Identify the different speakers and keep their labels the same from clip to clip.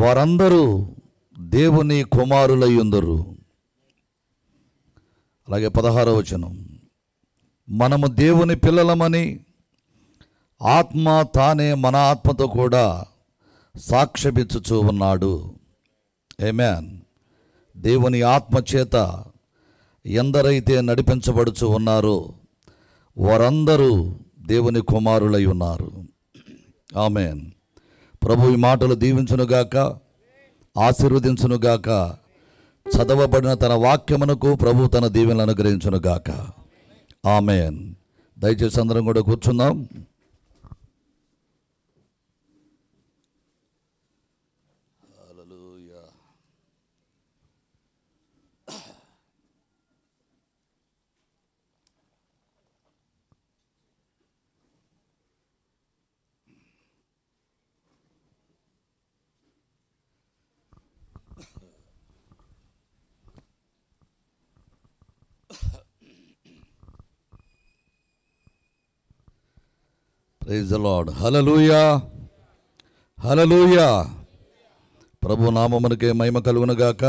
Speaker 1: వారందరూ దేవుని కుమారులయ్యుందరు. అలాగే 16వ వచనం, మనము దేవుని పిల్లలమని ఆత్మ తానే మన ఆత్మతో కూడా సాక్ష్యమిచ్చుచూ ఉన్నాడు. ఆమేన్. దేవుని ఆత్మ చేత ఎందరైతే నడిపించబడుచు ఉన్నారో వారందరూ దేవుని కుమారులై ఉన్నారు. ఆమేన్. ప్రభు ఈ మాటలు దీవించునుగాక, ఆశీర్వదించునుగాక. చదవబడిన తన వాక్యమునకు ప్రభు తన దీవెనలను అనుగ్రహించునుగాక. ఆమేన్. దయచేసి అందరం కూడా కూర్చుందాం. Hallelujah. Praise the Lord. Hallelujah, hallelujah. ప్రభు నామమునకే మహిమ కలుగునుగాక.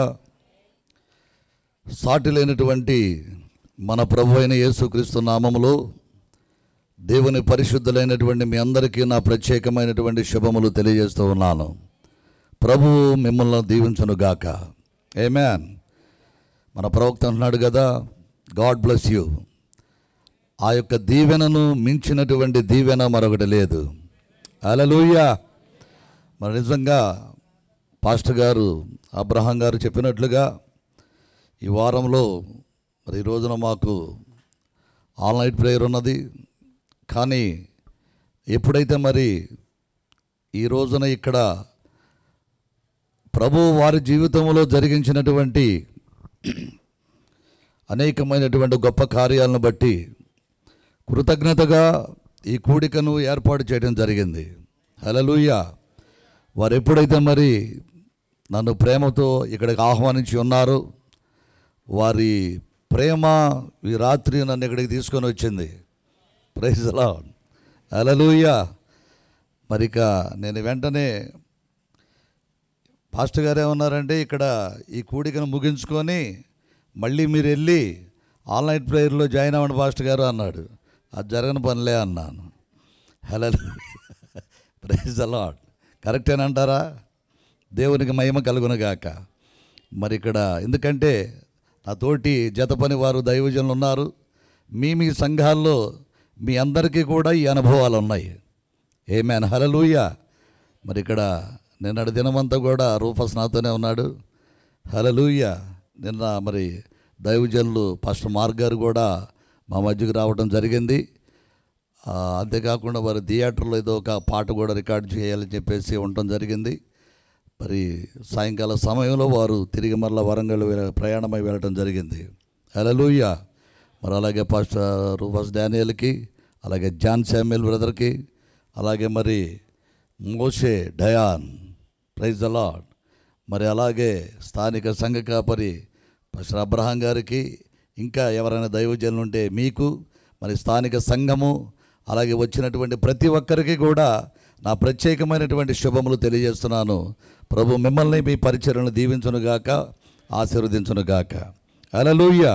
Speaker 1: సాటి లేనటువంటి మన ప్రభు అయిన యేసుక్రీస్తు నామములో దేవుని పరిశుద్ధులైనటువంటి మీ అందరికీ నా ప్రత్యేకమైనటువంటి శుభములు తెలియజేస్తూ ఉన్నాను. ప్రభువు మిమ్మల్ని దీవించునుగాక. ఆమేన్. మన ప్రవక్త అంటున్నాడు కదా, గాడ్ బ్లెస్ యూ. ఆ యొక్క దీవెనను మించినటువంటి దీవెన మరొకటి లేదు. హల్లెలూయా. మరి నిజంగా పాస్టర్ గారు అబ్రహాం గారు చెప్పినట్లుగా ఈ వారంలో మరి ఈ రోజున మాకు ఆల్ నైట్ ప్రేయర్ ఉన్నది. కానీ ఎప్పుడైతే మరి ఈ రోజున ఇక్కడ ప్రభు వారి జీవితంలో జరిగించినటువంటి అనేకమైనటువంటి గొప్ప కార్యాలను బట్టి కృతజ్ఞతగా ఈ కూడికను ఏర్పాటు చేయడం జరిగింది. హల్లెలూయా. వారు ఎప్పుడైతే మరి నన్ను ప్రేమతో ఇక్కడికి ఆహ్వానించి ఉన్నారో వారి ప్రేమ ఈ రాత్రి నన్ను ఇక్కడికి తీసుకొని వచ్చింది. Praise the Lord. హల్లెలూయా. మరి ఇక నేను వెంటనే పాస్టర్ గారు ఏమన్నారంటే, ఇక్కడ ఈ కూడికను ముగించుకొని మళ్ళీ మీరు వెళ్ళి ఆల్ నైట్ ప్రేయర్లో జాయిన్ అవ్వండి పాస్టర్ గారు అన్నాడు. అది జరగని పనిలే అన్నాను. హల్లెలూయా. Praise the Lord. కరెక్టేనంటారా? దేవునికి మహిమ కలుగునుగాక. మరి ఇక్కడ ఎందుకంటే నా తోటి జత పని వారు దైవజనులు ఉన్నారు. మీ సంఘాల్లో మీ అందరికీ కూడా ఈ అనుభవాలు ఉన్నాయి. ఆమేన్. హల్లెలూయా. మరి ఇక్కడ నిన్నటి దినమంతా కూడా రూఫస్ నాతోనే ఉన్నాడు. హల్లెలూయా. నిన్న మరి దైవజనులు పాస్టర్ మార్క్ గారు కూడా మా మధ్యకు రావడం జరిగింది. అంతేకాకుండా వారి థియేటర్లో ఏదో ఒక పాట కూడా రికార్డ్ చేయాలని చెప్పేసి ఉండటం జరిగింది. మరి సాయంకాల సమయంలో వారు తిరిగి మరలా వరంగల్ ప్రయాణమై వెళ్ళటం జరిగింది. హల్లెలూయా. మరి అలాగే పాస్టర్ రూఫస్ డానియల్కి, అలాగే జాన్ శామ్యుయల్ బ్రదర్కి, అలాగే మరి మోషే డయాన్, ప్రైజ్ ది లార్డ్. మరి అలాగే స్థానిక సంఘ కాపరి పాస్టర్ అబ్రహాం గారికి, ఇంకా ఎవరైనా దైవజనులు ఉంటే మీకు, మరి స్థానిక సంఘము, అలాగే వచ్చినటువంటి ప్రతి ఒక్కరికి కూడా నా ప్రత్యేకమైనటువంటి శుభములు తెలియజేస్తున్నాను. ప్రభు మిమ్మల్ని మీ పరిచర్యను దీవించునుగాక, ఆశీర్వదించునుగాక. హల్లెలూయా.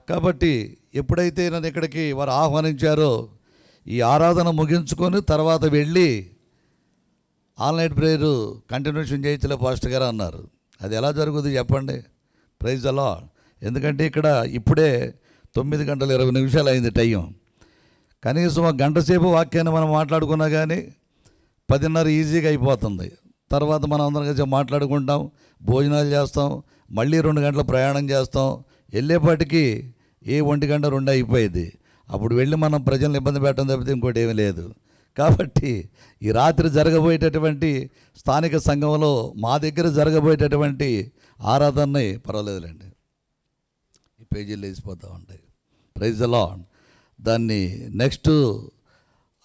Speaker 1: కాబట్టి ఎప్పుడైతే నన్ను ఇక్కడికి వారు ఆహ్వానించారో ఈ ఆరాధన ముగించుకొని తర్వాత వెళ్ళి ఆల్ నైట్ ప్రేయర్ కంటిన్యూషన్ చేయొచ్చులే పాస్టర్ గారు అన్నారు. అది ఎలా జరుగుతుంది చెప్పండి? Praise the Lord. ఎందుకంటే ఇక్కడ ఇప్పుడే 9:20 అయింది టైం. కనీసం ఒక గంట సేపు వాక్యాన్ని మనం మాట్లాడుకున్నా కానీ 10:30 ఈజీగా అయిపోతుంది. తర్వాత మనం అందరం కలిసి మాట్లాడుకుంటాం, భోజనాలు చేస్తాం, మళ్ళీ 2 గంటల ప్రయాణం చేస్తాం. వెళ్ళేపాటికి 1:00, 2 అయిపోయింది. అప్పుడు వెళ్ళి మనం ప్రజలను ఇబ్బంది పెట్టడం తప్పితే ఇంకోటి ఏమీ లేదు. కాబట్టి ఈ రాత్రి జరగబోయేటటువంటి స్థానిక సంఘంలో మా దగ్గర జరగబోయేటటువంటి ఆరాధనని పర్వాలేదులేండి, ఈ పేజీలు వేసిపోతూ ఉంటాయి. Praise the Lord. దాన్ని నెక్స్ట్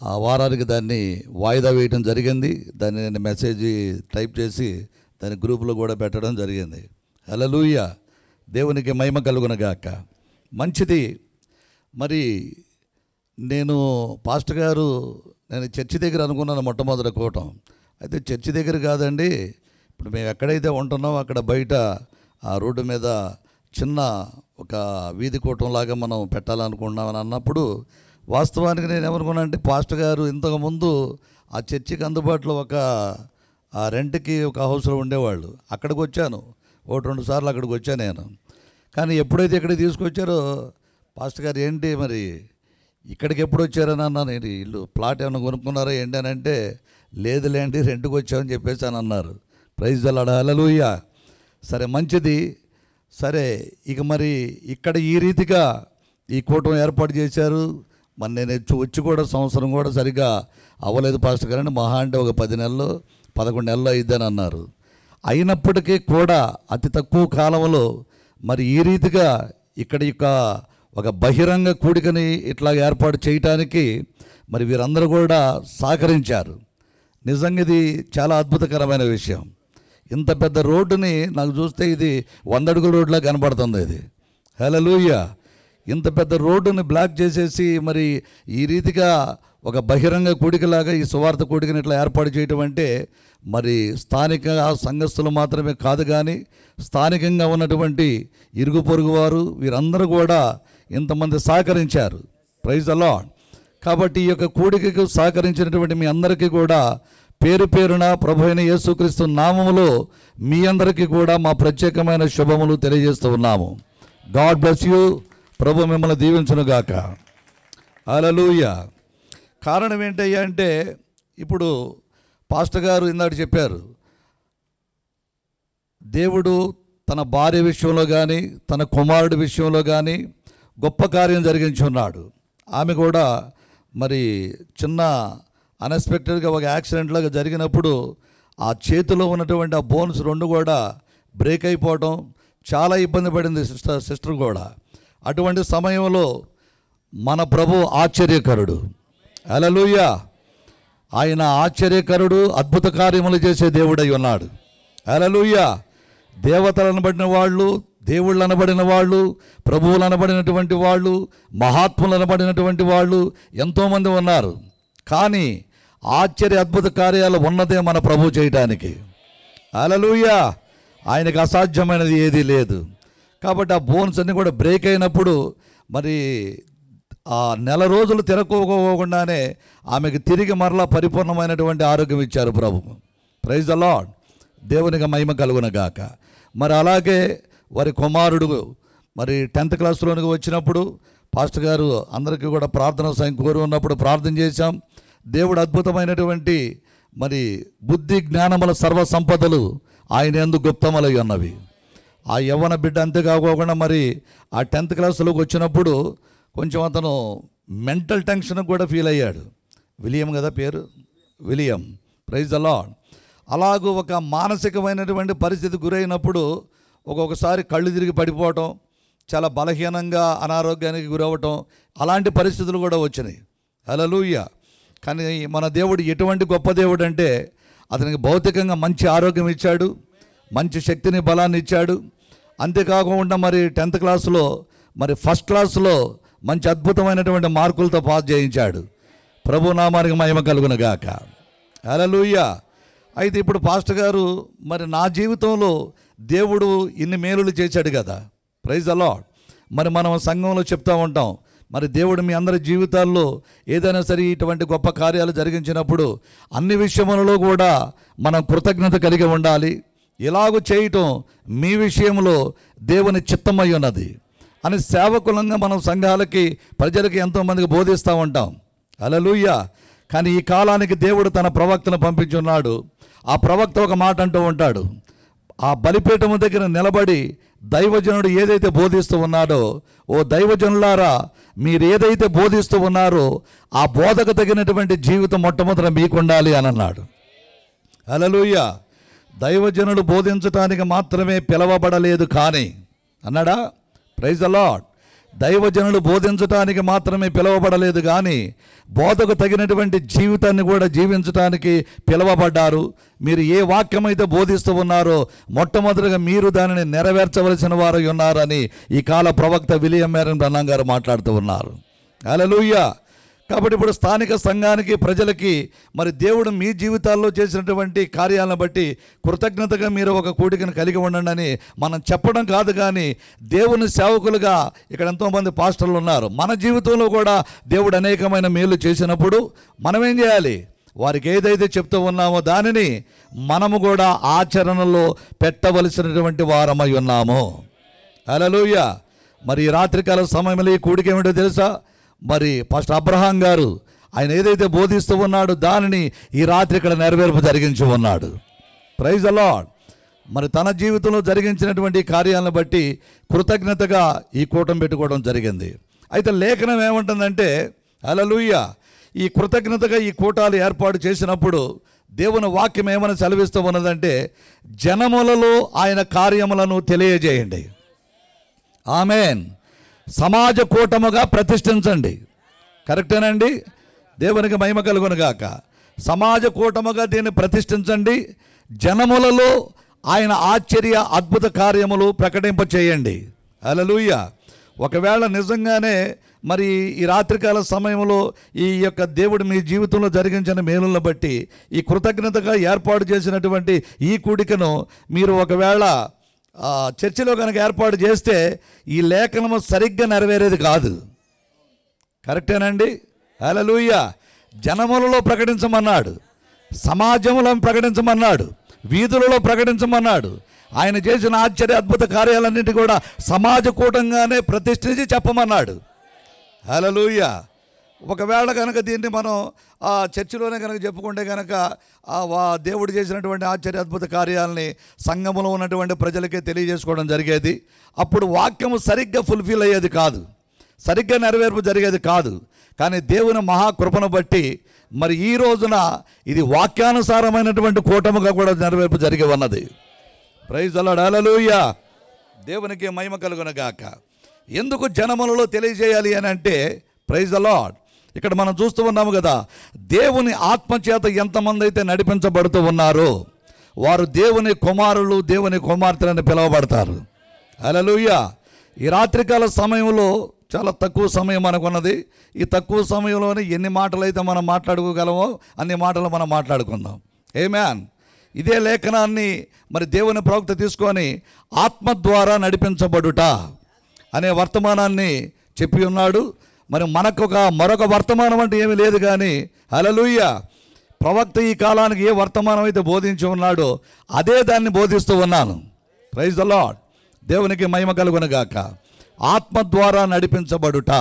Speaker 1: ఆ వారానికి దాన్ని వాయిదా వేయడం జరిగింది. దాన్ని నేను మెసేజ్ టైప్ చేసి దాని గ్రూపులో కూడా పెట్టడం జరిగింది. హల్లెలూయా. దేవునికి మహిమ కలుగునుగాక. మంచిది. మరి నేను పాస్టర్ గారు, నేను చర్చి దగ్గర అనుకున్నాను మొట్టమొదటి కూటం. అయితే చర్చి దగ్గర కాదండి, ఇప్పుడు మేము ఎక్కడైతే ఉంటున్నామో అక్కడ బయట ఆ రోడ్డు మీద చిన్న ఒక వీధి కూటంలాగా మనం పెట్టాలనుకుంటున్నామని అన్నప్పుడు వాస్తవానికి నేను ఏమనుకున్నా అంటే పాస్టర్ గారు ఇంతకుముందు ఆ చర్చికి అందుబాటులో ఒక ఆ రెంట్కి ఒక హౌస్లో ఉండేవాళ్ళు. అక్కడికి వచ్చాను, 1-2 సార్లు అక్కడికి వచ్చాను నేను. కానీ ఎప్పుడైతే ఇక్కడికి తీసుకొచ్చారో పాస్టర్ గారు ఏంటి మరి ఇక్కడికి ఎప్పుడు వచ్చారని అన్నాను. ఇల్లు ప్లాట్ ఏమైనా కొనుక్కున్నారో ఏంటి అని అంటే లేదులేండి రెంట్కి వచ్చామని చెప్పేసి అని అన్నారు. Praise the lord, hallelujah. సరే మంచిది. సరే ఇక మరి ఇక్కడ ఈ రీతిగా ఈ కూటమి ఏర్పాటు చేశారు. మరి నేను వచ్చి కూడా సంవత్సరం కూడా సరిగ్గా అవ్వలేదు పాస్టర్ గారండి, మహా అంటే ఒక 10 నెలలు 11 నెలలు అయిద్దని అన్నారు. అయినప్పటికీ కూడా అతి తక్కువ కాలంలో మరి ఈ రీతిగా ఇక్కడ ఒక బహిరంగ కూడికని ఇట్లా ఏర్పాటు చేయటానికి మరి వీరందరూ కూడా సహకరించారు. నిజంగా ఇది చాలా అద్భుతకరమైన విషయం. ఇంత పెద్ద రోడ్డుని నాకు చూస్తే ఇది 100 అడుగుల రోడ్లా కనబడుతుంది ఇది. హల్లెలూయా. ఇంత పెద్ద రోడ్డుని బ్లాక్ చేసేసి మరి ఈ రీతిగా ఒక బహిరంగ కూడికలాగా ఈ సువార్త కూడికని ఇట్లా ఏర్పాటు చేయటం అంటే మరి స్థానిక సంఘస్థులు మాత్రమే కాదు, కానీ స్థానికంగా ఉన్నటువంటి ఇరుగు పొరుగు వారు వీరందరూ కూడా ఇంతమంది సహకరించారు. Praise the Lord. కాబట్టి ఈ యొక్క కూడికకు సహకరించినటువంటి మీ అందరికీ కూడా పేరు పేరున ప్రభు అయిన యేసుక్రీస్తు నామములో మీ అందరికీ కూడా మా ప్రత్యేకమైన శుభములు తెలియజేస్తూ ఉన్నాము. God bless you. ప్రభు మిమ్మల్ని దీవించునుగాక. హల్లెలూయా. కారణం ఏంటయ్యా అంటే ఇప్పుడు పాస్టర్ గారు ఇందాక చెప్పారు, దేవుడు తన భార్య విషయంలో కానీ తన కుమారుడి విషయంలో కానీ గొప్ప కార్యం జరిగించున్నాడు. ఆమె కూడా మరి చిన్న అన్ఎక్స్పెక్టెడ్గా ఒక యాక్సిడెంట్ లాగా జరిగినప్పుడు ఆ చేతిలో ఉన్నటువంటి ఆ బోన్స్ 2 కూడా బ్రేక్ అయిపోవడం చాలా ఇబ్బంది పడింది సిస్టర్ కూడా. అటువంటి సమయంలో మన ప్రభు ఆశ్చర్యకరుడు. హల్లెలూయా. ఆయన ఆశ్చర్యకరుడు, అద్భుత కార్యములు చేసే దేవుడై ఉన్నాడు. హల్లెలూయా. దేవతలు అనబడిన వాళ్ళు, దేవుళ్ళు అనబడిన వాళ్ళు, ప్రభువులు అనబడినటువంటి వాళ్ళు, మహాత్ములు అనబడినటువంటి వాళ్ళు ఎంతోమంది ఉన్నారు. కానీ ఆశ్చర్య అద్భుత కార్యాలు ఉన్నదే మన ప్రభు చేయటానికి. హల్లెలూయా. ఆయనకు అసాధ్యమైనది ఏదీ లేదు. కాబట్టి ఆ బోన్స్ అన్నీ కూడా బ్రేక్ అయినప్పుడు మరి ఆ 1 నెల రోజులు తిరగకోకుండానే ఆమెకు తిరిగి మరలా పరిపూర్ణమైనటువంటి ఆరోగ్యం ఇచ్చారు ప్రభు. Praise the lord. దేవునికి మహిమ కలుగునగాక. మరి అలాగే వారి కుమారుడు మరి 10th క్లాస్లోనికి వచ్చినప్పుడు పాస్టర్ గారు అందరికీ కూడా ప్రార్థన కోరి ఉన్నప్పుడు ప్రార్థన చేశాం. దేవుడు అద్భుతమైనటువంటి మరి బుద్ధి జ్ఞానముల సర్వ సంపదలు ఆయన యందు గుప్తములై ఉన్నవి. ఆ యవ్వన బిడ్డ అంతేకాకుండా మరి ఆ 10th క్లాస్లోకి వచ్చినప్పుడు కొంచెం అతను మెంటల్ టెన్షన్ కూడా ఫీల్ అయ్యాడు. విలియం కదా పేరు, విలియం. Praise the lord. అలాగూ ఒక మానసికమైనటువంటి పరిస్థితి గురైనప్పుడు ఒక్కొక్కసారి కళ్ళు తిరిగి పడిపోవటం, చాలా బలహీనంగా అనారోగ్యానికి గురవటం, అలాంటి పరిస్థితులు కూడా వచ్చినాయి. హల్లెలూయా. కానీ మన దేవుడు ఎటువంటి గొప్ప దేవుడు అంటే అతనికి భౌతికంగా మంచి ఆరోగ్యం ఇచ్చాడు, మంచి శక్తిని బలాన్ని ఇచ్చాడు. అంతేకాకుండా మరి 10th క్లాసులో మరి ఫస్ట్ క్లాసులో మంచి అద్భుతమైనటువంటి మార్కులతో పాస్ చేయించాడు. ప్రభు నామానికి మహిమ కలుగునగాక. హల్లెలూయా. అయితే ఇప్పుడు పాస్టర్ గారు మరి నా జీవితంలో దేవుడు ఇన్ని మేలులు చేశాడు కదా. Praise the Lord. మరి మనం సంఘంలో చెప్తూ ఉంటాం, మరి దేవుడు మీ అందరి జీవితాల్లో ఏదైనా సరే ఇటువంటి గొప్ప కార్యాలు జరిగించినప్పుడు అన్ని విషయములలో కూడా మనం కృతజ్ఞత కలిగి ఉండాలి. ఇలాగూ చేయటం మీ విషయంలో దేవుని చిత్తమై ఉన్నది అని సేవకులంగా మనం సంఘాలకి ప్రజలకి ఎంతోమందికి బోధిస్తూ ఉంటాం. హల్లెలూయా. కానీ ఈ కాలానికి దేవుడు తన ప్రవక్తను పంపించున్నాడు. ఆ ప్రవక్త ఒక మాట అంటూ ఉంటాడు, ఆ బలిపీఠము దగ్గర నిలబడి దైవజనుడు ఏదైతే బోధిస్తూ ఉన్నాడో, ఓ దైవజనులారా మీరు ఏదైతే బోధిస్తూ ఉన్నారో ఆ బోధకు తగినటువంటి జీవితం మొట్టమొదట మీకు ఉండాలి అని అన్నాడు. హల్లెలూయా. దైవజనుడు బోధించటానికి మాత్రమే పిలవబడలేదు కానీ అన్నాడా. Praise the Lord. దైవజనులు బోధించటానికి మాత్రమే పిలువబడలేదు కానీ బోధకు తగినటువంటి జీవితాన్ని కూడా జీవించటానికి పిలువబడ్డారు. మీరు ఏ వాక్యం అయితే బోధిస్తూ ఉన్నారో మొట్టమొదటిగా మీరు దానిని నెరవేర్చవలసిన వారు ఉన్నారని ఈ కాల ప్రవక్త విలియం మేరన్ బ్రహ్నం గారు మాట్లాడుతూ ఉన్నారు. హల్లెలూయా. కాబట్టి ఇప్పుడు స్థానిక సంఘానికి, ప్రజలకి మరి దేవుడు మీ జీవితాల్లో చేసినటువంటి కార్యాలను బట్టి కృతజ్ఞతగా మీరు ఒక కూడికను కలిగి ఉండండి అని మనం చెప్పడం కాదు, కానీ దేవుని సేవకులుగా ఇక్కడ ఎంతోమంది పాస్టర్లు ఉన్నారు. మన జీవితంలో కూడా దేవుడు అనేకమైన మేలు చేసినప్పుడు మనం ఏం చేయాలి? వారికి ఏదైతే చెప్తూ ఉన్నామో దానిని మనము కూడా ఆచరణలో పెట్టవలసినటువంటి వారమై ఉన్నాము. హల్లెలూయా. మరి ఈ రాత్రికాల సమయంలో ఈ కూడిక ఏమిటో తెలుసా? మరి పాస్టర్ అబ్రహాం గారు ఆయన ఏదైతే బోధిస్తూ ఉన్నాడో దానిని ఈ రాత్రి ఇక్కడ నెరవేర్పు జరిగించి ఉన్నాడు. Praise the Lord. మరి తన జీవితంలో జరిగించినటువంటి కార్యాలను బట్టి కృతజ్ఞతగా ఈ కూటమి పెట్టుకోవడం జరిగింది. అయితే లేఖనం ఏమంటుందంటే, హల్లెలూయా, ఈ కృతజ్ఞతగా ఈ కూటాలు ఏర్పాటు చేసినప్పుడు దేవుని వాక్యం ఏమని సెలవిస్తూ ఉన్నదంటే, జనములలో ఆయన కార్యములను తెలియజేయండి. ఆమేన్. సమాజ కూటముగా ప్రతిష్ఠించండి. కరెక్టేనండి? దేవునికి మహిమ కలుగునుగాక. సమాజ కూటముగా దీన్ని ప్రతిష్ఠించండి. జనములలో ఆయన ఆశ్చర్య అద్భుత కార్యములు ప్రకటింపచేయండి. హల్లెలూయా. ఒకవేళ నిజంగానే మరి ఈ రాత్రికాల సమయంలో ఈ యొక్క దేవుడు మీ జీవితంలో జరిగించిన మేలులను బట్టి ఈ కృతజ్ఞతగా ఏర్పాటు చేసినటువంటి ఈ కూడికను మీరు ఒకవేళ చర్చిలో కనుక ఏర్పాటు చేస్తే ఈ లేఖనము సరిగ్గా నెరవేరేది కాదు. కరెక్టేనండి? హల్లెలూయా. జనములలో ప్రకటించమన్నాడు, సమాజంలో ప్రకటించమన్నాడు, వీధులలో ప్రకటించమన్నాడు. ఆయన చేసిన ఆశ్చర్య అద్భుత కార్యాలన్నింటి కూడా సమాజ కూటంగానే ప్రతిష్ఠించి చెప్పమన్నాడు. హల్లెలూయా. ఒకవేళ కనుక దీన్ని మనం చర్చిలోనే కనుక చెప్పుకుంటే కనుక దేవుడు చేసినటువంటి ఆశ్చర్య అద్భుత కార్యాలని సంఘములో ఉన్నటువంటి ప్రజలకే తెలియజేసుకోవడం జరిగేది. అప్పుడు వాక్యము సరిగ్గా ఫుల్ఫిల్ అయ్యేది కాదు, సరిగ్గా నెరవేర్పు జరిగేది కాదు. కానీ దేవుని మహాకృపను బట్టి మరి ఈ రోజున ఇది వాక్యానుసారమైనటువంటి కూటముగా కూడా నెరవేర్పు జరిగి ఉన్నది. Praise the Lord. హల్లెలూయా. దేవునికి మహిమ కలుగునుగాక. ఎందుకు జనములలో తెలియజేయాలి అని అంటే, ప్రైజ్ ది లార్డ్, ఇక్కడ మనం చూస్తూ ఉన్నాము కదా, దేవుని ఆత్మచేత ఎంతమంది అయితే నడిపించబడుతూ ఉన్నారో వారు దేవుని కుమారులు, దేవుని కుమార్తెలని పిలువబడతారు. హల్లెలూయా. ఈ రాత్రికాల సమయంలో చాలా తక్కువ సమయం మనకున్నది. ఈ తక్కువ సమయంలోనే ఎన్ని మాటలు అయితే మనం మాట్లాడుకోగలమో అన్ని మాటలు మనం మాట్లాడుకుందాం. ఆమేన్. ఇదే లేఖనాన్ని మరి దేవుని ప్రవక్త తీసుకొని ఆత్మ ద్వారా నడిపించబడుట అనే వర్తమానాన్ని చెప్పి ఉన్నాడు. మరి మనకు మరొక వర్తమానం అంటే ఏమీ లేదు, కానీ హల్లెలూయా, ప్రవక్త ఈ కాలానికి ఏ వర్తమానం అయితే బోధించి ఉన్నాడో అదే దాన్ని బోధిస్తూ ఉన్నాను. Praise the Lord. దేవునికి మహిమ కలుగునుగాక. ఆత్మ ద్వారా నడిపించబడుట.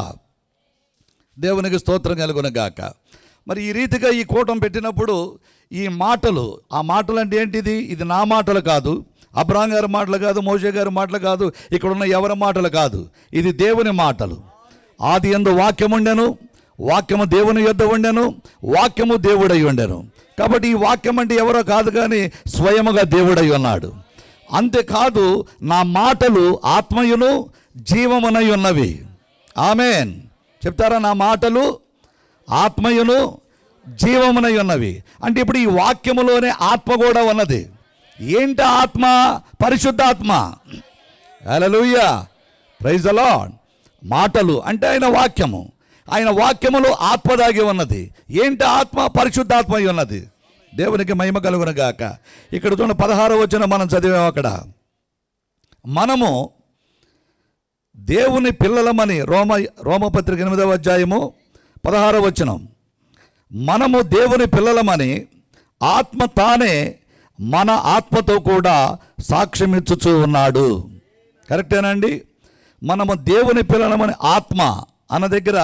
Speaker 1: దేవునికి స్తోత్రం కలుగునుగాక. మరి ఈ రీతిగా ఈ కూటం పెట్టినప్పుడు ఈ మాటలు, ఆ మాటలు అంటే ఏంటిది? ఇది నా మాటలు కాదు, అబ్రహాం గారి మాటలు కాదు, మోషే గారి మాటలు కాదు, ఇక్కడ ఉన్న ఎవరి మాటలు కాదు. ఇది దేవుని మాటలు. ఆది యందు వాక్యం ఉండెను, వాక్యము దేవుని యొద్ద ఉండెను, వాక్యము దేవుడై ఉండెను. కాబట్టి ఈ వాక్యం అంటే ఎవరో కాదు, కానీ స్వయముగా దేవుడై ఉన్నాడు. అంతేకాదు, నా మాటలు ఆత్మయును జీవమునై ఉన్నవి. ఆమేన్. చెప్తారా? నా మాటలు ఆత్మయును జీవమునై ఉన్నవి. అంటే ఇప్పుడు ఈ వాక్యములోనే ఆత్మ కూడా ఉన్నది. ఏంటి ఆత్మ? పరిశుద్ధాత్మ. హల్లెలూయా. Praise the Lord. మాటలు అంటే ఆయన వాక్యము, ఆయన వాక్యములో ఆత్మ దాగి ఉన్నది. ఏంటి ఆత్మ? పరిశుద్ధాత్మ అయి ఉన్నది. దేవునికి మహిమ కలుగునుగాక. ఇక్కడ చూడండి, 16వ వచనం మనం చదివాము. అక్కడ మనము దేవుని పిల్లలమని, రోమపత్రిక 8వ అధ్యాయము 16వ వచనం, మనము దేవుని పిల్లలమని ఆత్మ తానే మన ఆత్మతో కూడా సాక్ష్యమిచ్చుచూ ఉన్నాడు. కరెక్టేనండి? మనము దేవుని పిల్లలమని ఆత్మ అన్న దగ్గర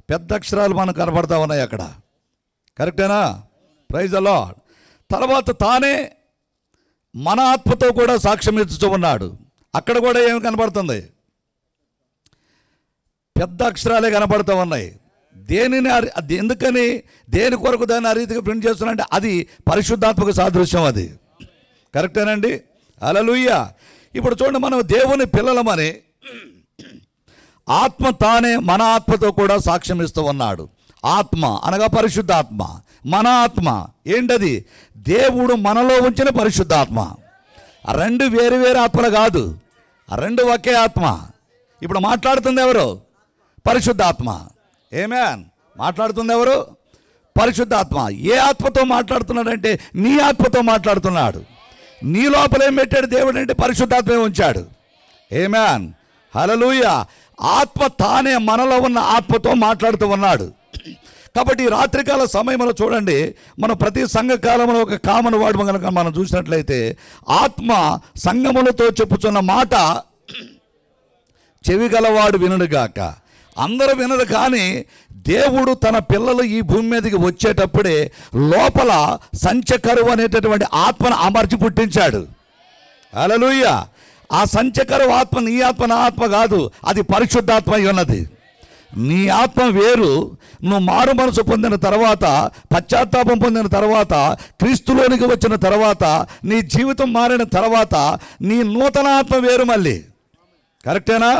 Speaker 1: పెద్ద అక్షరాలు మనకు కనబడతా ఉన్నాయి అక్కడ. కరెక్టేనా? Praise the Lord. తర్వాత తానే మన ఆత్మతో కూడా సాక్ష్యం ఇచ్చుతూ ఉన్నాడు. అక్కడ కూడా ఏమి కనబడుతుంది? పెద్ద అక్షరాలే కనబడుతూ ఉన్నాయి. దేనిని ఎందుకని, దేని కొరకు దాన్ని ఆ రీతిగా ప్రింట్ చేస్తున్నారంటే అది పరిశుద్ధాత్మక సాదృశ్యం. అది కరెక్టేనండి? హల్లెలూయా. ఇప్పుడు చూడండి, మనం దేవుని పిల్లలమని ఆత్మ తానే మన ఆత్మతో కూడా సాక్ష్యం ఇస్తూ ఉన్నాడు. ఆత్మ అనగా పరిశుద్ధాత్మ. మన ఆత్మ ఏంటది? దేవుడు మనలో ఉంచిన పరిశుద్ధాత్మ. ఆ రెండు వేరు వేరు ఆత్మలు కాదు, ఆ రెండు ఒకే ఆత్మ. ఇప్పుడు మాట్లాడుతుంది ఎవరు? పరిశుద్ధాత్మ. ఆమేన్. మాట్లాడుతుంది ఎవరు? పరిశుద్ధాత్మ. ఏ ఆత్మతో మాట్లాడుతున్నాడంటే నీ ఆత్మతో మాట్లాడుతున్నాడు. నీ లోపల ఏం పెట్టాడు దేవుడు అంటే పరిశుద్ధాత్మే ఉంచాడు. ఆమేన్, హల్లెలూయా. ఆత్మ తానే మనలో ఉన్న ఆత్మతో మాట్లాడుతూ ఉన్నాడు. కాబట్టి ఈ రాత్రికాల సమయంలో చూడండి, మనం ప్రతి సంఘకాలంలో ఒక కామన్ వర్డ్ కనుక మనం చూసినట్లయితే, ఆత్మ సంఘములతో చెప్పుచున్న మాట చెవి గలవాడు వినుడుగాక. అందరూ వినరు, కానీ దేవుడు తన పిల్లలు ఈ భూమి మీదకి వచ్చేటప్పుడే లోపల సంచకరువు అనేటటువంటి ఆత్మను అమర్చి పుట్టించాడు. హల్లెలూయా. ఆ సంచకరువు ఆత్మ నీ ఆత్మ నా ఆత్మ కాదు, అది పరిశుద్ధాత్మ అయి ఉన్నది. నీ ఆత్మ వేరు. నువ్వు మారు మనసు పొందిన తర్వాత, పశ్చాత్తాపం పొందిన తర్వాత, క్రీస్తులోనికి వచ్చిన తర్వాత, నీ జీవితం మారిన తర్వాత నీ నూతన ఆత్మ వేరు. మళ్ళీ కరెక్టేనా?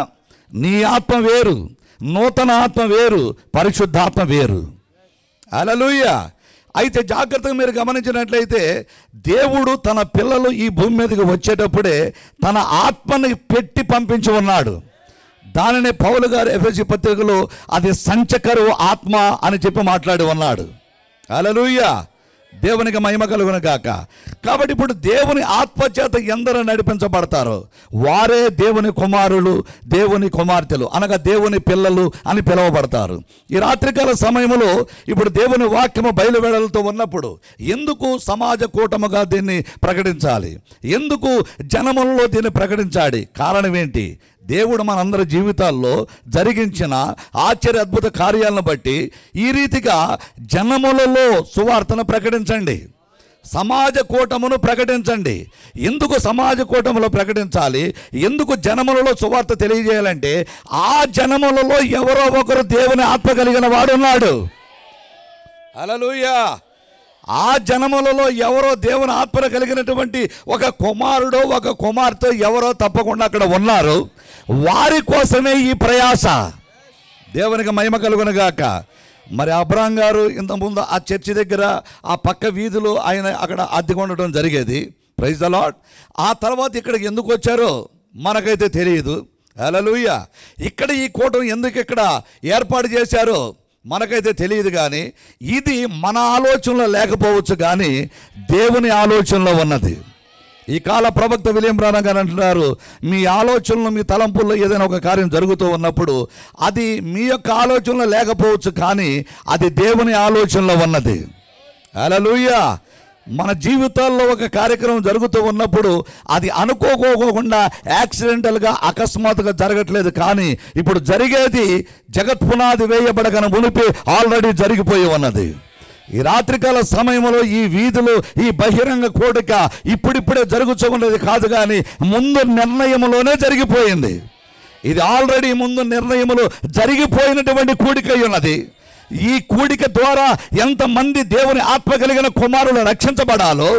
Speaker 1: నీ ఆత్మ వేరు, నూతన ఆత్మ వేరు, పరిశుద్ధాత్మ వేరు. హల్లెలూయా. అయితే జాగ్రత్తగా మీరు గమనించినట్లయితే, దేవుడు తన పిల్లలు ఈ భూమి మీదకి వచ్చేటప్పుడే తన ఆత్మని పెట్టి పంపించి ఉన్నాడు. దానిని పౌలు గారు ఎఫెసీ పత్రికలో అది సంచకరువు ఆత్మ అని చెప్పి మాట్లాడి ఉన్నాడు. హల్లెలూయా. దేవునికి మహిమ కలుగును గాక. కాబట్టి ఇప్పుడు దేవుని ఆత్మచేత ఎందరూ నడిపించబడతారో వారే దేవుని కుమారులు, దేవుని కుమార్తెలు, అనగా దేవుని పిల్లలు అని పిలువబడతారు. ఈ రాత్రికాల సమయంలో ఇప్పుడు దేవుని వాక్యము బయలువెడలతో ఉన్నప్పుడు ఎందుకు సమాజ కూటముగా దీన్ని ప్రకటించాలి? ఎందుకు జనములలో దీన్ని ప్రకటించాలి? కారణం ఏంటి? దేవుడు మనందరి జీవితాల్లో జరిగించిన ఆశ్చర్య అద్భుత కార్యాలను బట్టి ఈ రీతిగా జనములలో సువార్తను ప్రకటించండి, సమాజ కూటమును ప్రకటించండి. ఎందుకు సమాజ కూటములో ప్రకటించాలి? ఎందుకు జనములలో సువార్త తెలియజేయాలంటే, ఆ జనములలో ఎవరో ఒకరు దేవుని ఆత్మ కలిగిన వాడు ఉన్నాడు. హల్లెలూయా. ఆ జనములలో ఎవరో దేవుని ఆత్మ కలిగినటువంటి ఒక కుమారుడు, ఒక కుమార్తె ఎవరో తప్పకుండా అక్కడ ఉన్నారు. వారి కోసమే ఈ ప్రయాస. దేవునికి మహిమ కలుగును గాక. మరి అబ్రాం గారు ఇంతకుముందు ఆ చర్చి దగ్గర ఆ పక్క వీధిలో ఆయన అక్కడ అద్దెకు ఉండటం జరిగేది. Praise the Lord. ఆ తర్వాత ఇక్కడికి ఎందుకు వచ్చారో మనకైతే తెలియదు. హల్లెలూయా. ఇక్కడ ఈ కూటం ఎందుకు ఇక్కడ ఏర్పాటు చేశారో మనకైతే తెలియదు. కానీ ఇది మన ఆలోచనలో లేకపోవచ్చు, కానీ దేవుని ఆలోచనలో ఉన్నది. ఈ కాల ప్రవక్త విలియం బ్రానమ్ గారు అంటున్నారు, మీ ఆలోచనలు, మీ తలంపుల్లో ఏదైనా ఒక కార్యం జరుగుతూ ఉన్నప్పుడు అది మీ యొక్క ఆలోచనలో లేకపోవచ్చు, కానీ అది దేవుని ఆలోచనలో ఉన్నది. హల్లెలూయా. మన జీవితాల్లో ఒక కార్యక్రమం జరుగుతూ ఉన్నప్పుడు అది అనుకోకుండా యాక్సిడెంటల్గా అకస్మాత్తుగా జరగట్లేదు, కానీ ఇప్పుడు జరిగేది జగత్పునాది వేయబడగన మునిపి ఆల్రెడీ జరిగిపోయి ఉన్నది. ఈ రాత్రికాల సమయంలో ఈ వీధులు, ఈ బహిరంగ కోడిక ఇప్పుడిప్పుడే జరుగుతున్నది కాదు, కానీ ముందు నిర్ణయంలోనే జరిగిపోయింది. ఇది ఆల్రెడీ ముందు నిర్ణయములు జరిగిపోయినటువంటి కూడిక ఉన్నది. ఈ కూడిక ద్వారా ఎంతమంది దేవుని ఆత్మ కలిగిన కుమారులు రక్షించబడాలో,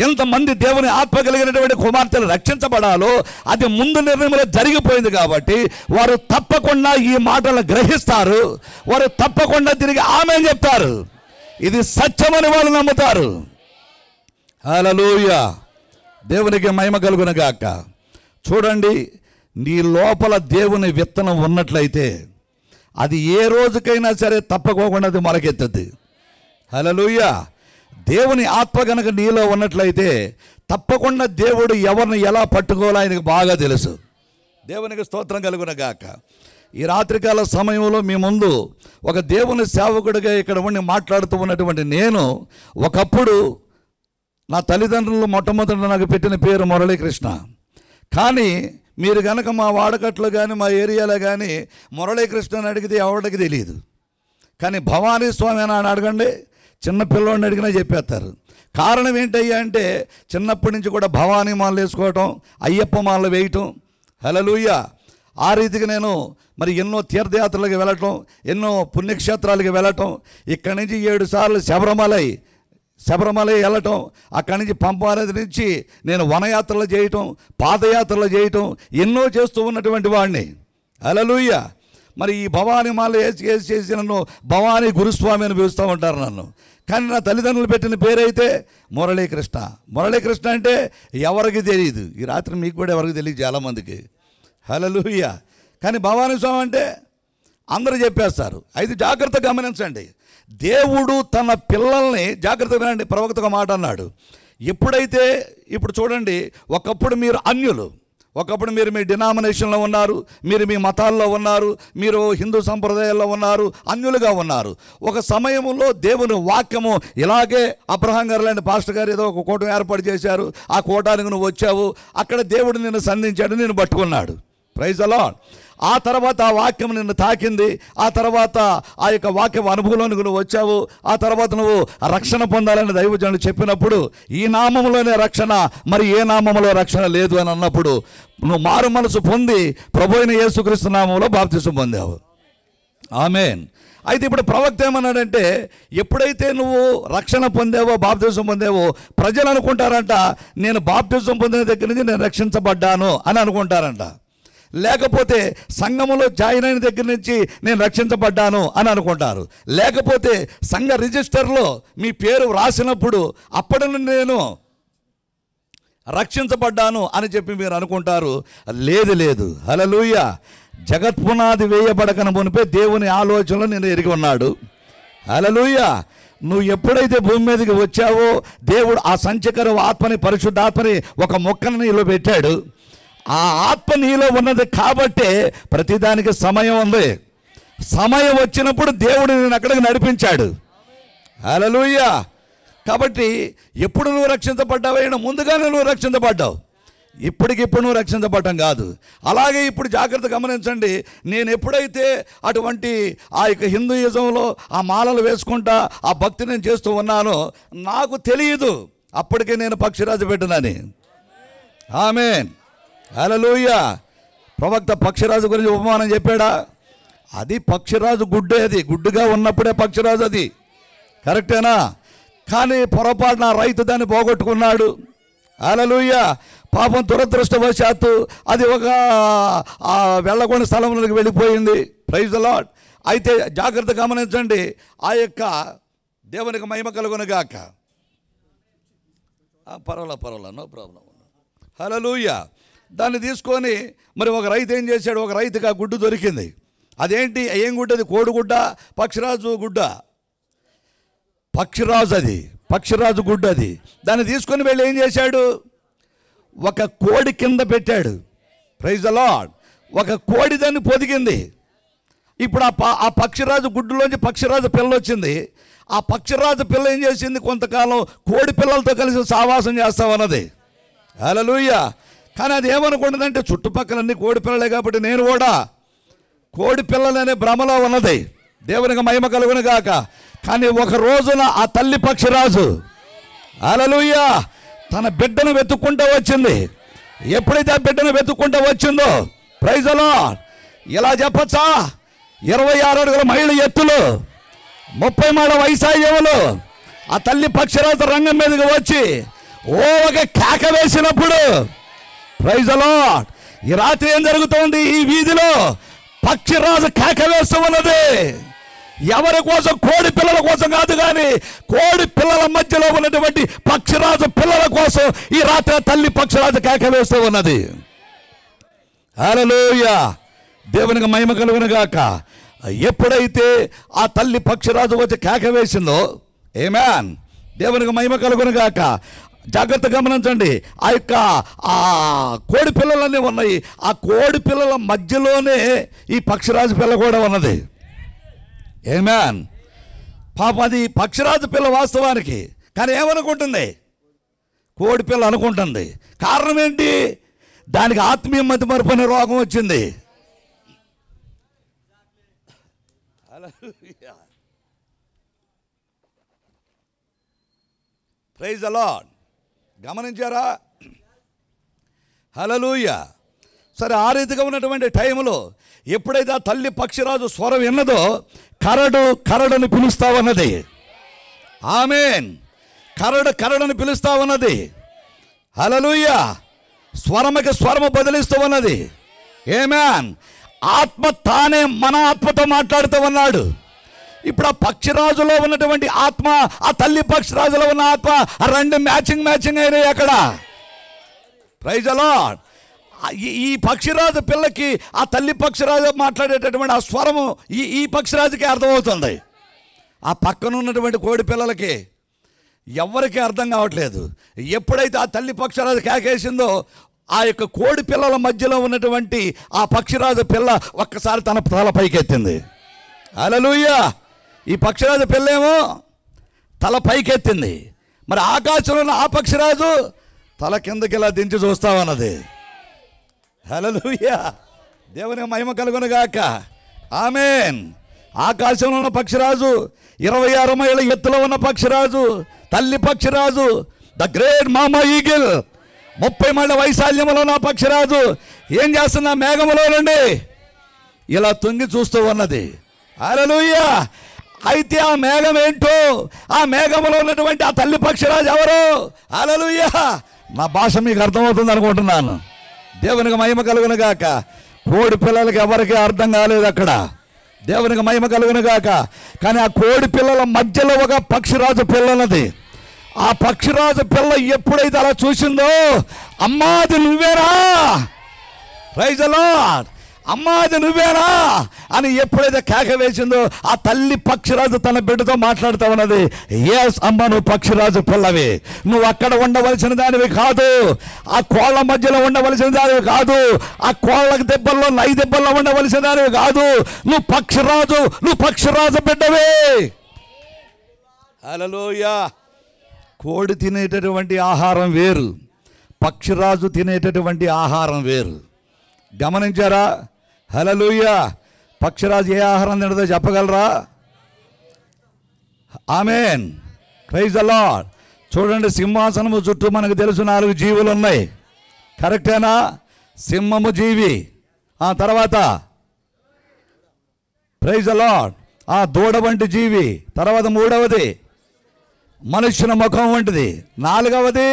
Speaker 1: ఎంతమంది దేవుని ఆత్మ కలిగినటువంటి కుమార్తెలు రక్షించబడాలో అది ముందు నిర్ణయంలో జరిగిపోయింది. కాబట్టి వారు తప్పకుండా ఈ మాటలను గ్రహిస్తారు, వారు తప్పకుండా తిరిగి ఆమేన్ చెప్తారు. ఇది సత్యమని వాళ్ళు నమ్ముతారు. హల్లెలూయా. దేవునికి మహిమ కలుగును గాక. చూడండి, నీ లోపల దేవుని విత్తనం ఉన్నట్లయితే అది ఏ రోజుకైనా సరే తప్పకోకుండా అది మొలకెత్తుద్ది. హల్లెలూయా. దేవుని ఆత్మ కనుక నీలో ఉన్నట్లయితే తప్పకుండా దేవుడు ఎవరిని ఎలా పట్టుకోవాలో ఆయనకు బాగా తెలుసు. దేవునికి స్తోత్రం కలుగును గాక. ఈ రాత్రికాల సమయంలో మీ ముందు ఒక దేవుని సేవకుడిగా ఇక్కడ ఉండి మాట్లాడుతూ ఉన్నటువంటి నేను, ఒకప్పుడు నా తల్లిదండ్రులు మొట్టమొదట నాకు పెట్టిన పేరు మురళీకృష్ణ. కానీ మీరు కనుక మా వాడకట్లో కానీ మా ఏరియాలో కానీ మురళీకృష్ణ అని అడిగితే ఎవరికి తెలియదు. కానీ భవానీ స్వామి అని అడగండి, చిన్న పిల్లోడిని అడిగినా చెప్పేస్తారు. కారణం ఏంటయ్యా అంటే, చిన్నప్పటి నుంచి కూడా భవానీ మాలలు వేసుకోవటం, అయ్యప్ప మాలలు వేయటం. హల్లెలూయా. ఆ రీతిగా నేను మరి ఎన్నో తీర్థయాత్రలకు వెళ్ళటం, ఎన్నో పుణ్యక్షేత్రాలకు వెళ్ళటం, ఇక్కడి నుంచి 7 సార్లు శబరిమల వెళ్ళటం, అక్కడి నుంచి పంపానది నుంచి నేను వనయాత్రలు చేయటం, పాదయాత్రలు చేయటం, ఎన్నో చేస్తూ ఉన్నటువంటి వాడిని. హల్లెలూయా. మరి ఈ భవానీ మాల వేసి నన్ను భవానీ గురుస్వామి అని పిలుస్తూ ఉంటారు నన్ను. కానీ నా తల్లిదండ్రులు పెట్టిన పేరైతే మురళీకృష్ణ. మురళీకృష్ణ అంటే ఎవరికి తెలియదు. ఈ రాత్రి మీకు కూడా ఎవరికి తెలియదు చాలామందికి. హల్లెలూయా. కానీ భవానీ స్వామి అంటే అందరూ చెప్పేస్తారు. అయితే జాగ్రత్తగా గమనించండి, దేవుడు తన పిల్లల్ని, జాగ్రత్తగా వినండి, ప్రవక్త ఒక మాట అన్నాడు. ఎప్పుడైతే, ఇప్పుడు చూడండి, ఒకప్పుడు మీరు అన్యులు, ఒకప్పుడు మీరు మీ డినామినేషన్లో ఉన్నారు, మీరు మీ మతాల్లో ఉన్నారు, మీరు హిందూ సంప్రదాయాల్లో ఉన్నారు, అన్యులుగా ఉన్నారు. ఒక సమయంలో దేవుని వాక్యము ఇలాగే అబ్రహాం గారు లాంటి పాస్టర్ గారు ఏదో ఒక కూటమి ఏర్పాటు చేశారు, ఆ కూటానికి నువ్వు వచ్చావు, అక్కడ దేవుడు నిన్ను సంధించాడు, నిన్ను పట్టుకున్నాడు. Praise the Lord. ఆ తర్వాత ఆ వాక్యం నిన్ను తాకింది, ఆ తర్వాత ఆ యొక్క వాక్యం అనుభవంలోనికి నువ్వు వచ్చావు, ఆ తర్వాత నువ్వు రక్షణ పొందాలని దైవజనుడు చెప్పినప్పుడు, ఈ నామంలోనే రక్షణ, మరి ఏ నామంలో రక్షణ లేదు అని అన్నప్పుడు నువ్వు మారు మనసు పొంది ప్రభువైన యేసుక్రీస్తు నామంలో బాప్తిసం పొందావు. ఆమేన్. అయితే ఇప్పుడు ప్రవక్త ఏమన్నాడంటే, ఎప్పుడైతే నువ్వు రక్షణ పొందావో, బాప్తిసం పొందావో, ప్రజలు అనుకుంటారంట నేను బాప్తిసం పొందిన దగ్గర నుంచి నేను రక్షించబడ్డాను అని అనుకుంటారంట. లేకపోతే సంఘములో జాయిన్ అయిన దగ్గర నుంచి నేను రక్షించబడ్డాను అని అనుకుంటారు. లేకపోతే సంఘ రిజిస్టర్లో మీ పేరు రాసినప్పుడు అప్పటి నుండి నేను రక్షించబడ్డాను అని చెప్పి మీరు అనుకుంటారు. లేదు లేదు. హల్లెలూయా. జగత్పునాది వేయబడకన మునిపే దేవుని ఆలోచనలు నేను ఎరిగి ఉన్నాడు. హల్లెలూయా. నువ్వు ఎప్పుడైతే భూమి మీదకి వచ్చావో దేవుడు ఆ సంచకర ఆత్మని, పరిశుద్ధాత్మని ఒక మొక్కను నీలో పెట్టాడు. ఆ ఆత్మ నీలో ఉన్నది కాబట్టే ప్రతిదానికి సమయం ఉంది. సమయం వచ్చినప్పుడు దేవుడు నేను అక్కడికి నడిపించాడు. హల్లెలూయా. కాబట్టి ఎప్పుడు నువ్వు రక్షించబడ్డావైనా ముందుగానే నువ్వు రక్షించబడ్డావు. ఇప్పటికిప్పుడు నువ్వు రక్షించబడ్డం కాదు. అలాగే ఇప్పుడు జాగ్రత్త గమనించండి. నేను ఎప్పుడైతే అటువంటి ఆ యొక్క హిందూయిజంలో ఆ మాలలు వేసుకుంటా ఆ భక్తి నేను చేస్తూ ఉన్నానో నాకు తెలియదు అప్పటికే నేను పక్షిరాజు పెట్టినని. ఆమేన్. హల్లెలూయా. ప్రవక్త పక్షిరాజు గురించి ఉపమానం చెప్పాడా? అది పక్షిరాజు గుడ్డే, అది గుడ్డుగా ఉన్నప్పుడే పక్షిరాజు, అది కరెక్టేనా? కానీ పొరపాటున రైతు దాన్ని పోగొట్టుకున్నాడు. హల్లెలూయా. పాపం దురదృష్టవశాత్తు అది ఒక వెళ్ళగొండ స్థలంలోకి వెళ్ళిపోయింది. Praise the Lord. అయితే జాగ్రత్త గమనించండి. ఆ యొక్క దేవునికి మహిమ కలుగునుగాక. పర్వాలా, నో ప్రాబ్లం. హల్లెలూయా. దాన్ని తీసుకొని మరి ఒక రైతు ఏం చేశాడు, ఒక రైతుకి ఆ గుడ్డు దొరికింది. అదేంటి, ఏం గుడ్డ అది? కోడిగుడ్డ, పక్షిరాజు గుడ్డ? పక్షిరాజు, అది పక్షిరాజు గుడ్డ. అది దాన్ని తీసుకొని వెళ్ళి ఏం చేశాడు, ఒక కోడి కింద పెట్టాడు. Praise the Lord. ఒక కోడి దాన్ని పొదిగింది. ఇప్పుడు ఆ పక్షిరాజు గుడ్డులోంచి పక్షిరాజు పిల్ల వచ్చింది. ఆ పక్షిరాజు పిల్ల ఏం చేసింది, కొంతకాలం కోడి పిల్లలతో కలిసి సావాసం చేస్తామన్నది. హల్లెలూయా. కానీ అది ఏమనుకుంటుందంటే చుట్టుపక్కలన్నీ కోడి పిల్లలే కాబట్టి నేను కూడా కోడి పిల్లలనే భ్రమలో ఉన్నది. దేవునికి మహిమ కలుగును గాక. కానీ ఒక రోజున ఆ తల్లి పక్షిరాజు, హల్లెలూయా, తన బిడ్డను వెతుక్కుంటూ వచ్చింది. ఎప్పుడైతే ఆ బిడ్డను వెతుక్కుంటూ వచ్చిందో, ప్రైజ్ ది లార్డ్, ఇలా చెప్పచ్చా, 26 అడుగుల మహిళ ఎత్తులు, 30 మాడ వయసాయ్యములు ఆ తల్లి పక్షిరాజు రంగం మీదకి వచ్చి ఒక కేక వేసినప్పుడు, ప్రైజ్ ది లార్డ్, ఈ రాత్రి ఏం జరుగుతోంది, ఈ వీధిలో పక్షిరాజు కేక వేస్తూ ఉన్నది. ఎవరి కోసం? కోడి పిల్లల కోసం కాదు, కానీ కోడి పిల్లల మధ్యలో ఉన్నటువంటి పక్షిరాజు పిల్లల కోసం ఈ రాత్రి తల్లి పక్షిరాజు కేక వేస్తూ ఉన్నది. హల్లెలూయా. దేవునికి మహిమ కలుగును గాక. ఎప్పుడైతే ఆ తల్లి పక్షిరాజు వచ్చి కేక వేసిందో, ఆమేన్, దేవునికి మహిమ కలుగును గాక. జాగ్రత్త గమనించండి. ఆ యొక్క ఆ కోడి పిల్లలన్నీ ఉన్నాయి. ఆ కోడి పిల్లల మధ్యలోనే ఈ పక్షిరాజు పిల్ల కూడా ఉన్నది. ఆమేన్. పాపం అది పక్షిరాజు పిల్ల వాస్తవానికి, కానీ ఏమనుకుంటుంది, కోడి పిల్ల అనుకుంటుంది. కారణం ఏంటి? దానికి ఆత్మీయ మతిమరుపు అనే రోగం వచ్చింది. Praise the Lord. గమనించారా? హల్లెలూయా. సరే, ఆ రీతిగా ఉన్నటువంటి టైంలో ఎప్పుడైతే ఆ తల్లి పక్షిరాజు స్వరం విన్నదో, కరడుని పిలుస్తా ఉన్నది. ఆమేన్. కరడుని పిలుస్తా ఉన్నది. హల్లెలూయా. స్వరముకి స్వరము బదిలిస్తూ ఉన్నది. ఆమేన్. ఆత్మ తానే మన ఆత్మతో మాట్లాడుతూ ఉన్నాడు. ఇప్పుడు ఆ పక్షిరాజులో ఉన్నటువంటి ఆత్మ, ఆ తల్లి పక్షిరాజులో ఉన్న ఆత్మ, ఆ రెండు మ్యాచింగ్ అయినాయి అక్కడ. Praise the Lord. ఈ పక్షిరాజు పిల్లకి ఆ తల్లి పక్షిరాజు మాట్లాడేటటువంటి ఆ స్వరము ఈ పక్షిరాజుకి అర్థమవుతుంది. ఆ పక్కన ఉన్నటువంటి కోడి పిల్లలకి ఎవరికీ అర్థం కావట్లేదు. ఎప్పుడైతే ఆ తల్లి పక్షిరాజు కేకేసిందో ఆ యొక్క కోడి పిల్లల మధ్యలో ఉన్నటువంటి ఆ పక్షిరాజు పిల్ల ఒక్కసారి తన తల పైకెత్తింది. హల్లెలూయా. ఈ పక్షిరాజు పిల్ల ఏమో తల పైకెత్తింది. మరి ఆకాశంలో ఉన్న ఆ పక్షిరాజు తల కిందకి ఇలా దించి చూస్తామన్నది. హల్లెలూయా. దేవుని మహిమ కలుగునుగాక. ఆమేన్. ఆకాశంలో ఉన్న పక్షిరాజు, 26 మైళ్ళ ఎత్తులో ఉన్న పక్షిరాజు, తల్లి పక్షిరాజు, ద గ్రేట్ మామా ఈగిల్, 30 మైళ్ళ వైశాల్యంలో ఉన్న పక్షిరాజు ఏం చేస్తున్నా మేఘములో నుండి ఇలా తొంగి చూస్తూ ఉన్నది. హల్లెలూయా. అయితే ఆ మేఘం ఏంటో, ఆ మేఘములో ఉన్నటువంటి ఆ తల్లి పక్షిరాజు ఎవరు? హల్లెలూయా. నా భాష మీకు అర్థమవుతుంది అనుకుంటున్నాను. దేవునికి మహిమ కలుగునుగాక. కోడి పిల్లలకి ఎవరికి అర్థం కాలేదు అక్కడ. దేవునికి మహిమ కలుగునుగాక. కానీ ఆ కోడి పిల్లల మధ్యలో ఒక పక్షిరాజు పిల్లలది. ఆ పక్షిరాజు పిల్ల ఎప్పుడైతే అలా చూసిందో, అమ్మా అది నువ్వేనా, ప్రైజ్ ది లార్డ్, అమ్మా అది నువ్వేనా అని ఎప్పుడైతే కేక వేసిందో ఆ తల్లి పక్షిరాజు తన బిడ్డతో మాట్లాడుతూ ఉన్నది. ఎస్ అమ్మ, నువ్వు పక్షిరాజు పిల్లవి, నువ్వు అక్కడ ఉండవలసిన దానివి కాదు, ఆ కోళ్ళ మధ్యలో ఉండవలసిన దానివి కాదు, ఆ కోళ్ళ దెబ్బల్లో నై దెబ్బల్లో ఉండవలసిన దానివి కాదు, నువ్వు పక్షిరాజు, నువ్వు పక్షిరాజు బిడ్డవే. హల్లెలూయా. కోడి తినేటటువంటి ఆహారం వేరు, పక్షిరాజు తినేటటువంటి ఆహారం వేరు. గమనించారా? హల్లెలూయా. పక్షిరాజు ఏ ఆహారం తినదో చెప్పగలరా? ఆమేన్. Praise the Lord. చూడండి, సింహాసనము చుట్టూ మనకు తెలుసు 4 జీవులు ఉన్నాయి. కరెక్టేనా? సింహము జీవి, ఆ తర్వాత ప్రైజ్ ది లార్డ్ ఆ దూడ వంటి జీవి, తర్వాత 3వది మనుష్యుని ముఖం వంటిది, 4వది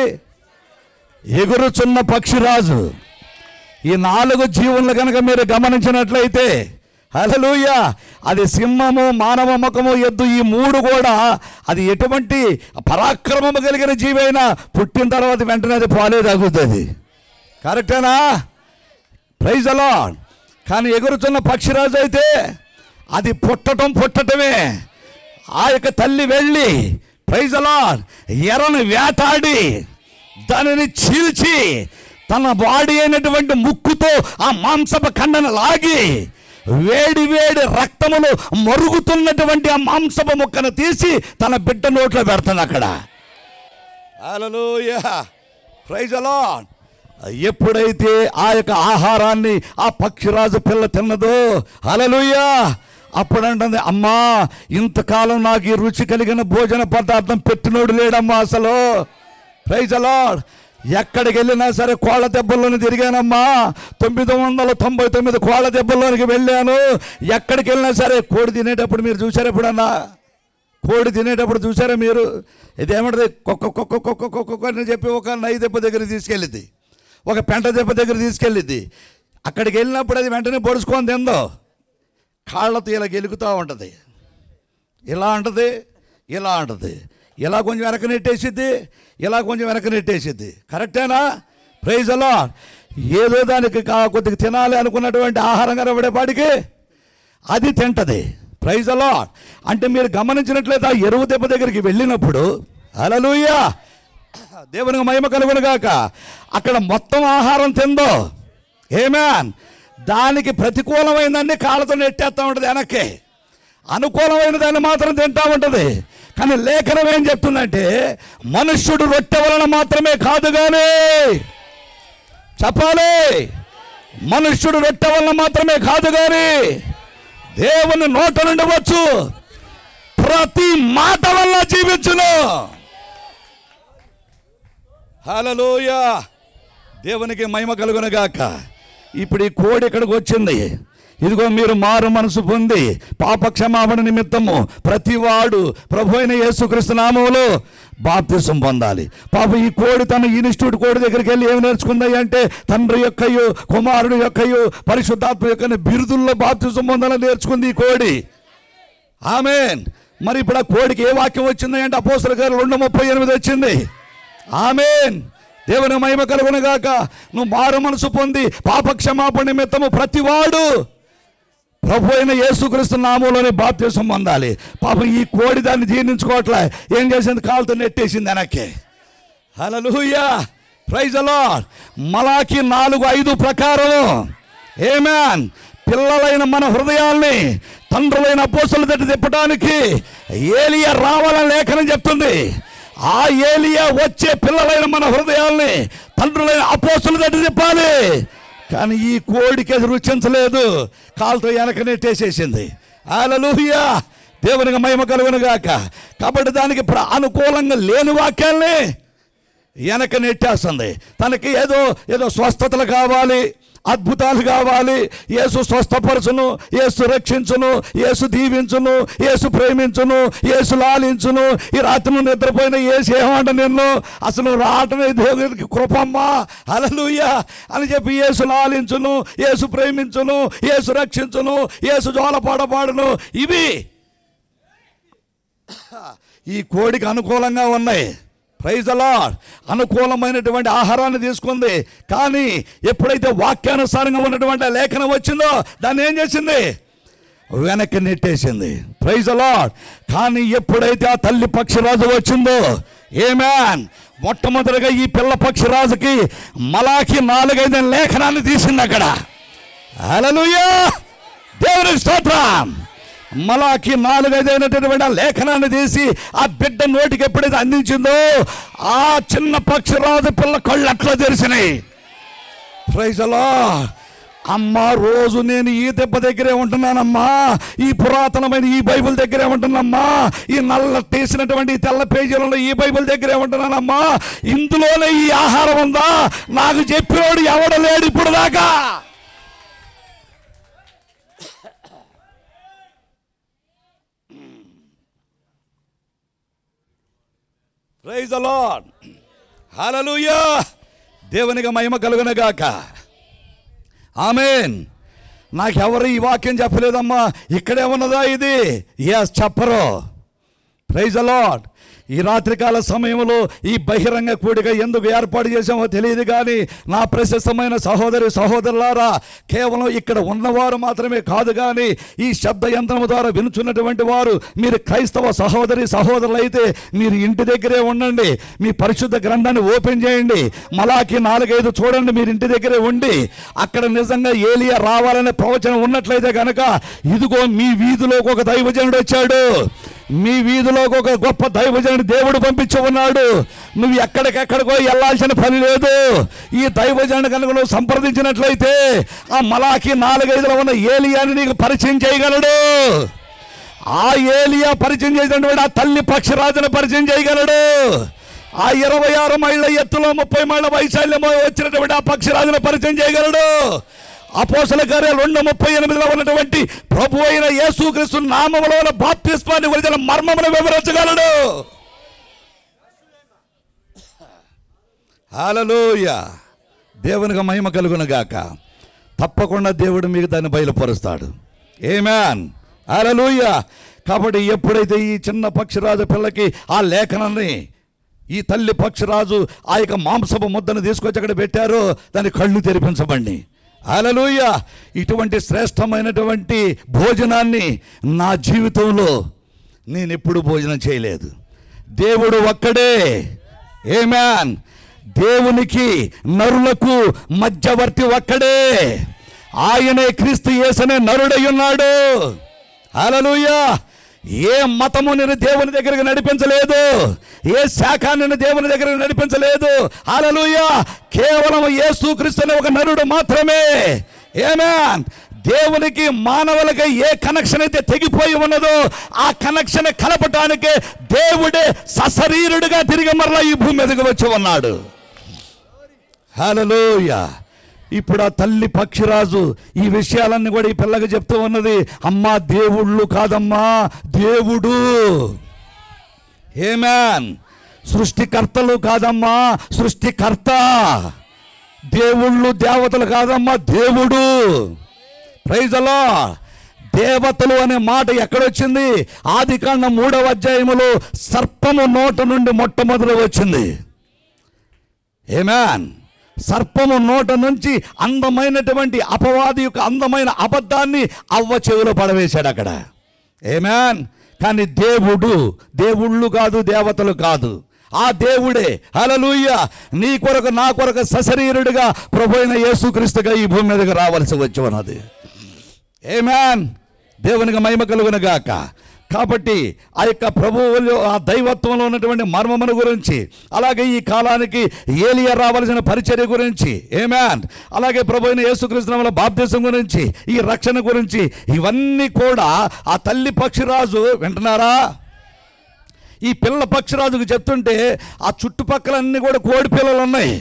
Speaker 1: ఎగురుచున్న పక్షిరాజు. ఈ 4 జీవులను కనుక మీరు గమనించినట్లయితే, హల్లెలూయా, అది సింహము, మానవ ముఖము, ఎద్దు, ఈ 3 కూడా అది ఎటువంటి పరాక్రమము కలిగిన జీవి అయినా పుట్టిన తర్వాత వెంటనే అది పాలే తాగుతుంది. కరెక్టేనా? Praise the Lord. కానీ ఎగురుచున్న పక్షిరాజు అయితే అది పుట్టటమే. ఆ యొక్క తల్లి వెళ్ళి ప్రైజ్ ది లార్డ్ ఎర్రను వేటాడి దానిని చీల్చి తన బాడీ అయినటువంటి ముక్కుతో ఆ మాంసపు ఖండను లాగి వేడి వేడి రక్తములు మరుగుతున్నటువంటి ఆ మాంసపు ముక్కను తీసి తన బిడ్డ నోట్లో పెడుతుంది అక్కడ. హల్లెలూయా. Praise the Lord. ఎప్పుడైతే ఆ యొక్క ఆహారాన్ని ఆ పక్షిరాజు పిల్ల తిన్నదో, హల్లెలూయా, అప్పుడంటుంది, అమ్మా ఇంతకాలం నాకు ఈ రుచి కలిగిన భోజన పదార్థం పెట్టినోడు లేడమ్మా అసలు. Praise the Lord. ఎక్కడికి వెళ్ళినా సరే కోళ్ళ దెబ్బల్లోని తిరిగానమ్మా, 999 కోళ్ళ దెబ్బల్లోనికి వెళ్ళాను. ఎక్కడికి వెళ్ళినా సరే కోడి తినేటప్పుడు మీరు చూసారా ఎప్పుడన్నా? కోడి తినేటప్పుడు చూసారా మీరు? ఇదేమంటది, కుక్క అని చెప్పి ఒక నై దెబ్బ దగ్గరికి తీసుకెళ్ళిద్ది, ఒక పెంట దెబ్బ దగ్గర తీసుకెళ్ళిద్ది. అక్కడికి వెళ్ళినప్పుడు అది వెంటనే పొడుచుకొని తిందో కాళ్ళతో ఇలా గెలుకుతూ ఉంటుంది, ఇలా ఉంటుంది, ఇలా ఉంటుంది, ఇలా కొంచెం వెనక నెట్టేసిద్ది, ఇలా కొంచెం వెనక నెట్టేసిద్ది. కరెక్టేనా? Praise the Lord. ఏదో దానికి కొద్దిగా తినాలి అనుకున్నటువంటి ఆహారం కనబడేపాటికి అది తింటది. Praise the Lord. అంటే మీరు గమనించినట్లయితే ఆ ఎరువు దెబ్బ దగ్గరికి వెళ్ళినప్పుడు, హల్లెలూయా, దేవునికి మహిమ కలుగునుగాక, అక్కడ మొత్తం ఆహారం తిందో, ఆమేన్, దానికి ప్రతికూలమైనదాన్ని కాళ్ళతో నెట్టేస్తూ ఉంటుంది వెనక్కి, అనుకూలమైన దాన్ని మాత్రం తింటూ ఉంటుంది. కానీ లేఖనం ఏం చెప్తుందంటే, మనుష్యుడు రొట్టె వలన మాత్రమే కాదు, కానీ చెప్పాలి, మనుష్యుడు రొట్టె వలన మాత్రమే కాదు కానీ దేవుని నోట నుండి వచ్చు ప్రతి మాట వల్ల జీవించును. హల్లెలూయా. దేవునికి మహిమ కలుగునుగాక. ఇప్పుడు ఈ కోడి ఇక్కడికి వచ్చింది. ఇదిగో మీరు మారు మనసు పొంది పాప క్షమాపణ నిమిత్తము ప్రతివాడు ప్రభు అయిన యేసుక్రీస్తు నామములో బాప్తిసం పొందాలి. పాప ఈ కోడి తన ఇన్స్టిట్యూట్ కోడి దగ్గరికి వెళ్ళి ఏమి నేర్చుకుంది అంటే, తండ్రి యొక్కయు కుమారుడు యొక్కయు పరిశుద్ధాత్మ యొక్క బిరుదుల్లో బాప్తిసం పొందాలని నేర్చుకుంది ఈ కోడి. ఆమేన్. మరి ఇప్పుడు ఆ కోడికి ఏ వాక్యం వచ్చింది అంటే అపోస్తలుల కార్యాలు 2:38 వచ్చింది. ఆమేన్. దేవుని మహిమ కలుగునుగాక. నువ్వు మారు మనసు పొంది పాప క్షమాపణ నిమిత్తము ప్రభు అయిన యేసుక్రీస్తు నామములోనే బాప్తిసం పొందాలి. పాపం ఈ కోడి దాన్ని జీర్ణించుకోవట్లే. ఏం చేసింది? కాలుతో నెట్టేసింది వెనక్కి. హల్లెలూయా, ప్రైజ్ ది లార్డ్. మలాకి 4:5 ప్రకారం ఆమేన్, పిల్లలైన మన హృదయాల్ని తండ్రులైన అపోస్తలుల దగ్గర తిప్పడానికి ఏలియా రావాలని లేఖనం చెప్తుంది. ఆ ఏలియా వచ్చే పిల్లలైన మన హృదయాల్ని తండ్రులైన అపోస్తలుల దగ్గర తిప్పాలి. కానీ ఈ కోడికి అది రుచించలేదు, కాలుతో వెనక నెట్టేసేసింది. హల్లెలూయా, దేవునికి మహిమ కలుగును గాక. కాబట్టి దానికి అనుకూలంగా లేని వాక్యాల్ని వెనక నెట్టేస్తుంది. తనకి ఏదో స్వస్థతలు కావాలి, అద్భుతాలు కావాలి. యేసు స్వస్థపరచును, యేసు రక్షించును, యేసు దీవించును, యేసు ప్రేమించును, యేసు లాలించును. ఈ రాత్రి నువ్వు నిద్రపోయిన యేసు ఏమంట నిన్ను అసలు రావటమే దేవునికి కృపమ్మా, హల్లెలూయా అని చెప్పి యేసు లాలించును, యేసు ప్రేమించును, యేసు రక్షించును, యేసు జోలపాడపాడును. ఇవి ఈ కోడికి అనుకూలంగా ఉన్నాయి. Praise the Lord. అనుకూలమైనటువంటి ఆహారాన్ని తీసుకుంది. కానీ ఎప్పుడైతే వాక్యానుసారంగా ఉన్నటువంటి లేఖనం వచ్చిందో దాన్ని ఏం చేసింది? వెనక్కి నెట్టేసింది. Praise the Lord. కానీ ఎప్పుడైతే ఆ తల్లి పక్షిరాజు వచ్చిందో ఆమేన్, మొట్టమొదటిగా ఈ పిల్ల పక్షిరాజుకి మలాకి 4-5 లేఖనాన్ని తీసింది అక్కడ. హల్లెలూయా, దేవునికి స్తోత్రం. మలాకి 4-5 లేఖనాన్ని తీసి ఆ బిడ్డ నోటికి ఎప్పుడైతే అందించిందో ఆ చిన్న పక్షిరాజు పిల్ల కళ్ళు అట్లా తెరిచినాయి. Praise the lord. అమ్మా, రోజు నేను ఈ దెబ్బ దగ్గరే ఉంటున్నానమ్మా, ఈ పురాతనమైన ఈ బైబిల్ దగ్గరే ఉంటున్నామ్మా, ఈ నల్ల తీసినటువంటి ఈ తెల్ల పేజీలలో ఈ బైబిల్ దగ్గరే ఉంటున్నానమ్మా, ఇందులోనే ఈ ఆహారం ఉందా? నాకు చెప్పినోడు ఎవడలేడు ఇప్పుడు దాకా. Praise the Lord. హల్లెలూయా, దేవునికి మహిమ కలుగును గాక. ఆమేన్. నాకెవరు ఈ వాక్యం చెప్పలేదమ్మా, ఇక్కడే ఉన్నదా ఇది? ఎస్, చెప్పరు. Praise the Lord. ఈ రాత్రికాల సమయంలో ఈ బహిరంగ కూడిక ఎందుకు ఏర్పాటు చేసామో తెలియదు. కానీ నా ప్రశస్తమైన సహోదరి సహోదరులారా, కేవలం ఇక్కడ ఉన్నవారు మాత్రమే కాదు, కానీ ఈ శబ్ద యంత్రం ద్వారా వినుచున్నటువంటి వారు మీరు క్రైస్తవ సహోదరి సహోదరులు అయితే మీరు ఇంటి దగ్గరే ఉండండి. మీ పరిశుద్ధ గ్రంథాన్ని ఓపెన్ చేయండి. మలాకి 4-5 చూడండి. మీరు ఇంటి దగ్గరే ఉండి అక్కడ నిజంగా ఏలియా రావాలనే ప్రవచనం ఉన్నట్లయితే కనుక ఇదిగో మీ వీధిలోకి ఒక దైవజనుడు వచ్చాడు, మీ వీధిలోకి ఒక గొప్ప దైవజనుడు దేవుడు పంపించి ఉన్నాడు. నువ్వు ఎక్కడికెక్కడికో వెళ్ళాల్సిన పని లేదు. ఈ దైవజనుడు కనుక నువ్వు సంప్రదించినట్లయితే ఆ మలాకి 4-5 ఉన్న ఏలియాని నీకు పరిచయం చేయగలడు. ఆ ఏలియా పరిచయం చేసినటువంటి ఆ తల్లి పక్షిరాజును పరిచయం చేయగలడు. ఆ 26 మైళ్ళ ఎత్తులో 30 మైళ్ళ వైశాల్యమో వచ్చినటువంటి ఆ పక్షిరాజును పరిచయం చేయగలడు. అపోస్తల కార్యాలు 2:38 ఉన్నటువంటి ప్రభు అయిన యేసుక్రీస్తు నామములో ఉన్న బాప్తిస్మాన్ని గురించిన మర్మమును వివరించగలడు. హల్లెలూయా, దేవునికి మహిమ కలుగును గాక. తప్పకుండా దేవుడు మీకు దాన్ని బయలుపరుస్తాడు. ఆమేన్, హల్లెలూయా. కాబట్టి ఎప్పుడైతే ఈ చిన్న పక్షిరాజు పిల్లకి ఆ లేఖనాన్ని ఈ తల్లి పక్షిరాజు ఆ యొక్క మాంసపు ముద్దను తీసుకొచ్చి అక్కడ పెట్టారో దాని కళ్ళు తెరిపించబండి. హల్లెలూయా. ఇటువంటి శ్రేష్టమైనటువంటి భోజనాన్ని నా జీవితంలో నేను ఎప్పుడు భోజనం చేయలేదు. దేవుడు ఒక్కడే. ఆమేన్. దేవునికి నరులకు మధ్యవర్తి ఒక్కడే. ఆయనే క్రీస్తు యేసనే నరుడై ఉన్నాడు. హల్లెలూయా. ఏ మతము నేను దేవుని దగ్గరికి నడిపించలేదు, ఏ శాఖ నేను దేవుని దగ్గరికి నడిపించలేదు. హల్లెలూయా. కేవలం యేసుక్రీస్తు అనే ఒక నరుడు మాత్రమే. ఆమేన్. దేవునికి మానవులకి ఏ కనెక్షన్ అయితే తెగిపోయి ఉన్నదో ఆ కనెక్షన్ కలపటానికి దేవుడే సశరీరుడిగా తిరిగి మరలా ఈ భూమి మీదకి వచ్చి ఉన్నాడు. హల్లెలూయా. ఇప్పుడు ఆ తల్లి పక్షిరాజు ఈ విషయాలన్నీ కూడా ఈ పిల్లకి చెప్తూ ఉన్నది. అమ్మా, దేవుళ్ళు కాదమ్మా, దేవుడు. ఆమేన్. సృష్టికర్తలు కాదమ్మా, సృష్టికర్త. దేవుళ్ళు దేవతలు కాదమ్మా, దేవుడు. Praise the Lord. దేవతలు అనే మాట ఎక్కడొచ్చింది? ఆదికాండం 3వ అధ్యాయములో సర్పము నోట నుండి మొట్టమొదటి వచ్చింది. ఆమేన్. సర్పము నోట నుంచి అందమైనటువంటి అపవాది యొక్క అందమైన అబద్ధాన్ని అవ్వ చెవిలో పడవేశాడు అక్కడ. ఆమేన్. కానీ దేవుళ్ళు కాదు, దేవతలు కాదు, ఆ దేవుడే హల్లెలూయా నీ కొరకు నా కొరకు సశరీరుడిగా ప్రభువైన యేసుక్రీస్తుగా ఈ భూమి మీదకి రావాల్సి వచ్చి ఉన్నది. ఆమేన్. దేవునికి మహిమ కలుగును గాక. కాబట్టి ఆ యొక్క ప్రభువులో ఆ దైవత్వంలో ఉన్నటువంటి మర్మమును గురించి, అలాగే ఈ కాలానికి ఏలియా రావాల్సిన పరిచర్య గురించి, ఆమేన్, అలాగే ప్రభువైన యేసుక్రీస్తు నామములో బాప్తిసం గురించి, ఈ రక్షణ గురించి, ఇవన్నీ కూడా ఆ తల్లి పక్షిరాజు వింటున్నారా? ఈ పిల్ల పక్షిరాజుకు చెప్తుంటే ఆ చుట్టుపక్కలన్నీ కూడా కోడి పిల్లలు ఉన్నాయి.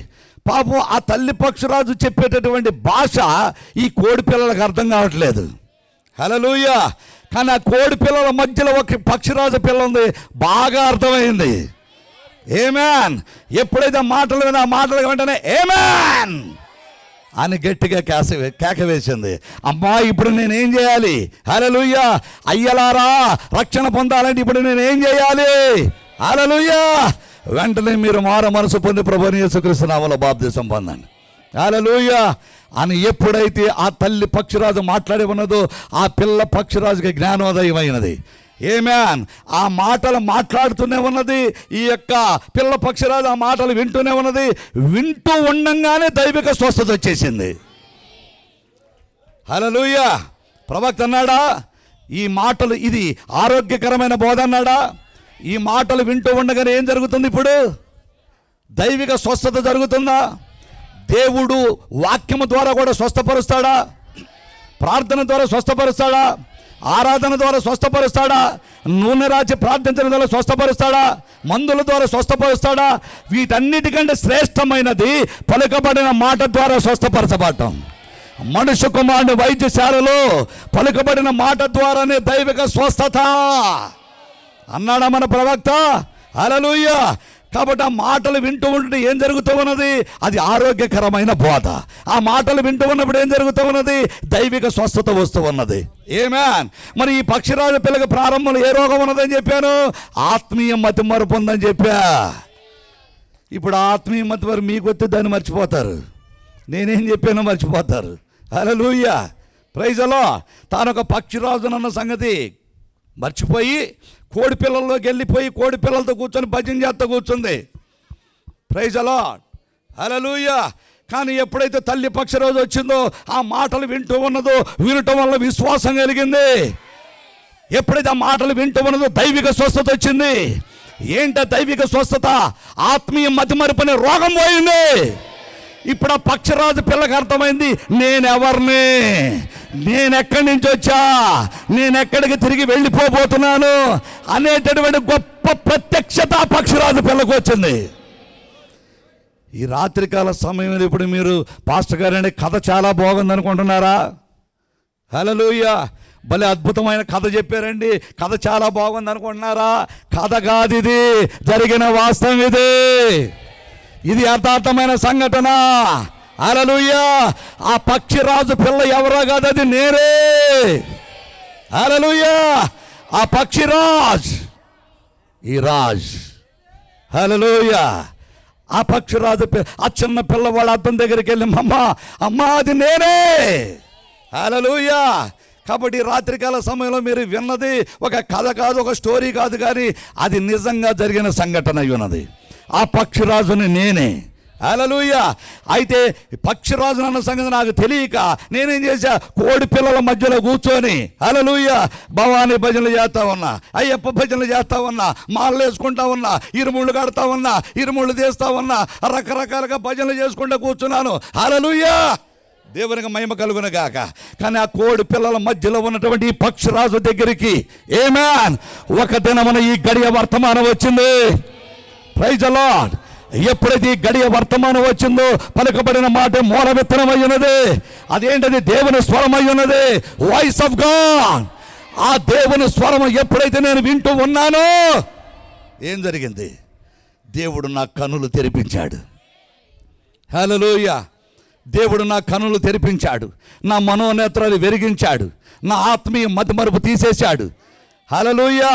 Speaker 1: పాపం ఆ తల్లి పక్షిరాజు చెప్పేటటువంటి భాష ఈ కోడి పిల్లలకు అర్థం కావట్లేదు. హల్లెలూయా. కానీ ఆ కోడి పిల్లల మధ్యలో ఒక పక్షిరాజు పిల్ల ఉంది, బాగా అర్థమైంది. ఆమేన్. ఎప్పుడైతే మాటలు విన్నా ఆ మాటలు వెంటనే ఆమేన్ అని గట్టిగా కేక వేసింది. అమ్మా ఇప్పుడు నేనేం చేయాలి? హల్లెలూయా. అయ్యలారా రక్షణ పొందాలంటే ఇప్పుడు నేనేం చేయాలి? హల్లెలూయా. వెంటనే మీరు మారు మనసు పొంది ప్రభువైన యేసుక్రీస్తు నామములో బాప్తిసం పొందండి. హల్లెలూయా అని ఎప్పుడైతే ఆ తల్లి పక్షిరాజు మాట్లాడి ఉన్నదో ఆ పిల్ల పక్షిరాజుకి జ్ఞానోదయం అయినది. ఆమేన్. ఆ మాటలు మాట్లాడుతూనే ఉన్నది. ఈ యొక్క పిల్ల పక్షిరాజు ఆ మాటలు వింటూనే ఉన్నది. వింటూ ఉండంగానే దైవిక స్వస్థత వచ్చేసింది. హల్లెలూయా. ప్రవక్త అన్నాడా ఈ మాటలు ఇది ఆరోగ్యకరమైన బోధ అన్నాడా? ఈ మాటలు వింటూ ఉండగానే ఏం జరుగుతుంది? ఇప్పుడు దైవిక స్వస్థత జరుగుతుందా? దేవుడు వాక్యము ద్వారా కూడా స్వస్థపరుస్తాడా? ప్రార్థన ద్వారా స్వస్థపరుస్తాడా? ఆరాధన ద్వారా స్వస్థపరుస్తాడా? నూనె రాచి ప్రార్థించడం ద్వారా స్వస్థపరుస్తాడా? మందుల ద్వారా స్వస్థపరుస్తాడా? వీటన్నిటికంటే శ్రేష్టమైనది పలుకబడిన మాట ద్వారా స్వస్థపరచబడటం. మనుష్య కుమారుని వైద్యశాలలో పలుకబడిన మాట ద్వారానే దైవిక స్వస్థత అన్నాడా మన ప్రవక్త? హల్లెలూయా. కాబట్టి ఆ మాటలు వింటూ ఉంటే ఏం జరుగుతూ ఉన్నది? అది ఆరోగ్యకరమైన బోధ. ఆ మాటలు వింటూ ఉన్నప్పుడు ఏం జరుగుతూ ఉన్నది? దైవిక స్వస్థత వస్తూ ఉన్నది. ఆమేన్. మరి ఈ పక్షిరాజు పిల్లకి ప్రారంభంలో ఏ రోగం ఉన్నదని చెప్పాను? ఆత్మీయ మతిమరుపు ఉందని చెప్పా. ఇప్పుడు ఆత్మీయ మతిమరుపు మీకు వచ్చి దాన్ని మర్చిపోతారు, నేనేం చెప్పానో మర్చిపోతారు. హల్లెలూయా. Praise the Lord. తాను ఒక పక్షిరాజునన్న సంగతి మర్చిపోయి కోడి పిల్లల్లోకి వెళ్ళిపోయి కోడి పిల్లలతో కూర్చొని భజన చేస్తూ కూర్చుంది. Praise the Lord. హల్లెలూయా. కానీ ఎప్పుడైతే తల్లి పక్షిరాజు వచ్చిందో ఆ మాటలు వింటూ ఉన్నదో వినటం వల్ల విశ్వాసం కలిగింది. ఎప్పుడైతే ఆ మాటలు వింటూ ఉన్నదో దైవిక స్వస్థత వచ్చింది. ఏంట దైవిక స్వస్థత? ఆత్మీయ మతిమరుపు అనే రోగం పోయింది. ఇప్పుడు ఆ పక్షిరాజు పిల్లకి అర్థమైంది, నేనెవరిని, నేనెక్కడి నుంచి వచ్చా, నేనెక్కడికి తిరిగి వెళ్ళిపోబోతున్నాను అనేటటువంటి గొప్ప ప్రత్యక్షత ఆ పక్షిరాజు పిల్లకు వచ్చింది. ఈ రాత్రికాల సమయంలో ఇప్పుడు మీరు పాస్టర్ గారు కథ చాలా బాగుంది అనుకుంటున్నారా? హల్లెలూయా. భలే అద్భుతమైన కథ చెప్పారండి, కథ చాలా బాగుంది అనుకుంటున్నారా? కథ కాదు, ఇది జరిగిన వాస్తవం. ఇది యథార్థమైన సంఘటన. హల్లెలూయా. ఆ పక్షిరాజు పిల్ల ఎవరో కాదు, అది నేనే. హల్లెలూయా. ఆ పక్షిరాజ్ ఈ రాజ్. హల్లెలూయా. ఆ పక్షిరాజు ఆ చిన్న పిల్లవాడు అతని దగ్గరికి వెళ్ళి అమ్మా అది నేనే. హల్లెలూయా. కాబట్టి రాత్రికాల సమయంలో మీరు విన్నది ఒక కథ కాదు, ఒక స్టోరీ కాదు, కానీ అది నిజంగా జరిగిన సంఘటన అయి ఉన్నది. ఆ పక్షిరాజుని నేనే. హల్లెలూయా. అయితే పక్షిరాజు అన్న సంగతి నాకు తెలియక నేనేం చేశా, కోడి పిల్లల మధ్యలో కూర్చొని హల్లెలూయా భవానీ భజనలు చేస్తా ఉన్నా, అయ్యప్ప భజనలు చేస్తా ఉన్నా, మాలలు వేసుకుంటా ఉన్నా, ఇరుముళ్ళు కడతా ఉన్నా, ఇరుముళ్ళు తీస్తా ఉన్నా, రకరకాలుగా భజనలు చేసుకుంటూ కూర్చున్నాను. హల్లెలూయా. దేవునికి మహిమ కలుగును గాక. కానీ ఆ కోడి పిల్లల మధ్యలో ఉన్నటువంటి ఈ పక్షిరాజు దగ్గరికి ఆమేన్ ఒక దినమున ఈ గడియ వర్తమానం వచ్చింది. Praise the Lord. ఎప్పుడైతే ఈ గడియ వర్తమానం వచ్చిందో పలుకబడిన మాట మూల విత్తనం అయి ఉన్నది. అదేంటది? దేవుని స్వరం అయి ఉన్నది. Voice of God. ఆ దేవుని స్వరం ఎప్పుడైతే నేను వింటూ ఉన్నానో ఏం జరిగింది? దేవుడు నా కన్నులు తెరిపించాడు. హల్లెలూయా. దేవుడు నా కన్నులు తెరిపించాడు, నా మనోనేత్రాలు వెలిగించాడు, నా ఆత్మీయ మతిమరుపు తీసేశాడు. హల్లెలూయా.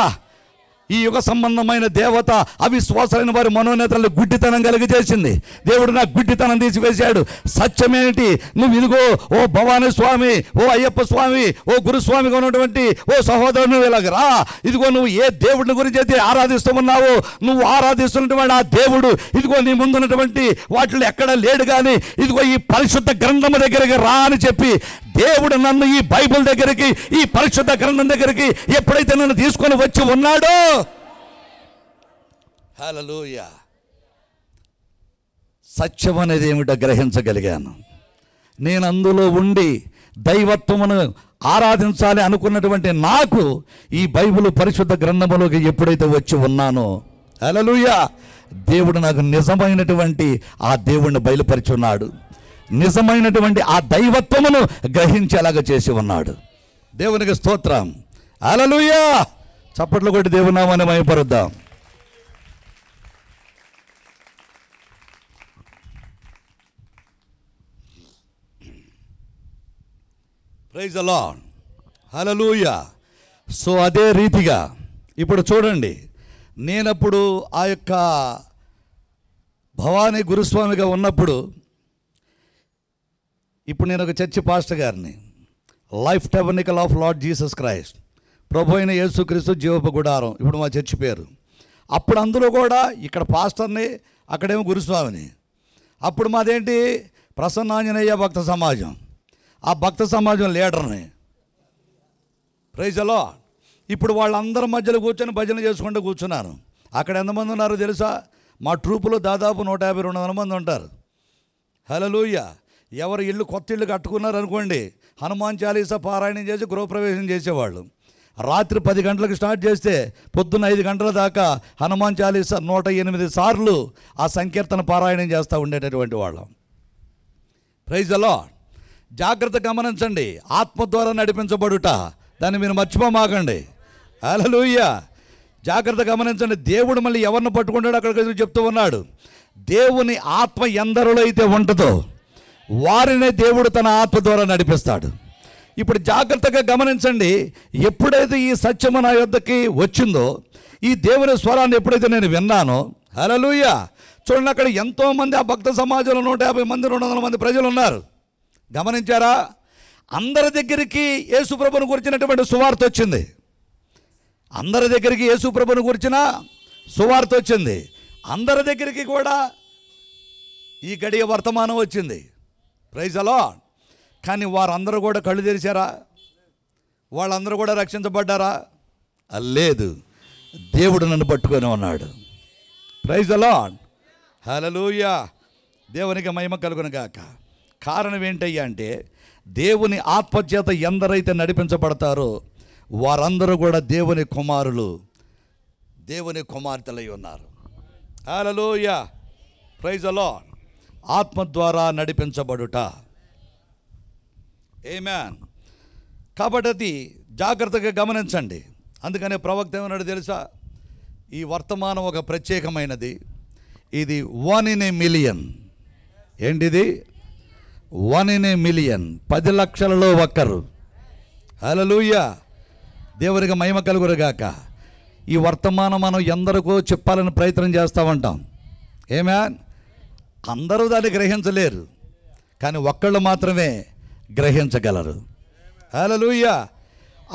Speaker 1: ఈ యుగ సంబంధమైన దేవత అవిశ్వాసమైన వారి మనోనేతలను గుడ్డితనం కలిగజేసింది. దేవుడు నా గుడ్డితనం తీసివేశాడు. సత్యమేంటి? నువ్వు ఇదిగో ఓ భవానీ స్వామి, ఓ అయ్యప్ప స్వామి, ఓ గురుస్వామిగా ఉన్నటువంటి ఓ సహోదరుడు ఇలాగరా, ఇదిగో నువ్వు ఏ దేవుడిని గురించి అయితే ఆరాధిస్తూ ఉన్నావో, నువ్వు ఆరాధిస్తున్నటువంటి ఆ దేవుడు ఇదిగో నీ ముందున్నటువంటి వాటిలో ఎక్కడ లేడు. కానీ ఇదిగో ఈ పరిశుద్ధ గ్రంథము దగ్గరికి రా అని చెప్పి దేవుడు నన్ను ఈ బైబిల్ దగ్గరికి, ఈ పరిశుద్ధ గ్రంథం దగ్గరికి ఎప్పుడైతే నన్ను తీసుకొని వచ్చి ఉన్నాడో, హల్లెలూయా, సత్యం అనేది ఏమిటో గ్రహించగలిగాను. నేను అందులో ఉండి దైవత్వమును ఆరాధించాలి అనుకున్నటువంటి నాకు ఈ బైబిల్ పరిశుద్ధ గ్రంథములోకి ఎప్పుడైతే వచ్చి ఉన్నానో, హల్లెలూయా, దేవుడు నాకు నిజమైనటువంటి ఆ దేవుణ్ణి బయలుపరిచి ఉన్నాడు. నిజమైనటువంటి ఆ దైవత్వమును గ్రహించేలాగా చేసి ఉన్నాడు. దేవునికి స్తోత్రం, హల్లెలూయా. చప్పట్లు కొట్టి దేవుని నామాన్ని మహిమపరుద్దాం. Praise the Lord, hallelujah. So అదే రీతిగా ఇప్పుడు చూడండి, నేనప్పుడు ఆ యొక్క భవానీ గురుస్వామిగా ఉన్నప్పుడు, ఇప్పుడు నేను ఒక చర్చి పాస్టర్ గారిని, life tabernacle of Lord Jesus Christ, ప్రభు అయిన యేసుక్రీస్తు జీవపు గుడారం ఇప్పుడు మా చర్చి పేరు. అప్పుడు అందులో కూడా ఇక్కడ పాస్టర్ని, అక్కడేమో గురుస్వామిని. అప్పుడు మాదేంటి, ప్రసన్నాంజనేయ భక్త సమాజం. ఆ భక్త సమాజం లీడర్ని. Praise the Lord. ఇప్పుడు వాళ్ళందరి మధ్యలో కూర్చొని భజన చేసుకుంటూ కూర్చున్నాను. అక్కడ ఎంతమంది ఉన్నారో తెలుసా? మా ట్రూపులో దాదాపు 150-200 మంది ఉంటారు. హల్లెలూయా. ఎవరు ఇల్లు కొత్త ఇల్లు కట్టుకున్నారు అనుకోండి, హనుమాన్ చాలీసా పారాయణం చేసి గృహప్రవేశం చేసేవాళ్ళు. రాత్రి 10 గంటలకు స్టార్ట్ చేస్తే పొద్దున్న 5 గంటల దాకా హనుమాన్ చాలీసా 108 సార్లు ఆ సంకీర్తన పారాయణం చేస్తూ ఉండేటటువంటి వాళ్ళం. Praise the Lord. జాగ్రత్త గమనించండి, ఆత్మ ద్వారా నడిపించబడుట, దాన్ని మీరు మర్చిపోమాకండి. హల్లెలూయా. జాగ్రత్త గమనించండి. దేవుడు మళ్ళీ ఎవరిని పట్టుకుంటాడో అక్కడికి చెప్తూ ఉన్నాడు. దేవుని ఆత్మ ఎందరిలో అయితే ఉంటుందో వారినే దేవుడు తన ఆత్మ ద్వారా నడిపిస్తాడు. ఇప్పుడు జాగ్రత్తగా గమనించండి, ఎప్పుడైతే ఈ సత్యము నా యొద్దకి వచ్చిందో, ఈ దేవుని స్వరాన్ని ఎప్పుడైతే నేను విన్నానో, హల్లెలూయా, చూడండి అక్కడ ఎంతోమంది ఆ భక్త సమాజంలో 150 మంది 200 మంది ప్రజలు ఉన్నారు. గమనించారా? అందరి దగ్గరికి యేసుప్రభుని గురించినటువంటి సువార్త వచ్చింది. అందరి దగ్గరికి యేసుప్రభుని గురించిన సువార్త వచ్చింది. అందరి దగ్గరికి కూడా ఈ గడియ వర్తమానం వచ్చింది. Praise the Lord. కానీ వారందరూ కూడా కళ్ళు తెరిచారా? వాళ్ళందరూ కూడా రక్షించబడ్డారా? లేదు. దేవుడు నన్ను పట్టుకొని ఉన్నాడు. Praise the Lord, hallelujah. దేవునికి మహిమ కలుగును గాక. కారణం ఏంటయ్యా అంటే, దేవుని ఆత్మచేత ఎందరైతే నడిపించబడతారో వారందరూ కూడా దేవుని కుమారులు, దేవుని కుమార్తెలై ఉన్నారు. హల్లెలూయా, ప్రైజ్ ది లార్డ్. ఆత్మ ద్వారా నడిపించబడుట. ఆమేన్. కాబట్టి అది జాగ్రత్తగా గమనించండి. అందుకనే ప్రవక్త ఏమన్నాడు తెలుసా? ఈ వర్తమానం ఒక ప్రత్యేకమైనది. ఇది 1 in a million. ఏంటిది? 1 in a million. 10 లక్షలలో ఒక్కరు. హల్లెలూయా. దేవునికి మహిమ కలుగునుగాక. ఈ వర్తమానం మనం ఎందరికో చెప్పాలని ప్రయత్నం చేస్తూ ఉంటాం. ఆమేన్. అందరూ దాన్ని గ్రహించలేరు, కానీ ఒక్కళ్ళు మాత్రమే గ్రహించగలరు. హల్లెలూయా.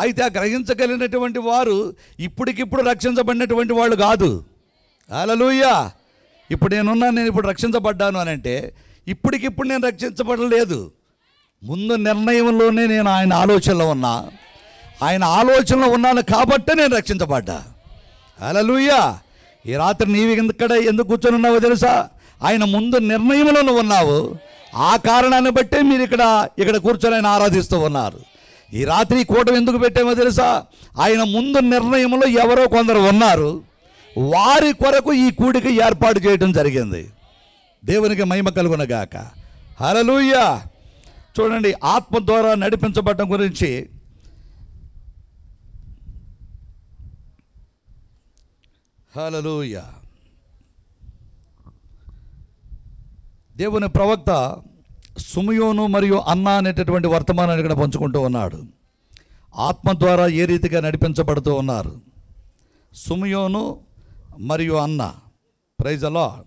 Speaker 1: అయితే ఆ గ్రహించగలిగినటువంటి వారు ఇప్పటికిప్పుడు రక్షించబడినటువంటి వాళ్ళు కాదు. హల్లెలూయా. ఇప్పుడు నేను ఇప్పుడు రక్షించబడ్డాను అని అంటే ఇప్పటికిప్పుడు నేను రక్షించబడలేదు. ముందు నిర్ణయంలోనే నేను ఆయన ఆలోచనలో ఉన్నా. ఆయన ఆలోచనలో ఉన్నాను కాబట్టే నేను రక్షించబడ్డా. హల్లెలూయా. ఈ రాత్రి నీవు ఇక్కడ ఎందుకు కూర్చొని ఉన్నావో తెలుసా? ఆయన ముందు నిర్ణయంలో నువ్వు ఉన్నావు. ఆ కారణాన్ని బట్టే మీరు ఇక్కడ కూర్చొని ఆయన ఆరాధిస్తూ ఉన్నారు. ఈ రాత్రి కూటమి ఎందుకు పెట్టామో తెలుసా? ఆయన ముందు నిర్ణయంలో ఎవరో కొందరు ఉన్నారు, వారి కొరకు ఈ కూడిక ఏర్పాటు చేయడం జరిగింది. దేవునికి మహిమ కలుగునగాక. హల్లెలూయా. చూడండి, ఆత్మ ద్వారా నడిపించబడటం గురించి హల్లెలూయా. దేవుని ప్రవక్త సుమయోను మరియు అన్న అనేటటువంటి వర్తమానాన్ని ఇక్కడ పంచుకుంటూ ఉన్నాడు. ఆత్మ ద్వారా ఏ రీతిగా నడిపించబడుతూ ఉన్నారు. సిమియోను మరియు అన్న. Praise the Lord.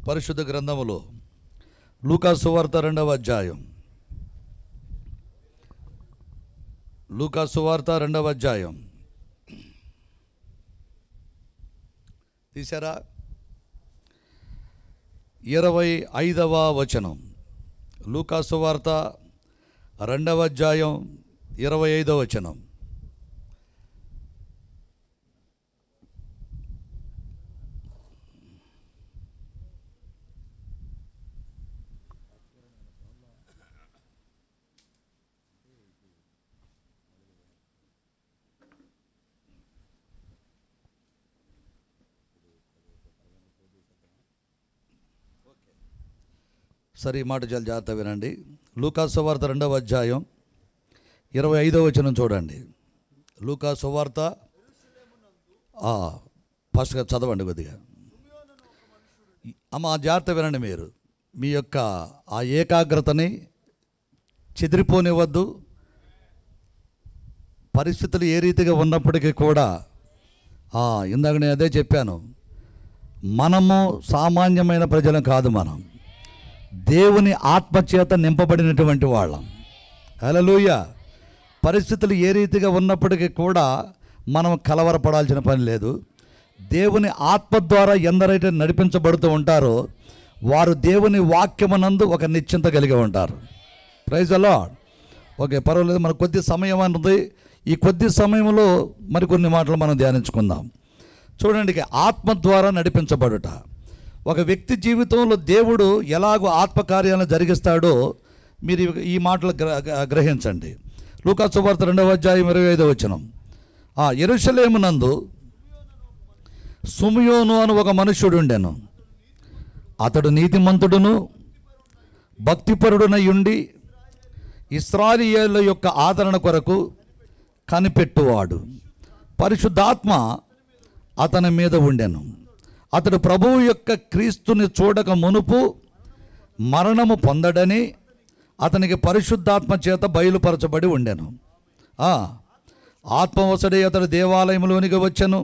Speaker 1: పరిశుద్ధ గ్రంథములో లూకా సువార్త 2వ అధ్యాయం. లూకా సువార్త 2వ అధ్యాయం తీశారా? 25వ వచనం. లూకా సువార్త 2వ అధ్యాయం 25వ వచనం. సరే, ఈ మాట చాలా జాగ్రత్త వినండి. లూకా సువార్త 2వ అధ్యాయం 25వ వచనం చూడండి. లూకా సువార్త ఫస్ట్గా చదవండి కొద్దిగా. అమ్మ జాగ్రత్త వినండి. మీరు మీ యొక్క ఆ ఏకాగ్రతని చెదిరిపోనివ్వద్దు. పరిస్థితులు ఏ రీతిగా ఉన్నప్పటికీ కూడా ఇందాక నేను అదే చెప్పాను, మనము సామాన్యమైన ప్రజలం కాదు, మనం దేవుని ఆత్మచేత నింపబడినటువంటి వాళ్ళం. హల్లెలూయా. పరిస్థితులు ఏ రీతిగా ఉన్నప్పటికీ కూడా మనం కలవరపడాల్సిన పని లేదు. దేవుని ఆత్మ ద్వారా ఎందరైతే నడిపించబడుతూ ఉంటారో వారు దేవుని వాక్యమునందు ఒక నిశ్చింత కలిగి ఉంటారు. Praise the lord. ఓకే, పర్వాలేదు. మనకు కొద్ది సమయం అన్నది. ఈ కొద్ది సమయంలో మరికొన్ని మాటలు మనం ధ్యానించుకుందాం. చూడండి, ఆత్మ ద్వారా నడిపించబడుట. ఒక వ్యక్తి జీవితంలో దేవుడు ఎలాగో ఆత్మకార్యాలను జరిగిస్తాడో మీరు ఈ మాటలు గ్రహించండి. లూకా సువార్త 2వ అధ్యాయం 25వ వచనం. యెరూషలేమునందు సిమియోను అను ఒక మనుష్యుడు ఉండెను. అతడు నీతిమంతుడును భక్తిపరుడునై ఉండి ఇశ్రాయేలు యొక్క ఆదరణ కొరకు కనిపెట్టువాడు. పరిశుద్ధాత్మ అతని మీద ఉండెను. అతడు ప్రభువు యొక్క క్రీస్తుని చూడక మునుపు మరణము పొందడని అతనికి పరిశుద్ధాత్మ చేత బయలుపరచబడి ఉండెను. ఆత్మవశుడై అతడు దేవాలయంలోనికి వచ్చెను.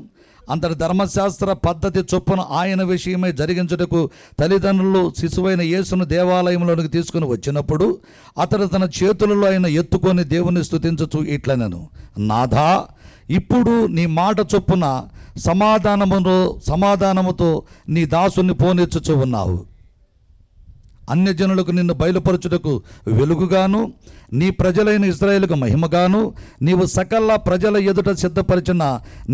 Speaker 1: అంతటి ధర్మశాస్త్ర పద్ధతి చొప్పున ఆయన విషయమై జరిగించుటకు తల్లిదండ్రులు శిశువైన యేసును దేవాలయంలోనికి తీసుకుని వచ్చినప్పుడు అతడు తన చేతులలో ఆయన ఎత్తుకొని దేవుని స్తుతించుచు ఇట్లనెను, నాథా, ఇప్పుడు నీ మాట చొప్పున సమాధానముతో నీ దాసుని పోనిచ్చుచు ఉన్నావు. అన్యజనులకు నిన్ను బయలుపరచుటకు వెలుగుగాను నీ ప్రజలైన ఇశ్రాయేలుకు మహిమగాను నీవు సకల ప్రజల ఎదుట సిద్ధపరిచిన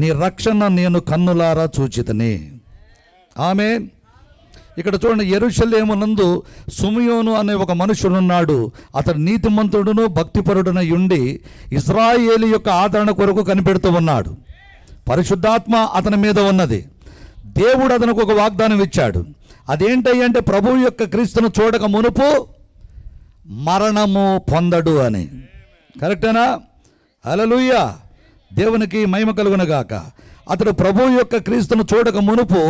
Speaker 1: నీ రక్షణ నేను కన్నులారా చూచితిని. ఆమేన్. ఇక్కడ చూడండి, యెరూషలేమునందు సిమియోను అనే ఒక మనుషుడున్నాడు. అతడు నీతిమంతుడును భక్తిపరుడునై ఉండి ఇశ్రాయేలు యొక్క ఆదరణ కొరకు కనిపెడుతూ ఉన్నాడు. పరిశుద్ధాత్మ అతని మీద ఉన్నది. దేవుడు అతనికి ఒక వాగ్దానం ఇచ్చాడు. అదేంటంటే ప్రభువు యొక్క క్రీస్తును చూడక మునుపు మరణము పొందడు అని. కరెక్టేనా? హల్లెలూయా. దేవునికి మహిమ కలుగునుగాక. అతడు ప్రభువు యొక్క క్రీస్తును చూడక మునుపు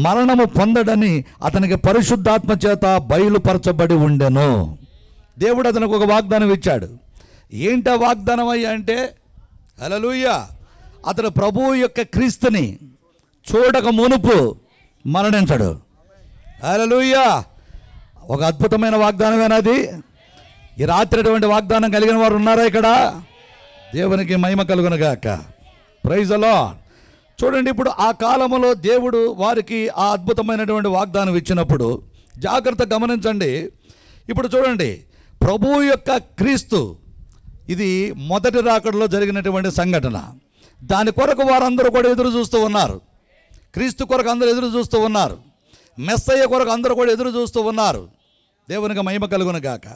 Speaker 1: మరణము పొందడని అతనికి పరిశుద్ధాత్మ చేత బయలుపరచబడి ఉండెను. దేవుడు అతనికి ఒక వాగ్దానం ఇచ్చాడు. ఏంటా వాగ్దానం అయ్యా అంటే, హల్లెలూయా, అతడు ప్రభువు యొక్క క్రీస్తుని చూడక మునుపు మరణించడు. హల్లెలూయా. ఒక అద్భుతమైన వాగ్దానమేనది. ఈ రాత్రి అటువంటి వాగ్దానం కలిగిన వారు ఉన్నారా ఇక్కడ? దేవునికి మహిమ కలుగునుగాక. Praise the Lord. చూడండి, ఇప్పుడు ఆ కాలంలో దేవుడు వారికి ఆ అద్భుతమైనటువంటి వాగ్దానం ఇచ్చినప్పుడు జాగ్రత్త గమనించండి. ఇప్పుడు చూడండి, ప్రభువు యొక్క క్రీస్తు ఇది మొదటి రాకడలో జరిగినటువంటి సంఘటన. దాని కొరకు వారందరూ కూడా ఎదురు చూస్తూ ఉన్నారు. క్రీస్తు కొరకు అందరూ ఎదురు చూస్తూ ఉన్నారు. మెస్సయ్య కొరకు అందరూ కూడా ఎదురు చూస్తూ ఉన్నారు. దేవునికి మహిమ కలుగునుగాక.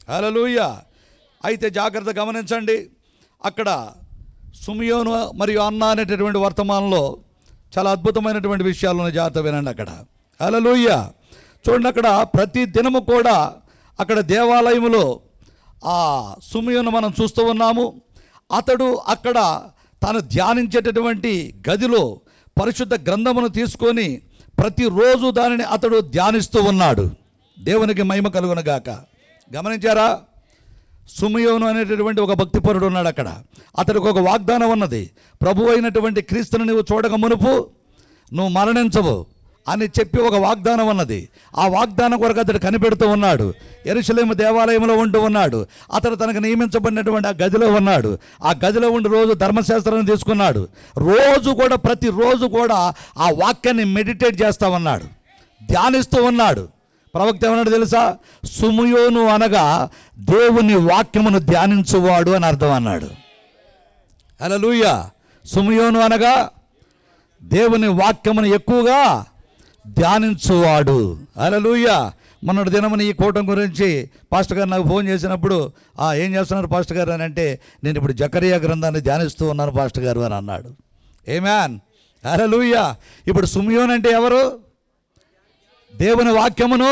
Speaker 1: హల్లెలూయా. అయితే జాగ్రత్త గమనించండి, అక్కడ సిమియోను మరియు అన్న అనేటటువంటి వర్తమానంలో చాలా అద్భుతమైనటువంటి విషయాలను జాగ్రత్త వినండి. అక్కడ హల్లెలూయా. చూడండి, అక్కడ ప్రతి దినము కూడా అక్కడ దేవాలయములో ఆ సిమియోను మనం చూస్తూ ఉన్నాము. అతడు అక్కడ తాను ధ్యానించేటటువంటి గదిలో పరిశుద్ధ గ్రంథమును తీసుకొని ప్రతిరోజు దానిని అతడు ధ్యానిస్తూ ఉన్నాడు. దేవునికి మహిమ కలుగునగాక. గమనించారా? సిమియోను అనేటటువంటి ఒక భక్తిపరుడు ఉన్నాడు అక్కడ. అతడికి ఒక వాగ్దానం ఉన్నది. ప్రభు అయినటువంటి క్రీస్తుని నువ్వు చూడక మునుపు నువ్వు మరణించవు అని చెప్పి ఒక వాగ్దానం ఉన్నది. ఆ వాగ్దానం కొరకు అతడు కనిపెడుతూ ఉన్నాడు. యెరూషలేము దేవాలయంలో ఉంటూ ఉన్నాడు. అతడు తనకు నియమించబడినటువంటి ఆ గదిలో ఉన్నాడు. ఆ గదిలో ఉండి రోజు ధర్మశాస్త్రాన్ని తీసుకున్నాడు. ప్రతిరోజు కూడా ఆ వాక్యాన్ని మెడిటేట్ చేస్తూ ఉన్నాడు, ధ్యానిస్తూ ఉన్నాడు. ప్రవక్త ఏమన్నాడు తెలుసా? సిమియోను అనగా దేవుని వాక్యమును ధ్యానించువాడు అని అర్థం అన్నాడు. హల్లెలూయా. సిమియోను అనగా దేవుని వాక్యమును ఎక్కువగా ధ్యానించువాడు. హల్లెలూయా. మొన్నటి దినమున ఈ కూటం గురించి పాస్టర్ గారు నాకు ఫోన్ చేసినప్పుడు, ఏం చేస్తున్నారు పాస్టర్ గారు అని అంటే, నేను ఇప్పుడు జకరియా గ్రంథాన్ని ధ్యానిస్తూ ఉన్నాను పాస్టర్ గారు అని అన్నాడు. ఆమేన్. హల్లెలూయా. ఇప్పుడు సిమియోను అంటే ఎవరు? దేవుని వాక్యమును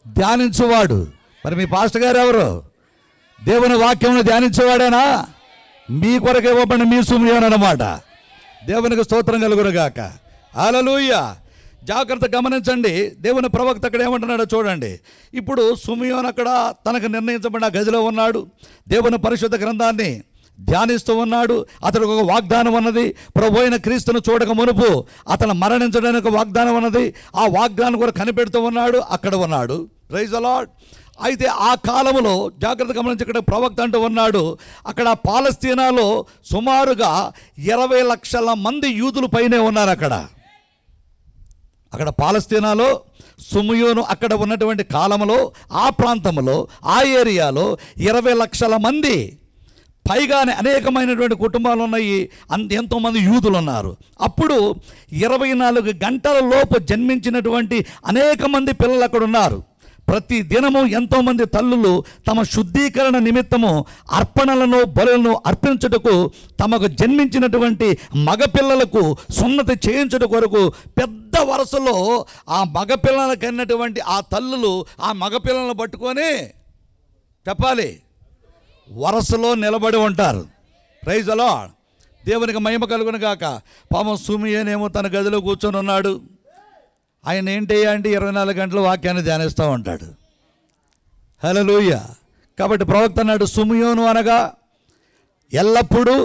Speaker 1: ధ్యానించువాడు. మరి మీ పాస్టర్ గారు ఎవరు? దేవుని వాక్యమును ధ్యానించేవాడేనా? మీ కొరకు ఇవ్వబడిన మీ సిమియోను అన్నమాట. దేవునికి స్తోత్రం కలుగునుగాక. హల్లెలూయా. జాగ్రత్త గమనించండి. దేవుని ప్రవక్త అక్కడ ఏమంటున్నాడో చూడండి. ఇప్పుడు సిమియోను అక్కడ తనకు నిర్ణయించబడిన గదిలో ఉన్నాడు. దేవుని పరిశుద్ధ గ్రంథాన్ని ధ్యానిస్తూ ఉన్నాడు. అతడికి ఒక వాగ్దానం ఉన్నది. ప్రభు అయిన క్రీస్తును చూడక మునుపు అతను మరణించడానికి ఒక వాగ్దానం ఉన్నది. ఆ వాగ్దానం కూడా కనిపెడుతూ ఉన్నాడు. అక్కడ ఉన్నాడు. Praise the Lord. అయితే ఆ కాలంలో జాగ్రత్త గమనించి ఇక్కడ ప్రవక్త అంటూ ఉన్నాడు, అక్కడ పాలస్తీనాలో సుమారుగా 20 లక్షల మంది యూదులు పైనే ఉన్నారు. అక్కడ పాలస్తీనాలో సిమియోను అక్కడ ఉన్నటువంటి కాలంలో ఆ ప్రాంతంలో ఆ ఏరియాలో 20 లక్షల మంది పైగానే అనేకమైనటువంటి కుటుంబాలు ఉన్నాయి. ఎంతోమంది యూదులు ఉన్నారు. అప్పుడు 24 గంటల లోపు జన్మించినటువంటి అనేక మంది పిల్లలు అక్కడ ఉన్నారు. ప్రతి దినము ఎంతోమంది తల్లులు తమ శుద్ధీకరణ నిమిత్తము అర్పణలను బలులను అర్పించుటకు తమకు జన్మించినటువంటి మగపిల్లలకు సున్నతి చేయించుట కొరకు పెద్ద వరుసలో ఆ మగపిల్లలకు అన్నటువంటి ఆ తల్లులు ఆ మగపిల్లలను పట్టుకొని చెప్పాలి వరసలో నిలబడి ఉంటారు. Praise the Lord. దేవునికి మహిమ కలుగును గాక. పాపం సిమియోనేమో తన గదిలో కూర్చొని ఉన్నాడు. ఆయన ఏంటి అంటే 24 గంటలు వాక్యాన్ని ధ్యానిస్తూ ఉంటాడు. హల్లెలూయా. కాబట్టి ప్రవక్త అన్నాడు, సిమియోను అనగా ఎల్లప్పుడూ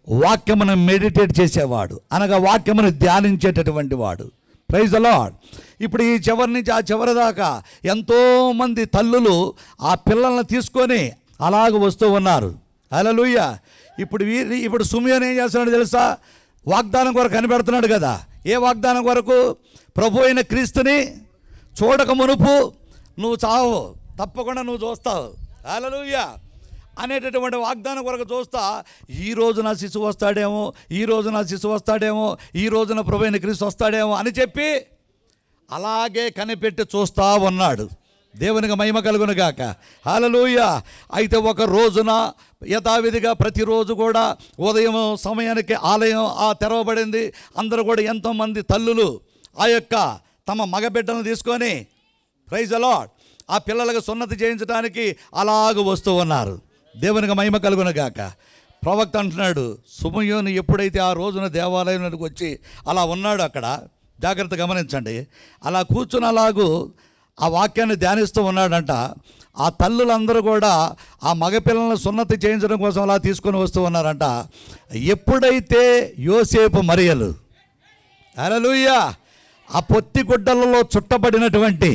Speaker 1: వాక్యమును మెడిటేట్ చేసేవాడు, అనగా వాక్యమును ధ్యానించేటటువంటి వాడు. Praise the Lord. ఇప్పుడు ఈ చివరి నుంచి ఆ చివరి దాకా ఎంతోమంది తల్లులు ఆ పిల్లల్ని తీసుకొని అలాగ వస్తూ ఉన్నారు. హల్లెలూయా. ఇప్పుడు సిమియోను ఏం చేస్తున్నాడు తెలుసా? వాగ్దానం కొరకు కనిపెడుతున్నాడు కదా. ఏ వాగ్దానం కొరకు? ప్రభు అయిన క్రీస్తుని చూడక మునుపు నువ్వు చావు, తప్పకుండా నువ్వు చూస్తావు. హల్లెలూయా అనేటటువంటి వాగ్దానం కొరకు చూస్తా. ఈ రోజు నా శిశువు వస్తాడేమో, ఈ రోజు నా శిశువు వస్తాడేమో, ఈ రోజున ప్రభు అయిన క్రీస్తు వస్తాడేమో అని చెప్పి అలాగే కనిపెట్టి చూస్తూ ఉన్నాడు. దేవునికి మహిమ కలుగును గాక. హల్లెలూయా. అయితే ఒక రోజున యథావిధిగా ప్రతిరోజు కూడా ఉదయం సమయానికి ఆలయం తెరవబడింది. అందరూ కూడా ఎంతోమంది తల్లులు ఆ యొక్క తమ మగబిడ్డలను తీసుకొని ప్రైజ్ ది లార్డ్ ఆ పిల్లలకు సున్నతి చేయించడానికి అలాగ వస్తూ ఉన్నారు. దేవునికి మహిమ కలుగును గాక. ప్రవక్త అంటున్నాడు, సిమియోను ఎప్పుడైతే ఆ రోజున దేవాలయంలోకి వచ్చి అలా ఉన్నాడు అక్కడ, జాగ్రత్త గమనించండి, అలా కూర్చుని అలాగూ ఆ వాక్యాన్ని ధ్యానిస్తూ ఉన్నాడంట. ఆ తల్లులందరూ కూడా ఆ మగపిల్లలను సున్నతి చేయించడం కోసం అలా తీసుకొని వస్తూ ఉన్నారంట. ఎప్పుడైతే యోసేపు మరియలు హల్లెలూయా ఆ పొత్తి గుడ్డలలో చుట్టబడినటువంటి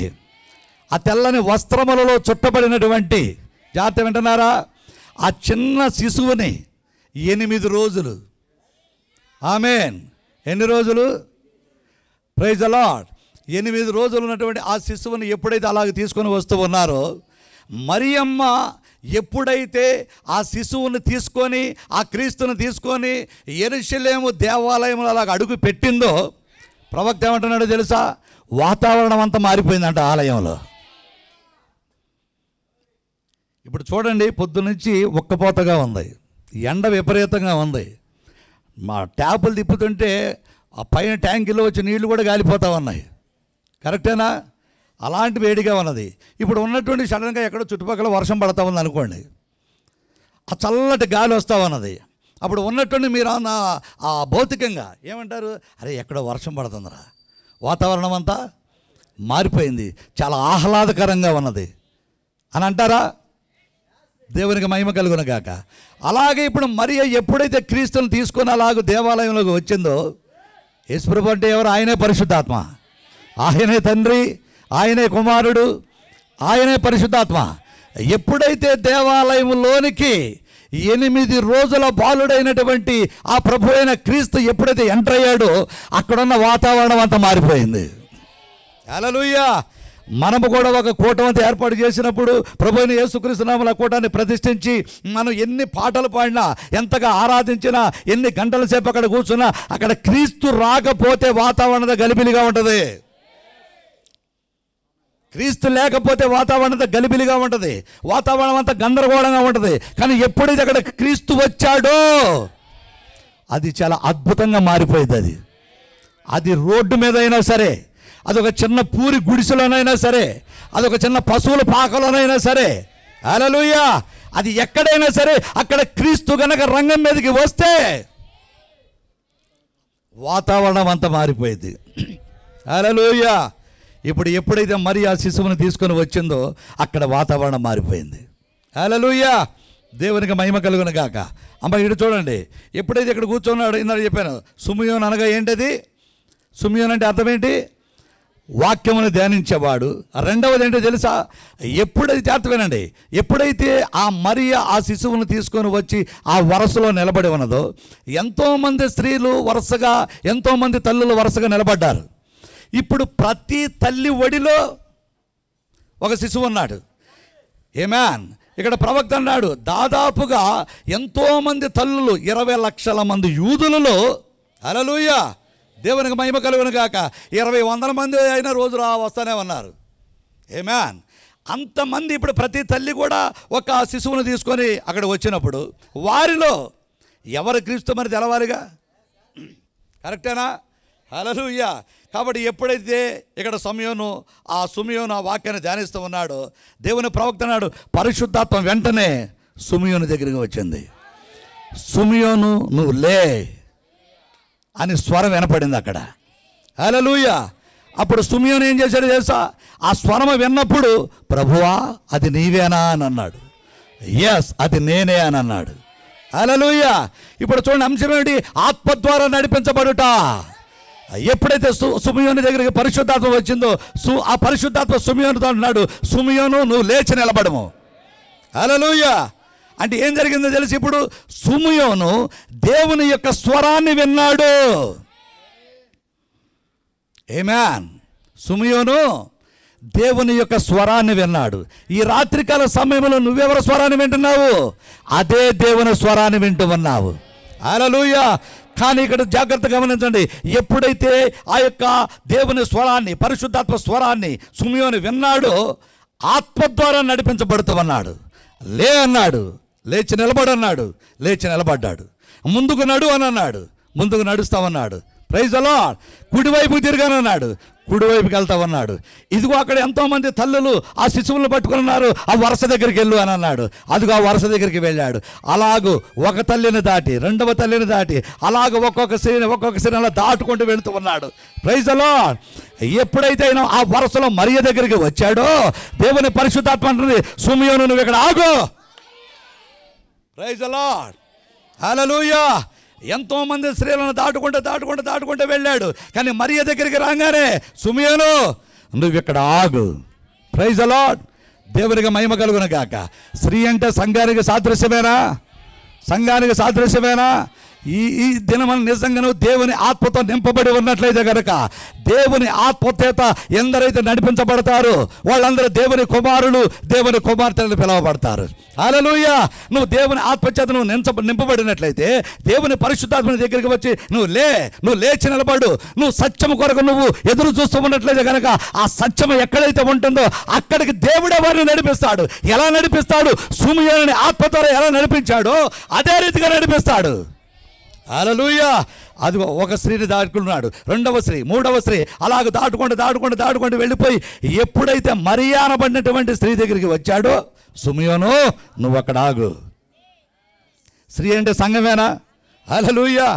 Speaker 1: ఆ తెల్లని వస్త్రములలో చుట్టబడినటువంటి, జాగ్రత్త వింటున్నారా, ఆ చిన్న శిశువుని 8 రోజులు, ఆమేన్, ఎన్ని రోజులు? Praise the lord. 8 రోజులు ఉన్నటువంటి ఆ శిశువుని ఎప్పుడైతే అలాగ తీసుకొని వస్తూ ఉన్నారో, మరియమ్మ ఎప్పుడైతే ఆ శిశువుని తీసుకొని ఆ క్రీస్తుని తీసుకొని యెరూషలేము దేవాలయంలో అలాగ అడుగు పెట్టిందో, ప్రవక్త ఏమంటున్నాడో తెలుసా? వాతావరణం అంతా మారిపోయిందంట ఆలయంలో. ఇప్పుడు చూడండి, పొద్దునుంచి ఉక్కపోతగా ఉంది, ఎండ విపరీతంగా ఉంది. మా ట్యాపులు తిప్పుతుంటే ఆ పైన ట్యాంకులో వచ్చి నీళ్లు కూడా గాలిపోతూ ఉన్నాయి. కరెక్టేనా? అలాంటి వేడిగా ఉన్నది. ఇప్పుడు ఉన్నటువంటి సడన్గా ఎక్కడో చుట్టుపక్కల వర్షం పడతా ఉంది అనుకోండి, ఆ చల్లటి గాలి వస్తూ ఉన్నది. అప్పుడు ఉన్నటువంటి మీరు ఆ భౌతికంగా ఏమంటారు, అరే ఎక్కడో వర్షం పడుతుందిరా, వాతావరణం అంతా మారిపోయింది, చాలా ఆహ్లాదకరంగా ఉన్నది అని అంటారా? దేవునికి మహిమ కలుగును గాక. అలాగే ఇప్పుడు మరియ ఎప్పుడైతే క్రీస్తుని తీసుకొని అలాగ దేవాలయంలోకి వచ్చిందో, యేసుప్రభు అంటే ఎవరు? ఆయనే పరిశుద్ధాత్మ, ఆయనే తండ్రి, ఆయనే కుమారుడు, ఆయనే పరిశుద్ధాత్మ. ఎప్పుడైతే దేవాలయంలోనికి 8 రోజుల బాలుడైనటువంటి ఆ ప్రభు అయిన క్రీస్తు ఎప్పుడైతే ఎంటర్ అయ్యాడో అక్కడున్న వాతావరణం అంతా మారిపోయింది. హల్లెలూయా. మనము కూడా ఒక కూటమిని ఏర్పాటు చేసినప్పుడు ప్రభు అయిన యేసుక్రీస్తు నామమున కూటాన్ని ప్రతిష్ఠించి మనం ఎన్ని పాటలు పాడినా, ఎంతగా ఆరాధించినా, ఎన్ని గంటల సేపు అక్కడ కూర్చున్నా, అక్కడ క్రీస్తు రాకపోతే వాతావరణం గలిబిలిగా ఉంటుంది. క్రీస్తు లేకపోతే వాతావరణం అంతా గలిబిలిగా ఉంటుంది, వాతావరణం అంతా గందరగోళంగా ఉంటుంది. కానీ ఎప్పుడైతే అక్కడ క్రీస్తు వచ్చాడో అది చాలా అద్భుతంగా మారిపోయింది. అది రోడ్డు మీద అయినా సరే, అదొక చిన్న పూరి గుడిసెలోనైనా సరే, అదొక చిన్న పశువుల పాకలోనైనా సరే, హల్లెలూయా, అది ఎక్కడైనా సరే అక్కడ క్రీస్తు గనక రంగం మీదకి వస్తే వాతావరణం అంతా మారిపోయింది. హల్లెలూయా. ఇప్పుడు ఎప్పుడైతే మరి ఆ శిశువుని తీసుకొని వచ్చిందో అక్కడ వాతావరణం మారిపోయింది. హల్లెలూయా. దేవునికి మహిమ కలుగును గాక. అమ్మ ఇటు చూడండి, ఎప్పుడైతే ఇక్కడ కూర్చున్నాడు, ఇందాక చెప్పాను సుమియోన్ అనగా ఏంటది? సుమియోన్ అంటే అర్థం ఏంటి? వాక్యమును ధ్యానించేవాడు. రెండవది ఏంటో తెలుసా? ఎప్పుడైతే అర్థమేనండి, ఎప్పుడైతే ఆ మరియ ఆ శిశువును తీసుకొని వచ్చి ఆ వరసలో నిలబడి ఉన్నదో, ఎంతోమంది స్త్రీలు వరుసగా, ఎంతోమంది తల్లులు వరుసగా నిలబడ్డారు. ఇప్పుడు ప్రతి తల్లి ఒడిలో ఒక శిశువు ఉన్నాడు. ఆమేన్. ఇక్కడ ప్రవక్త అన్నాడు, దాదాపుగా ఎంతోమంది తల్లులు, 20 లక్షల మంది యూదులలో, హల్లెలూయా, దేవునికి మహిమ కలుగును గాక, 20,000 మంది అయిన రోజు వస్తానే ఉన్నారు. ఆమేన్. అంతమంది ఇప్పుడు ప్రతి తల్లి కూడా ఒక శిశువును తీసుకొని అక్కడ వచ్చినప్పుడు వారిలో ఎవరు క్రీస్తు మరి తెలవాలిగా, కరెక్టేనా? హల్లెలూయా. కాబట్టి ఎప్పుడైతే ఇక్కడ సుమియోను ఆ వాక్యాన్ని ధ్యానిస్తూ ఉన్నాడో, దేవుని ప్రవక్త అన్నాడు, పరిశుద్ధాత్మ వెంటనే సుమియోను దగ్గరికి వచ్చింది. సుమియోను నువ్వు లే అని స్వరం వినపడింది అక్కడ. హల్లెలూయా. అప్పుడు సుమియోను ఏం చేశాడు తెలుసా? ఆ స్వరం విన్నప్పుడు, ప్రభువా అది నీవేనా అని అన్నాడు. ఎస్, అది నేనే అని అన్నాడు. హల్లెలూయా. ఇప్పుడు చూడండి, అంశం ఏమిటి? ఆత్మ ద్వారా నడిపించబడుట. ఎప్పుడైతే సుమియోను దగ్గరికి పరిశుద్ధాత్మ వచ్చిందో, ఆ పరిశుద్ధాత్మ సుమియోనుతో అన్నాడు, సుమియోను నువ్వు లేచి నిలబడము. హల్లెలూయా. అంటే ఏం జరిగిందో తెలిసి, ఇప్పుడు సుమియోను దేవుని యొక్క స్వరాన్ని విన్నాడు. ఆమేన్. సుమియోను దేవుని యొక్క స్వరాన్ని విన్నాడు. ఈ రాత్రికాల సమయంలో నువ్వెవరి స్వరాన్ని వింటున్నావు? అదే దేవుని స్వరాన్ని వింటూ ఉన్నావు. హల్లెలూయా. కానీ ఇక్కడ జాగ్రత్త గమనించండి, ఎప్పుడైతే ఆ యొక్క దేవుని స్వరాన్ని, పరిశుద్ధాత్మ స్వరాన్ని సుమియోను విన్నాడో, ఆత్మ ద్వారా నడిపించబడుతూ ఉన్నాడు. లే అన్నాడు, లేచి నిలబడన్నాడు, లేచి నిలబడ్డాడు. ముందుకు నడు అని అన్నాడు, ముందుకు నడుస్తామన్నాడు. Praise the lord. కుడివైపు తిరగానన్నాడు, కుడివైపుకి వెళ్తామన్నాడు. ఇదిగో అక్కడ ఎంతోమంది తల్లులు ఆ శిశువులను పట్టుకుని ఉన్నారు, ఆ వరుస దగ్గరికి వెళ్ళు అని అన్నాడు. అదిగో ఆ వరుస దగ్గరికి వెళ్ళాడు. అలాగూ ఒక తల్లిని దాటి, రెండవ తల్లిని దాటి, అలాగ ఒక్కొక్క స్త్రీని అలా దాటుకుంటూ వెళుతూ ఉన్నాడు. Praise the Lord. ఎప్పుడైతే ఆయన ఆ వరుసలో మరియ దగ్గరికి వచ్చాడో, దేవుని పరిశుద్ధాత్మ అంటుంది, సుమియోను నువ్వు ఇక్కడ ఆగు. Praise the Lord. హల్లెలూయా. ఎంతోమంది స్త్రీలను దాటుకుంటూ వెళ్ళాడు. కానీ మరియ దగ్గరికి రాగానే, సుమియోను నువ్వు ఇక్కడ ఆగు. Praise the Lord. దేవునికి మహిమ కలుగును గాక. స్త్రీ అంటే సంఘానికి సాదృశ్యమేనా? సంఘానికి సాదృశ్యమేనా? ఈ దినమని నిజంగాను దేవుని ఆత్మతో నింపబడి ఉన్నట్లయితే కనుక, దేవుని ఆత్మచేత ఎందరైతే నడిపించబడతారో వాళ్ళందరూ దేవుని కుమారులు, దేవుని కుమార్తెలు పిలువబడతారు. హల్లెలూయా. నువ్వు దేవుని ఆత్మచేత నువ్వు నింపబడినట్లయితే, దేవుని పరిశుద్ధాత్మ దగ్గరికి వచ్చి నువ్వు లేచి నిలబడు. నువ్వు సత్యం కొరకు నువ్వు ఎదురు చూస్తూ ఉన్నట్లయితే కనుక, ఆ సత్యం ఎక్కడైతే ఉంటుందో అక్కడికి దేవుడే వారిని నడిపిస్తాడు. ఎలా నడిపిస్తాడు? సుమియోనుని ఆత్మ ద్వారా ఎలా నడిపించాడో అదే రీతిగా నడిపిస్తాడు. హల్లెలూయా. అది ఒక స్త్రీని దాటుకున్నాడు, రెండవ స్త్రీ, మూడవ స్త్రీ, అలాగ దాటుకుంటూ వెళ్ళిపోయి ఎప్పుడైతే మరియా అనబడినటువంటి స్త్రీ దగ్గరికి వచ్చాడో, సిమియోను నువ్వు అక్కడ ఆగు. స్త్రీ అంటే సంఘమేనా? హల్లెలూయా.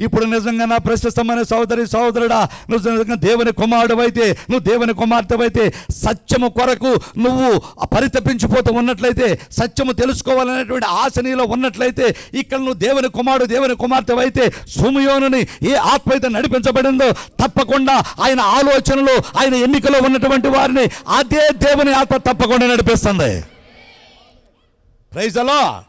Speaker 1: ఇప్పుడు నిజంగా నా ప్రశస్తమైన సోదరుడా, నువ్వు నిజంగా దేవుని కుమారుడవైతే, నువ్వు దేవుని కుమార్తెవైతే, సత్యము కొరకు నువ్వు పరితపించిపోతూ ఉన్నట్లయితే, సత్యము తెలుసుకోవాలనేటువంటి ఆశ నీలో ఉన్నట్లయితే, ఇక్కడ నువ్వు దేవుని కుమారుడు, దేవుని కుమార్తెవైతే, సిమియోనుని ఏ ఆత్మ అయితే నడిపించబడిందో తప్పకుండా ఆయన ఆలోచనలు, ఆయన ఎన్నికలో ఉన్నటువంటి వారిని అదే దేవుని ఆత్మ తప్పకుండా నడిపిస్తుంది. Praise the Lord.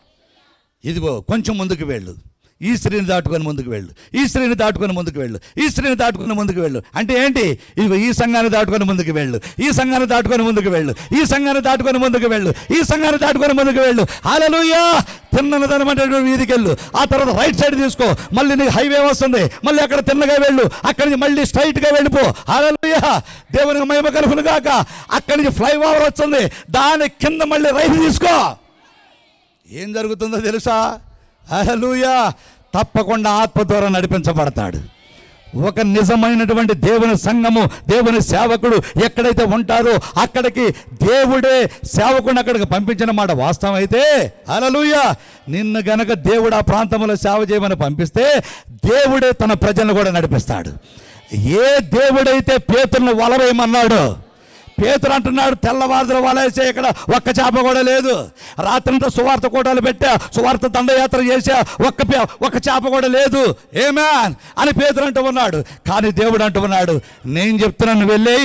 Speaker 1: ఇదిగో కొంచెం ముందుకు వెళ్ళు, ఈ స్త్రీని దాటుకొని ముందుకు వెళ్ళు, ఈ స్త్రీని దాటుకొని ముందుకు వెళ్ళు, ఈ స్త్రీని దాటుకొని ముందుకు వెళ్ళు. అంటే ఏంటి? ఇదిగో ఈ సంఘాన్ని దాటుకొని ముందుకు వెళ్ళు, ఈ సంఘాన్ని దాటుకొని ముందుకు వెళ్ళు, ఈ సంఘాన్ని దాటుకొని ముందుకు వెళ్ళు, ఈ సంఘాన్ని దాటుకొని ముందుకు వెళ్ళు. హల్లెలూయా. తిన్నదనమంటే వీధికి వెళ్ళు, ఆ తర్వాత రైట్ సైడ్ తీసుకో, మళ్ళీ నీకు హైవే వస్తుంది, మళ్ళీ అక్కడ తిన్నగా వెళ్ళు, అక్కడి నుంచి మళ్ళీ స్ట్రైట్గా వెళ్ళిపో. హల్లెలూయా. దేవునికి మహిమ కలుగును గాక. అక్కడి నుంచి ఫ్లైఓవర్ వస్తుంది, దాని కింద మళ్ళీ రైట్ తీసుకో. ఏం జరుగుతుందో తెలుసా? హల్లెలూయా. తప్పకుండా ఆత్మ ద్వారా నడిపించబడతాడు. ఒక నిజమైనటువంటి దేవుని సంఘము, దేవుని సేవకుడు ఎక్కడైతే ఉంటారో అక్కడికి దేవుడే సేవకుడిని అక్కడికి పంపించిన మాట వాస్తవం అయితే, హల్లెలూయా, నిన్ను గనక దేవుడు ఆ ప్రాంతంలో సేవ చేయమని పంపిస్తే దేవుడే తన ప్రజలను కూడా నడిపిస్తాడు. ఏ దేవుడైతే పేతురును వలవేయమన్నాడో, పేతురు అంటున్నాడు, తెల్లవారులు వలేసే, ఇక్కడ ఒక్క చేప కూడా లేదు. రాత్రంతా సువార్త కూటాలు పెట్టా, సువార్త దండయాత్ర చేశా, ఒక్క చేప కూడా లేదు. ఆమేన్ అని పేతురు అంటూ ఉన్నాడు. కానీ దేవుడు అంటూ ఉన్నాడు, నేను చెప్తున్నాను వెళ్ళి,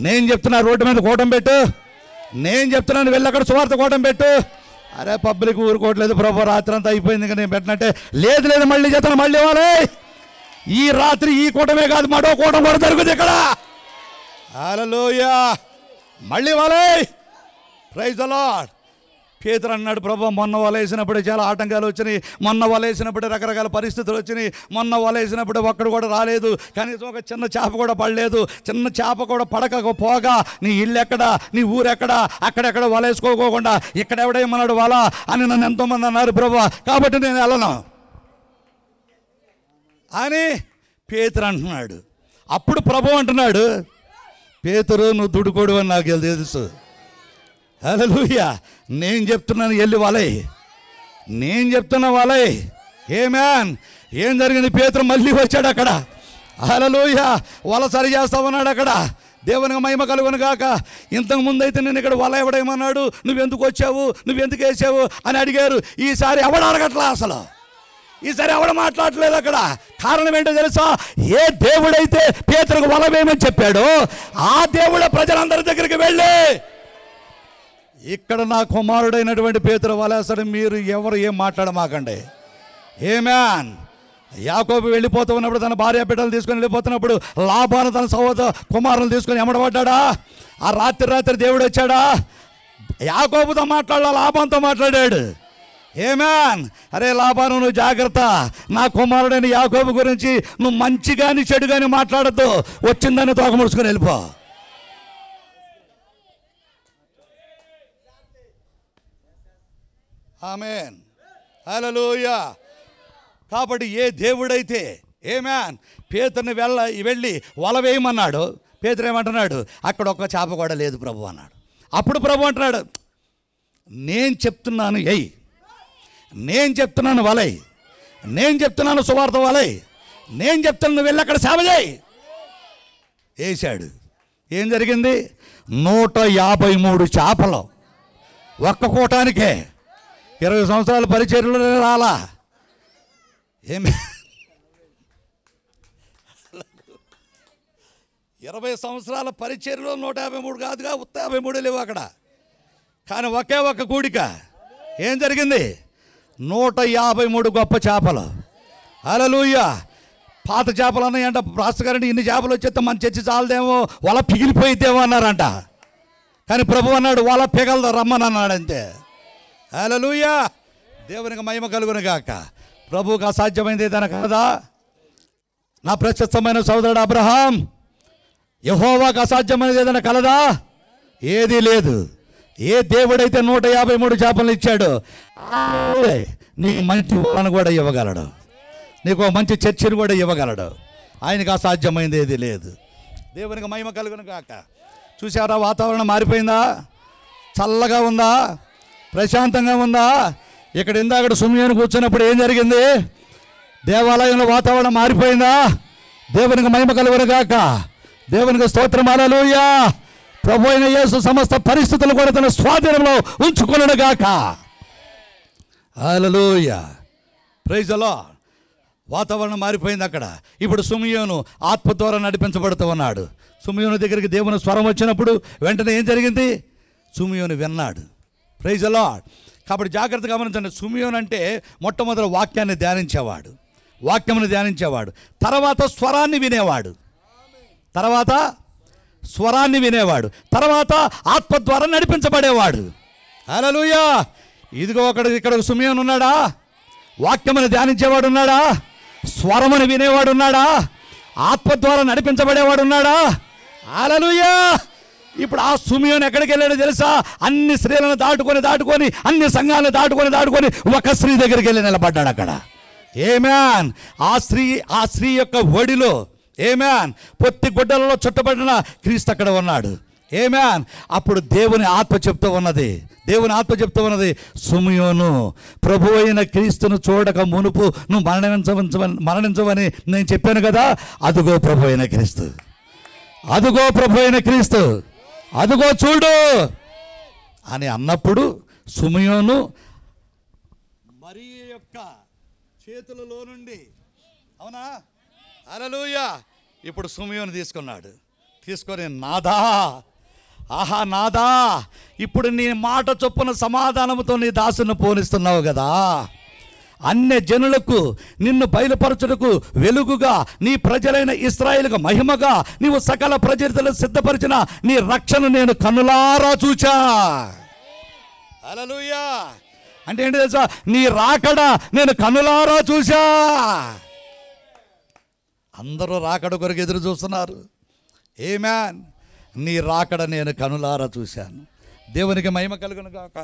Speaker 1: నేను చెప్తున్నా రోడ్డు మీద కూటం పెట్టు, నేను చెప్తున్నాను వెళ్ళి అక్కడ సువార్త కూటం పెట్టు. అరే పబ్లిక్ ఊరుకోవట్లేదు ప్రభు, రాత్రి అంతా అయిపోయింది ఇంకా నేను పెట్టినట్టే. లేదు మళ్ళీ చెప్తాను, మళ్ళీ ఇవ్వాలి. ఈ రాత్రి ఈ కూటమే కాదు, మరో కూటం కూడా జరుగుతుంది ఇక్కడ. హల్లెలూయా. మళ్ళీ వలే. Praise the Lord. పేతురు అన్నాడు, ప్రభు మొన్న వలేసినప్పుడు చాలా ఆటంకాలు వచ్చినాయి, మొన్న వలేసినప్పుడు రకరకాల పరిస్థితులు వచ్చినాయి, మొన్న వలేసినప్పుడు ఒక్కడు కూడా రాలేదు, కనీసం ఒక చిన్న చేప కూడా పడలేదు, చిన్న చేప కూడా పడకపోగా నీ ఇల్లు ఎక్కడా, నీ ఊరెక్కడా, అక్కడెక్కడ వలేసుకోకుండా ఇక్కడ ఎవడేమన్నాడు వల అని నన్ను ఎంతోమంది అన్నారు ప్రభు, కాబట్టి నేను వెళ్ళను అని పేతురు అంటున్నాడు. అప్పుడు ప్రభు అంటున్నాడు, పేతురు నువ్వు దుడుకోడు అని నాకు తెలుసు. హల్లెలూయా. నేను చెప్తున్నాను వెళ్ళి వలై, నేను చెప్తున్నా వలై. ఆమేన్. ఏం జరిగింది? పేతురు మళ్ళీ వచ్చాడు అక్కడ. హల్లెలూయా. వల సరి చేస్తామన్నాడు అక్కడ. దేవునికి మహిమ కలుగును గాక. ఇంతకు ముందు అయితే నేను ఇక్కడ వల ఎవడేమన్నాడు, నువ్వెందుకు వచ్చావు, నువ్వెందుకు వేసావు అని అడిగారు. ఈసారి ఎవడు అడగట్లా, అసలు ఈసారి ఎవడు మాట్లాడలేదు అక్కడ. కారణం ఏంటో తెలుసా? ఏ దేవుడైతే పేతురుకు వల వేయమని చెప్పాడో ఆ దేవుడు ప్రజలందరి దగ్గరికి వెళ్ళి, ఇక్కడ నా కుమారుడైనటువంటి పేతురు వలేస్తాడు, మీరు ఎవరు ఏం మాట్లాడమాకండి. ఆమేన్. యాకోబు వెళ్ళిపోతూ ఉన్నప్పుడు తన భార్య బిడ్డలు తీసుకొని వెళ్ళిపోతున్నప్పుడు లాబాను తన సహోదర కుమారులను తీసుకొని ఎమ్మడబడ్డాడా? ఆ రాత్రి దేవుడు వచ్చాడా? యాకోబుతో మాట్లాడాలి, లాబానుతో మాట్లాడాడు. ఆమేన్. అరే లాబాను నువ్వు జాగ్రత్త, నా కుమారుడైన యాకోబు గురించి నువ్వు మంచి కానీ చెడు కానీ మాట్లాడద్దు, వచ్చిందని తోక ముడుచుకొని వెళ్ళిపో. ఆమేన్. హల్లెలూయా. కాబట్టి ఏ దేవుడైతే ఆమేన్ పేతురుని వెళ్ళి వల వేయమన్నాడు, పేతురు ఏమంటున్నాడు, అక్కడ ఒక్క చేప కూడా లేదు ప్రభు అన్నాడు. అప్పుడు ప్రభు అంటున్నాడు, నేను చెప్తున్నాను ఎయ్, నేను చెప్తున్నాను వలై, నేను చెప్తున్నాను సువార్త వలై, నేను చెప్తున్నాను వెళ్ళి అక్కడ సేవ చేయి. వేశాడు. ఏం జరిగింది? 153 చేపలు ఒక్క కూటానికే. 20 సంవత్సరాల పరిచర్యలో రాలా. ఏమి 20 సంవత్సరాల పరిచర్యలో 153 కాదుగా, 53 లేవు అక్కడ. కానీ ఒకే ఒక్క కూడిక. ఏం జరిగింది? 153 గొప్ప చేపలు. హల్లెలూయా. పాత చేపలు అన్నాయంట. పాస్టర్ గారంటే ఇన్ని చేపలు వచ్చేస్తే మన చర్చి చాలదేమో, వల పిగిలిపోయిద్దేమో అన్నారంట. కానీ ప్రభు అన్నాడు వల పిగలదు రమ్మని అన్నాడు అంతే. హల్లెలూయా. దేవునికి మహిమ కలుగును గాక. ప్రభువుకు అసాధ్యమైంది ఏదైనా కలదా? నా ప్రశస్తమైన సోదరుడు అబ్రహాం, యెహోవాకు అసాధ్యమైనది ఏదైనా కలదా? ఏదీ లేదు. ఏ దేవుడైతే 153 చేపలు ఇచ్చాడో నీకు మంచి వలను కూడా ఇవ్వగలడు. నీకు ఒక మంచి చర్చిని కూడా ఇవ్వగలడు. ఆయనకు అసాధ్యమైంది ఏది లేదు. దేవునికి మహిమ కలుగును గాక. చూసారా, వాతావరణం మారిపోయిందా? చల్లగా ఉందా? ప్రశాంతంగా ఉందా? ఇక్కడ ఇందాక సుమయోను కూర్చున్నప్పుడు ఏం జరిగింది? దేవాలయంలో వాతావరణం మారిపోయిందా? దేవునికి మహిమ కలుగును గాక. దేవునికి స్తోత్రం. హల్లెలూయా. ప్రభు అయిన యేసు సమస్త పరిస్థితులు కూడా తన స్వాధీనంలో ఉంచుకొనును గాక. హల్లెలూయా. Praise the Lord. వాతావరణం మారిపోయింది అక్కడ. ఇప్పుడు సుమయోను ఆత్మ ద్వారా నడిపించబడుతూ ఉన్నాడు. సుమయోను దగ్గరికి దేవుని స్వరం వచ్చినప్పుడు వెంటనే ఏం జరిగింది? సుమయోను విన్నాడు. Praise the Lord. కాబట్టి జాగ్రత్తగా గమనించండి. సుమయోను అంటే మొట్టమొదటి వాక్యాన్ని ధ్యానించేవాడు, వాక్యమును ధ్యానించేవాడు. తర్వాత స్వరాన్ని వినేవాడు, తర్వాత స్వరాన్ని వినేవాడు, తర్వాత ఆత్మ ద్వారా నడిపించబడేవాడు. హల్లెలూయా. ఇదిగో ఇక్కడ సుమయోను ఉన్నాడా? వాక్యమును ధ్యానించేవాడు ఉన్నాడా? స్వరమును వినేవాడు ఉన్నాడా? ఆత్మ ద్వారా నడిపించబడేవాడు ఉన్నాడా? హల్లెలూయా. ఇప్పుడు ఆ సుమయోను ఎక్కడికి వెళ్ళాడో తెలుసా? అన్ని స్త్రీలను దాటుకొని అన్ని సంఘాలను దాటుకొని ఒక స్త్రీ దగ్గరికి వెళ్ళి నిలబడ్డాడు అక్కడ. ఆమేన్. ఆ స్త్రీ యొక్క ఒడిలో, ఆమేన్, పొత్తి గుడ్డలలో చుట్టబడిన క్రీస్తు అక్కడ ఉన్నాడు. ఆమేన్. అప్పుడు దేవుని ఆత్మ చెప్తూ ఉన్నది, సుమయోను, ప్రభు అయిన క్రీస్తును చూడక మునుపు నువ్వు మరణించవని నేను చెప్పాను కదా. అదుగో ప్రభు అయిన క్రీస్తు, అదుగో ప్రభు అయిన క్రీస్తు, అదుగో చూడు అని అన్నప్పుడు సుమయోను మరియ యొక్క చేతులలో నుండి, అవునా, హల్లెలూయా, ఇప్పుడు సుమయోను తీసుకొని నాదా, ఆహా నాదా, ఇప్పుడు నీ మాట చొప్పున సమాధానంతో నీ దాసును పోనిస్తున్నావు కదా. అన్య జనులకు నిన్ను బయలుపరచుటకు వెలుగుగా, నీ ప్రజలైన ఇశ్రాయేలుకు మహిమగా నీవు సకల ప్రజలకు సిద్ధపరిచిన నీ రక్షణ నేను కన్నులారా చూచా. హల్లెలూయా. అంటే ఏంటి తెలుసా? నీ రాకడ నేను కన్నులారా చూసా. అందరూ రాకడ కొరకు ఎదురు చూస్తున్నారు. ఆమేన్. నీ రాకడ నేను కనులారా చూశాను. దేవునికి మహిమ కలుగును గాక.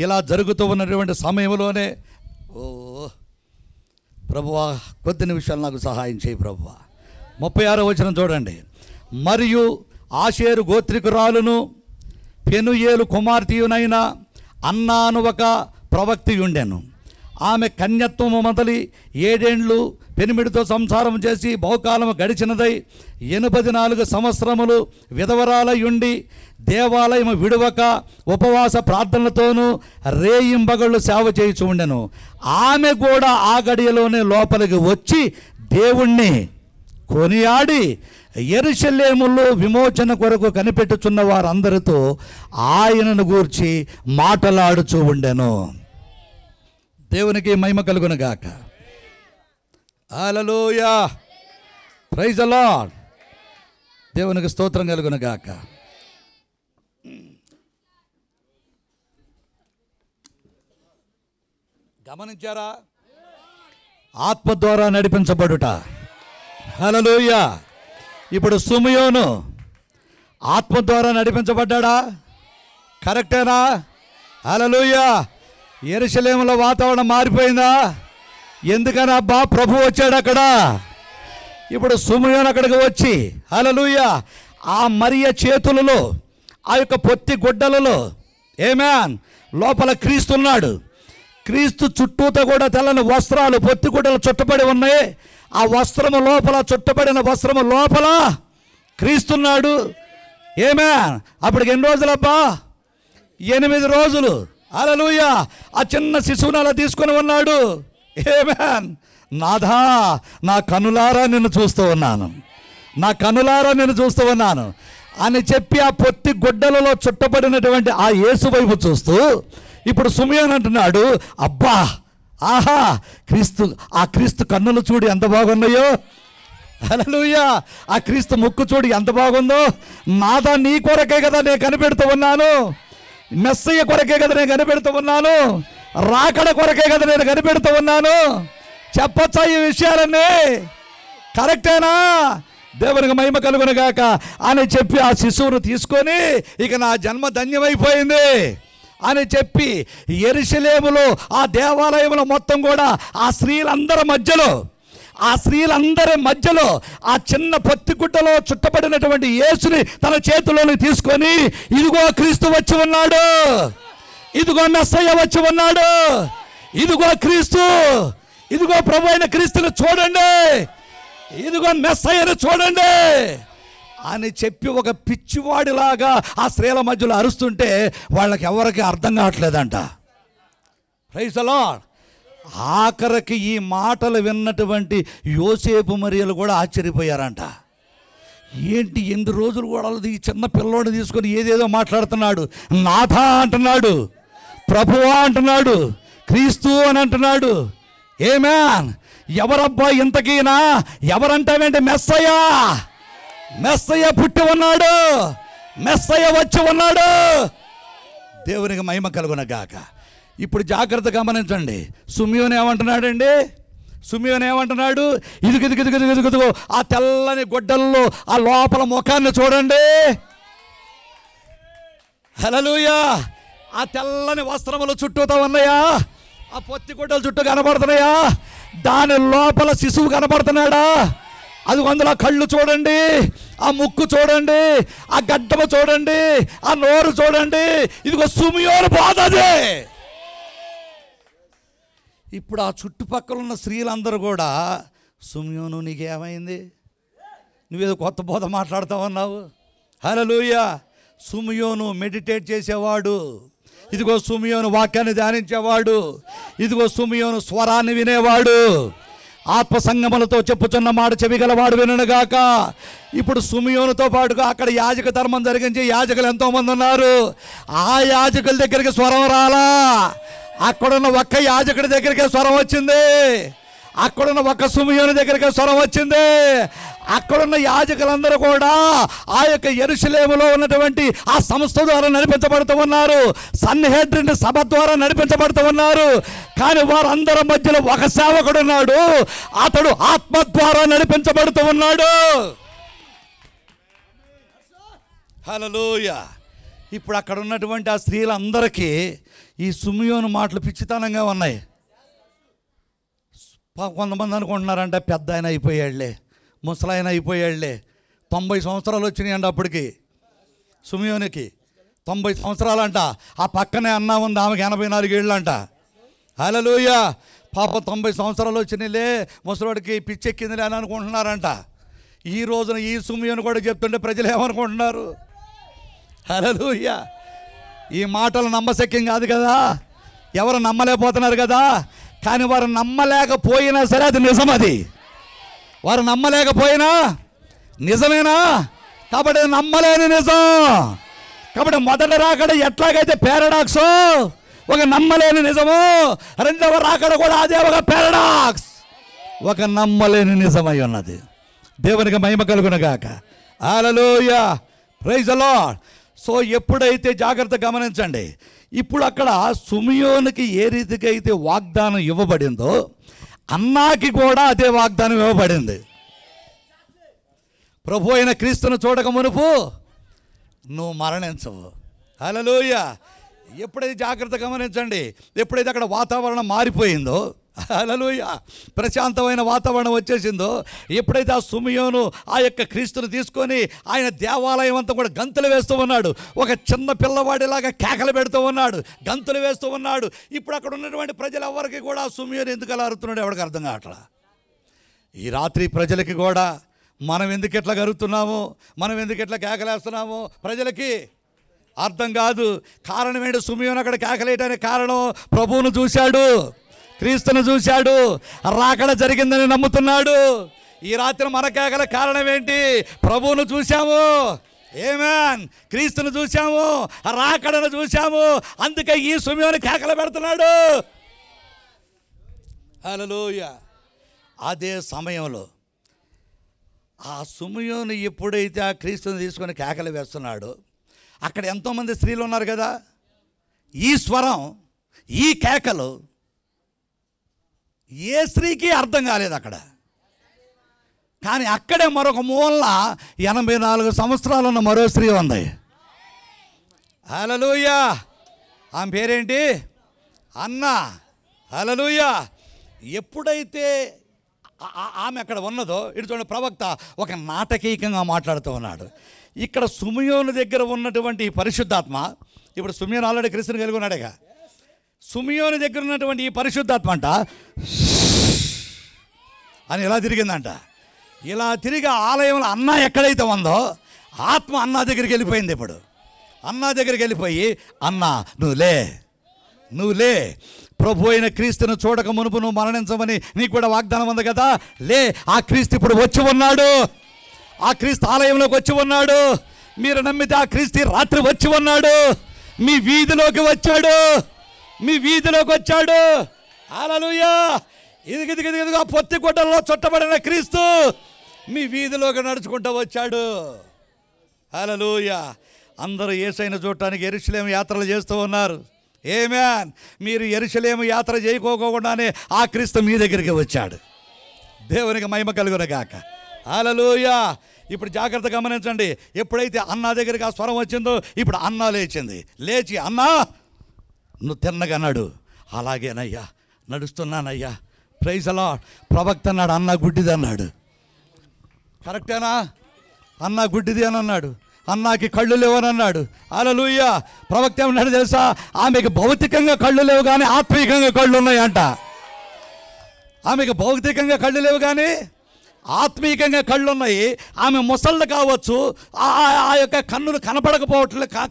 Speaker 1: ఇలా జరుగుతూ ఉన్నటువంటి సమయంలోనే, ఓ ప్రభువా, కొద్ది నిమిషాలు నాకు సహాయం చేయి ప్రభువా. 36వ వచనం చూడండి. మరియు ఆషేరు గోత్రికురాలును పెనుయేలు కుమార్తెయునైన అన్నాను ఒక ప్రవక్తి ఉండెను. ఆమె కన్యత్వము మొదలి 7 ఏండ్లు పెనిమిడితో సంసారం చేసి బహుకాలము గడిచినదై 84 సంవత్సరములు విధవరాలయుండి దేవాలయము విడువక ఉపవాస ప్రార్థనలతోనూ రేయింబగళ్ళు సేవ చేయుచు ఉండెను. ఆమె కూడా ఆ గడియలోనే లోపలికి వచ్చి దేవుణ్ణి కొనియాడి యెరూషలేములో విమోచన కొరకు కనిపెట్టుచున్న వారందరితో ఆయనను గూర్చి మాటలాడుచూ ఉండెను. దేవునికి మహిమ కలుగును గాక. హల్లెలూయా. Praise the Lord. దేవునికి స్తోత్రం కలుగును గాక. గమనించారా? ఆత్మ ద్వారా నడిపించబడుట. హల్లెలూయా. ఇప్పుడు సుమయోను ఆత్మ ద్వారా నడిపించబడ్డా? కరెక్టేనా? హల్లెలూయా. యెరూషలేములో వాతావరణం మారిపోయిందా? ఎందుకని అబ్బా? ప్రభు వచ్చాడు అక్కడ. ఇప్పుడు సుమయోను అక్కడికి వచ్చి, హల్లెలూయా, ఆ మరియ చేతులలో, ఆ యొక్క పొత్తి గుడ్డలలో, ఆమేన్, లోపల క్రీస్తు ఉన్నాడు. క్రీస్తు చుట్టూతో కూడా తెల్లని వస్త్రాలు, పొత్తి గుడ్డలు చుట్టబడి ఉన్నాయి. ఆ వస్త్రము లోపల, చుట్టబడిన వస్త్రము లోపల క్రీస్తున్నాడు. ఆమేన్. అప్పటికి ఎన్ని రోజులబ్బా? 8 రోజులు. హల్లెలూయా. ఆ చిన్న శిశువుని అలా తీసుకొని ఉన్నాడు. ఆమేన్. నాథా, నా కనులారా నిన్ను చూస్తూ ఉన్నాను, నా కనులారా నిన్ను చూస్తూ ఉన్నాను అని చెప్పి ఆ పొత్తి గుడ్డలలో చుట్టబడినటువంటి ఆ యేసు వైపు చూస్తూ ఇప్పుడు సుమయోను అంటున్నాడు, అబ్బా, ఆహా, ఆ క్రీస్తు కన్నులు చూడు ఎంత బాగున్నాయో. హల్లెలూయా. ఆ క్రీస్తు ముక్కు చూడు ఎంత బాగుందో. నాదా, నీ కొరకే కదా నేను కనిపెడుతూ ఉన్నాను. మెస్సయ్య కొరకే కదా నేను కనిపెడుతూ ఉన్నాను. రాకడ కొరకే కదా నేను కనిపెడుతూ ఉన్నాను. చెప్పచ్చా ఈ విషయాలన్నీ? కరెక్టేనా? దేవునికి మహిమ కలుగును గాక అని చెప్పి ఆ శిశువును తీసుకొని, ఇక నా జన్మ ధన్యమైపోయింది అని చెప్పి యెరూషలేములో ఆ దేవాలయంలో మొత్తం కూడా ఆ స్త్రీలందరి మధ్యలో ఆ స్త్రీలందరి మధ్యలో ఆ చిన్న పొత్తిగుడ్డలో చుట్టబడినటువంటి యేసుని తన చేతిలోని తీసుకొని, ఇదిగో క్రీస్తు వచ్చి ఉన్నాడు, ఇదిగో మెస్సయ్య వచ్చి ఉన్నాడు, ఇదిగో క్రీస్తు, ఇదిగో ప్రభు అయిన క్రీస్తుని చూడండి, ఇదిగో మెస్సయ్యను చూడండి అని చెప్పి ఒక పిచ్చివాడిలాగా ఆ స్త్రీల మధ్యలో అరుస్తుంటే వాళ్ళకి ఎవరికి అర్థం కావట్లేదంట. Praise the lord. ఆఖరికి ఈ మాటలు విన్నటువంటి యోసేపు మరియలు కూడా ఆశ్చర్యపోయారంట. ఏంటి ఎన్ని రోజులు కూడా ఈ చిన్న పిల్లోడిని తీసుకొని ఏదేదో మాట్లాడుతున్నాడు, నాథా అంటున్నాడు, ప్రభువా అంటున్నాడు, క్రీస్తు అని అంటున్నాడు. ఏమేన్, ఎవరబ్బా ఇంతకీనా, ఎవరంటావేంటి? మెస్సయ్య, మెస్సయ్య పుట్టి ఉన్నాడు, మెస్సయ్య వచ్చి ఉన్నాడు. దేవునికి మహిమ కలుగునగాక. ఇప్పుడు జాగ్రత్త గమనించండి. సుమియోను ఏమంటున్నాడండి? సుమియోను ఏమంటున్నాడు? ఇదిగో ఆ తెల్లని గొడ్డల్లో ఆ లోపల ముఖాన్ని చూడండి. హల్లెలూయా. ఆ తెల్లని వస్త్రములు చుట్టూతో ఉన్నాయా? ఆ పొత్తి గుడ్డలు చుట్టూ కనబడుతున్నాయా? దాని లోపల శిశువు కనబడుతున్నాడా? అది అందులో కళ్ళు చూడండి, ఆ ముక్కు చూడండి, ఆ గడ్డము చూడండి, ఆ నోరు చూడండి. ఇదిగో సుమియోను బాధదే. ఇప్పుడు ఆ చుట్టుపక్కల ఉన్న స్త్రీలందరూ కూడా, సుమియోను నీకేమైంది, నువ్వేదో కొత్త బోధ మాట్లాడుతూ ఉన్నావు. హల్లెలూయా. సుమియోను మెడిటేట్ చేసేవాడు, ఇదిగో సుమియోను వాక్యాన్ని ధ్యానించేవాడు, ఇదిగో సుమియోను స్వరాన్ని వినేవాడు, ఆత్మసంగములతో చెప్పుచున్న మాట చెవిగలవాడు విననుగాక. ఇప్పుడు సుమియోనుతో పాటుగా అక్కడ యాజక ధర్మం జరిగించే యాజకులు ఎంతోమంది ఉన్నారు. ఆ యాజకుల దగ్గరికి స్వరం రాలా, అక్కడున్న ఒక్క యాజకుడి దగ్గరికే స్వరం వచ్చింది, అక్కడున్న ఒక్క సుమియోను దగ్గరికే స్వరం వచ్చింది. అక్కడున్న యాజకులందరూ కూడా ఆ యొక్క యెరూషలేములో ఉన్నటువంటి ఆ సంస్థ ద్వారా నడిపించబడుతూ ఉన్నారు, సన్హెడ్రిన్ సభ ద్వారా నడిపించబడుతూ ఉన్నారు. కానీ వారందరి మధ్యలో ఒక సేవకుడు ఉన్నాడు, అతడు ఆత్మ ద్వారా నడిపించబడుతూ ఉన్నాడు. హల్లెలూయా. ఇప్పుడు అక్కడ ఉన్నటువంటి ఆ స్త్రీలందరికీ ఈ సుమియోను మాటలు పిచ్చితనంగా ఉన్నాయి. కొంతమంది అనుకుంటున్నారంటే పెద్ద ఆయన అయిపోయాడులే, ముసలాయన అయిపోయాడులే, 90 సంవత్సరాలు వచ్చినాయండి అప్పటికి. సుమియోనికి 90 సంవత్సరాలంట. ఆ పక్కనే అన్నా ఉంది, ఆమెకి 84 ఏళ్ళు అంట. హల్లెలూయా. పాపం 90 సంవత్సరాలు వచ్చినాయిలే, ముసలోడికి పిచ్చెక్కిందిలే అని అనుకుంటున్నారంట. ఈ రోజున ఈ సుమియోను కూడా చెప్తుంటే ప్రజలు ఏమనుకుంటున్నారు? హల్లెలూయా. ఈ మాటలు నమ్మశక్యం కాదు కదా, ఎవరు నమ్మలేకపోతున్నారు కదా. కానీ వారు నమ్మలేకపోయినా సరే అది నిజం. అది వారు నమ్మలేకపోయినా నిజమేనా? కాబట్టి నమ్మలేని నిజం. కాబట్టి మొదటి రాకడ ఎట్లాగైతే పారాడాక్స్, ఒక నమ్మలేని నిజము, రెండవ రాకడ కూడా అదే ఒక పారాడాక్స్, ఒక నమ్మలేని నిజమై ఉన్నది. దేవునికి మహిమ కలుగునుగాక. Hallelujah. Praise the Lord. So ఎప్పుడైతే, జాగ్రత్త గమనించండి, ఇప్పుడు అక్కడ సుమియోనికి ఏ రీతిగా అయితే వాగ్దానం ఇవ్వబడిందో అన్నాకి కూడా అదే వాగ్దానం ఇవ్వబడింది. ప్రభు అయిన క్రీస్తును చూడక మునుపు నువ్వు మరణించవు. హల్లెలూయా. ఎప్పుడైతే, జాగ్రత్త గమనించండి, ఎప్పుడైతే అక్కడ వాతావరణం మారిపోయిందో, హల్లెలూయా, ప్రశాంతమైన వాతావరణం వచ్చేసిందో, ఎప్పుడైతే ఆ సుమియోను ఆ యొక్క క్రీస్తును తీసుకొని ఆయన దేవాలయం అంతా కూడా గంతులు వేస్తూ ఉన్నాడు, ఒక చిన్న పిల్లవాడిలాగా కేకలు పెడుతూ ఉన్నాడు, గంతులు వేస్తూ ఉన్నాడు. ఇప్పుడు అక్కడ ఉన్నటువంటి ప్రజలు ఎవరికి కూడా ఆ సుమియోను ఎందుకు అలా అరుతున్నాడు ఎవరికి అర్థం కావట్లా. ఈ రాత్రి ప్రజలకి కూడా మనం ఎందుకు ఎట్లా గరుతున్నాము, మనం ఎందుకు ఎట్లా కేకలేస్తున్నాము ప్రజలకి అర్థం కాదు. కారణం ఏంటి? సుమియోను అక్కడ కేకలేయడానికి కారణం ప్రభువును చూశాడు, క్రీస్తును చూశాడు, రాకడ జరిగిందని నమ్ముతున్నాడు. ఈ రాత్రి మన కేకల కారణం ఏంటి? ప్రభువును చూశాము, ఆమేన్, క్రీస్తును చూశాము, రాకడను చూశాము, అందుకే ఈ సుమియోను కేకలు పెడుతున్నాడు. హల్లెలూయా. అదే సమయంలో ఆ సుమియోను ఎప్పుడైతే ఆ క్రీస్తుని తీసుకొని కేకలు వేస్తున్నాడో అక్కడ ఎంతోమంది స్త్రీలు ఉన్నారు కదా. ఈ స్వరం, ఈ కేకలు ఏ స్త్రీకి అర్థం కాలేదు అక్కడ. కానీ అక్కడే మరొక మూలన 84 సంవత్సరాలు ఉన్న మరో స్త్రీ ఉంది. హల్లెలూయా. ఆమె పేరేంటి? అన్న. హల్లెలూయా. ఎప్పుడైతే ఆమె అక్కడ ఉన్నదో ఇటు చూడండి, ప్రవక్త ఒక నాటకీయంగా మాట్లాడుతూ ఉన్నాడు. ఇక్కడ సుమియోను దగ్గర ఉన్నటువంటి ఈ పరిశుద్ధాత్మ, ఇప్పుడు సుమియోను ఆల్రెడీ క్రీస్తుని కలిగి ఉన్నాడేగా, సుమియోను దగ్గర ఉన్నటువంటి ఈ పరిశుద్ధాత్మ అంట అని ఇలా తిరిగిందంట. ఇలా తిరిగి ఆలయంలో అన్న ఎక్కడైతే ఉందో ఆత్మ అన్న దగ్గరికి వెళ్ళిపోయింది. ఇప్పుడు అన్న దగ్గరికి వెళ్ళిపోయి, అన్న నువ్వు లే, ప్రభు అయిన క్రీస్తును చూడక మునుపు నువ్వు మరణించమని నీకు కూడా వాగ్దానం ఉంది కదా, లే, ఆ క్రీస్తు ఇప్పుడు వచ్చి ఉన్నాడు, ఆ క్రీస్తు ఆలయంలోకి వచ్చి ఉన్నాడు, మీరు నమ్మితే ఆ క్రీస్తు రాత్రి వచ్చి ఉన్నాడు, మీ వీధిలోకి వచ్చాడు. హల్లెలూయా. ఇదిగో ఆ పొత్తి గుడ్డల్లో చుట్టబడిన క్రీస్తు మీ వీధిలోకి నడుచుకుంటూ వచ్చాడు. హల్లెలూయా. అందరూ యేసయ్యను చూడటానికి యెరూషలేము యాత్రలు చేస్తూ ఉన్నారు. ఆమేన్. మీరు యెరూషలేము యాత్ర చేయకోకుండానే ఆ క్రీస్తు మీ దగ్గరికి వచ్చాడు. దేవునికి మహిమ కలుగును గాక. హల్లెలూయా. ఇప్పుడు జాగ్రత్త గమనించండి. ఎప్పుడైతే అన్న దగ్గరికి ఆ స్వరం వచ్చిందో ఇప్పుడు అన్న లేచి, అన్నా నువ్వు తిన్నగా నడు. అలాగేనయ్యా, నడుస్తున్నానయ్యా. Praise Lord. ప్రవక్త అన్నాడు అన్న గుడ్డిది అన్నాడు. కరెక్టేనా? అన్న గుడ్డిది అని అన్నాడు. అన్నాకి కళ్ళు లేవని అన్నాడు. హల్లెలూయా. ప్రవక్త ఏమన్నాడు తెలుసా? ఆమెకు భౌతికంగా కళ్ళు లేవు కానీ ఆత్మీయంగా కళ్ళు ఉన్నాయంట. ఆమెకు భౌతికంగా కళ్ళు లేవు కానీ ఆత్మీయంగా కళ్ళు ఉన్నాయి. ఆమె ముసళ్ళు కావచ్చు, ఆ యొక్క కన్నులు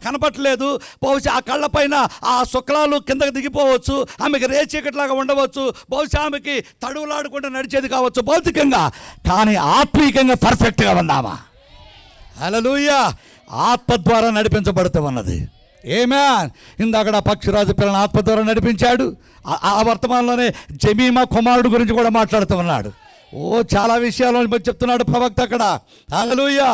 Speaker 1: కనపడట్లేదు. బహుశా ఆ కళ్ళపైన ఆ శుక్లాలు కిందకు దిగిపోవచ్చు. ఆమెకి రేచీకట్లాగా ఉండవచ్చు. బహుశా ఆమెకి తడువులాడుకుంటూ నడిచేది కావచ్చు భౌతికంగా, కానీ ఆత్మీయంగా పర్ఫెక్ట్గా ఉందామా. హల్లెలూయా. ఆత్మ ద్వారా నడిపించబడుతూ ఉన్నది. ఆమేన్. ఇందాక పక్షిరాజు పిల్లని ఆత్మ ద్వారా నడిపించాడు. ఆ వర్తమానంలోనే జమీమా కుమారుడు గురించి కూడా మాట్లాడుతూ ఉన్నాడు. చాలా విషయాలు చెప్తున్నాడు ప్రవక్త అక్కడ. హల్లెలూయా.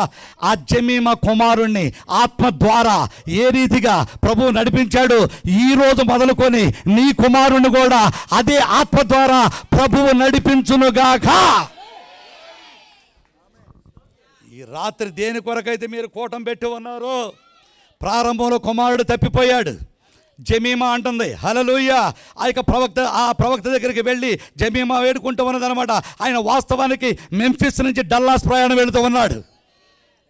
Speaker 1: ఆ జమీమా కుమారుణ్ణి ఆత్మ ద్వారా ఏ రీతిగా ప్రభువు నడిపించాడు, ఈ రోజు మొదలుకొని నీ కుమారుణ్ణి కూడా అదే ఆత్మ ద్వారా ప్రభువు నడిపించునుగాక. ఈ రాత్రి దేని కొరకైతే మీరు కూటం పెట్టి ఉన్నారో, ప్రారంభంలో కుమారుడు తప్పిపోయాడు. జమీమా అంటుంది. హల్లెలూయా. ఆ ప్రవక్త దగ్గరికి వెళ్ళి జమీమా వేడుకుంటూ ఉన్నదనమాట. ఆయన వాస్తవానికి మెంఫిస్ నుంచి డల్లాస్ ప్రయాణం వెళుతూ ఉన్నాడు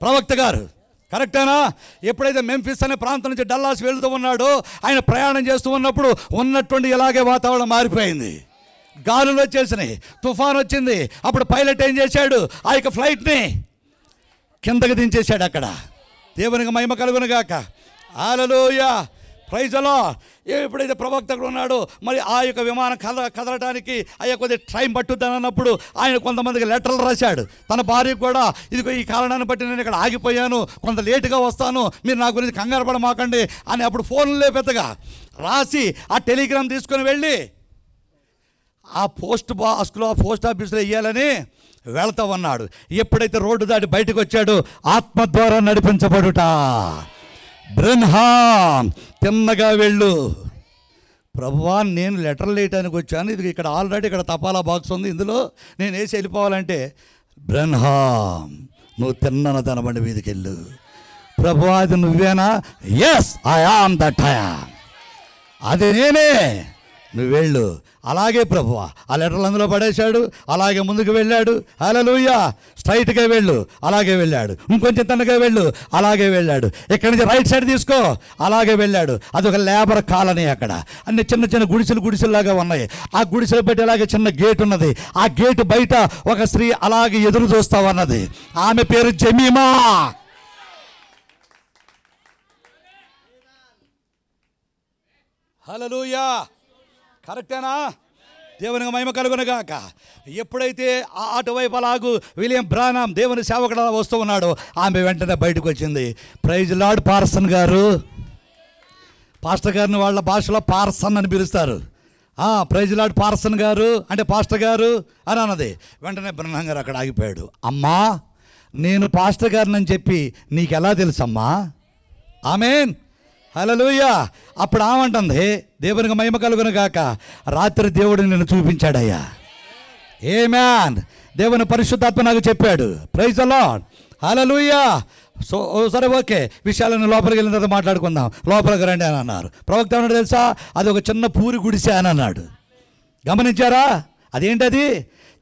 Speaker 1: ప్రవక్త గారు. కరెక్టేనా? ఎప్పుడైతే మెంఫిస్ అనే ప్రాంతం నుంచి డల్లాస్ వెళుతూ ఉన్నాడో, ఆయన ప్రయాణం చేస్తూ ఉన్నప్పుడు ఉన్నటువంటి ఇలాగే వాతావరణం మారిపోయింది. గాలులు వచ్చేసినాయి, తుఫాన్ వచ్చింది. అప్పుడు పైలట్ ఏం చేశాడు? ఆ యొక్క ఫ్లైట్ని కిందకి దించేశాడు. అక్కడ దేవునికి మహిమ కలుగును గాక. హల్లెలూయా. Praise the Lord. ఎప్పుడైతే ప్రవక్త ఉన్నాడో, మరి ఆ యొక్క విమానం కదలటానికి అయ్యా కొద్దిగా టైం పట్టుద్దని అన్నప్పుడు ఆయన కొంతమందికి లెటర్లు రాశాడు. తన భార్యకు కూడా, ఇదిగో ఈ కారణాన్ని బట్టి నేను ఇక్కడ ఆగిపోయాను, కొంత లేటుగా వస్తాను, మీరు నా గురించి కంగారు పడమాకండి అని అప్పుడు ఫోన్లే పెద్దగా రాసి ఆ టెలిగ్రామ్ తీసుకొని వెళ్ళి ఆ పోస్ట్ ఆఫీస్లో ఇవ్వాలని వెళ్తా ఉన్నాడు. ఎప్పుడైతే రోడ్డు దాటి బయటకు వచ్చాడో, ఆత్మ ద్వారా నడిపించబడుట. బ్రెన్హామ్, తిన్నగా వెళ్ళు. ప్రభువా, నేను లెటర్లు వేయటానికి వచ్చాను, ఇది ఇక్కడ ఆల్రెడీ ఇక్కడ తపాలా బాక్స్ ఉంది, ఇందులో నేను వేసి వెళ్ళిపోవాలంటే, బ్రెన్హామ్ నువ్వు తిన్నన తనబండి మీదకి వెళ్ళు. ప్రభువా, అది నువ్వేనా? Yes, I am that I am. అది నేనే, నువ్వు వెళ్ళు. అలాగే ప్రభువా, ఆ లెటర్లు అందులో పడేశాడు. అలాగే ముందుకు వెళ్ళాడు. హల్లెలూయా. స్ట్రైట్గా వెళ్ళు, అలాగే వెళ్ళాడు. ఇంకొంచెం తనగా వెళ్ళు, అలాగే వెళ్ళాడు. ఇక్కడి నుంచి రైట్ సైడ్ తీసుకో, అలాగే వెళ్ళాడు. అదొక లేబర్ కాలనీ. అక్కడ అన్ని చిన్న చిన్న గుడిసెలాగా ఉన్నాయి. ఆ గుడిసెలు బయట అలాగే చిన్న గేట్ ఉన్నది. ఆ గేటు బయట ఒక స్త్రీ అలాగే ఎదురు చూస్తా ఉన్నది. ఆమె పేరు జమీమా. హల్లెలూయా. కరెక్టేనా? దేవునికి మహిమ కలుగునుగాక. ఎప్పుడైతే అటువైపు అలాగూ విలియం బ్రానమ్ దేవుని సేవకుడు అలా వస్తూ ఉన్నాడు, ఆమె వెంటనే బయటకు వచ్చింది. ప్రైజ్ లార్డ్ పార్సన్ గారు. పాస్టర్ గారిని వాళ్ళ భాషలో పార్సన్ అని పిలుస్తారు. ప్రైజ్ లార్డ్ పార్సన్ గారు అంటే పాస్టర్ గారు అని అన్నది. వెంటనే బ్రహ్మం గారు అక్కడ ఆగిపోయాడు. అమ్మా, నేను పాస్టర్ గారిని అని చెప్పి నీకు ఎలా తెలుసమ్మా? ఆమేన్. హల్లెలూయా. అప్పుడు ఆమంటుంది, దేవునికి మహిమ కలుగును గాక, రాత్రి దేవుడు నిన్ను చూపించాడయ్యా. ఆమేన్. దేవుని పరిశుద్ధాత్మ నాకు చెప్పాడు. Praise the Lord. హల్లెలూయా. సరే, ఓకే, విషయాలను లోపలికి వెళ్ళిన తర్వాత మాట్లాడుకుందాం, లోపలికి రండి అని అన్నారు. ప్రవక్త ఏమన్నాడు తెలుసా? అది ఒక చిన్న పూరి గుడిసె అని అన్నాడు. గమనించారా? అదేంటది?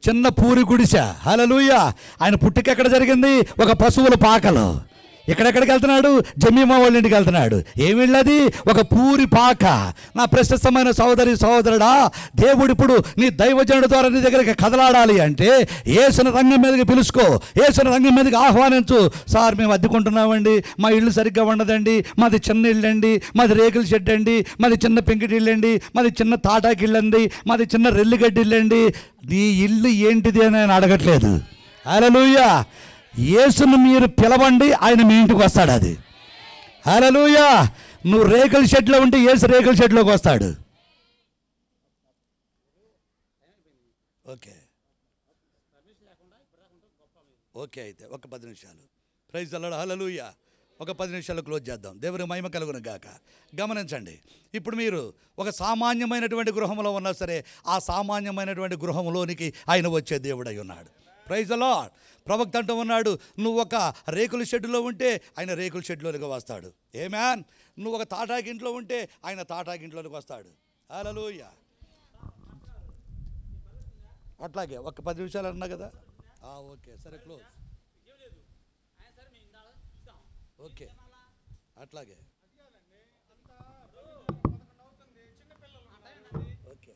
Speaker 1: చిన్న పూరి గుడిసె. హల్లెలూయా. ఆయన పుట్టుక ఎక్కడ జరిగింది? ఒక పశువుల పాకలో. ఎక్కడెక్కడికి వెళ్తున్నాడు? జమీమా వాళ్ళ ఇంటికి వెళ్తున్నాడు. ఏమి వెళ్ళది? ఒక పూరి పాక. నా ప్రశస్తమైన సోదరి సోదరుడా, దేవుడు ఇప్పుడు నీ దైవజనుడి ద్వారా నీ దగ్గరికి కదలాడాలి అంటే యేసుని రంగం మీదకి పిలుచుకో, యేసుని రంగం మీదకి ఆహ్వానించు. సార్ మేము అద్దెకుంటున్నామండి, మా ఇల్లు సరిగ్గా ఉండదండి, మాది చిన్న ఇల్లు అండి, మాది రేకుల షెడ్ అండి, మాది చిన్న పెంకిటి ఇల్లు అండి, మాది చిన్న తాటాకి ఇల్లు అండి, మాది చిన్న రెల్లిగడ్డి ఇల్లు అండి. నీ ఇల్లు ఏంటిది అని ఆయన అడగట్లేదు. హల్లెలూయా. యేసును మీరు పిలవండి, ఆయన మీ ఇంటికి వస్తాడు. అది హల్లెలూయా. నువ్వు రేకుల షెడ్లో ఉంటే యేసు రేకుల షెడ్లోకి వస్తాడు. ఓకే ఓకే అయితే ఒక 10 నిమిషాలు ప్రైజ్ అల్లాడు. హల్లెలూయా. ఒక 10 నిమిషాలు క్లోజ్ చేద్దాం. దేవుని మహిమ కలుగును గాక. గమనించండి, ఇప్పుడు మీరు ఒక సామాన్యమైనటువంటి గృహంలో ఉన్నా సరే, ఆ సామాన్యమైనటువంటి గృహంలోనికి ఆయన వచ్చే దేవుడై ఉన్నాడు. Praise the Lord. ప్రవక్త అంటూ ఉన్నాడు, నువ్వు ఒక రేకుల షెడ్డులో ఉంటే ఆయన రేకుల షెడ్లోనికి వస్తాడు. ఆమేన్. నువ్వు ఒక తాటాకింట్లో ఉంటే ఆయన తాటాకింట్లోనికి వస్తాడు. హల్లెలూయా. అట్లాగే ఒక 10 నిమిషాలు అన్నా కదా. ఓకే సరే క్లోజ్. ఓకే అట్లాగే ఓకే.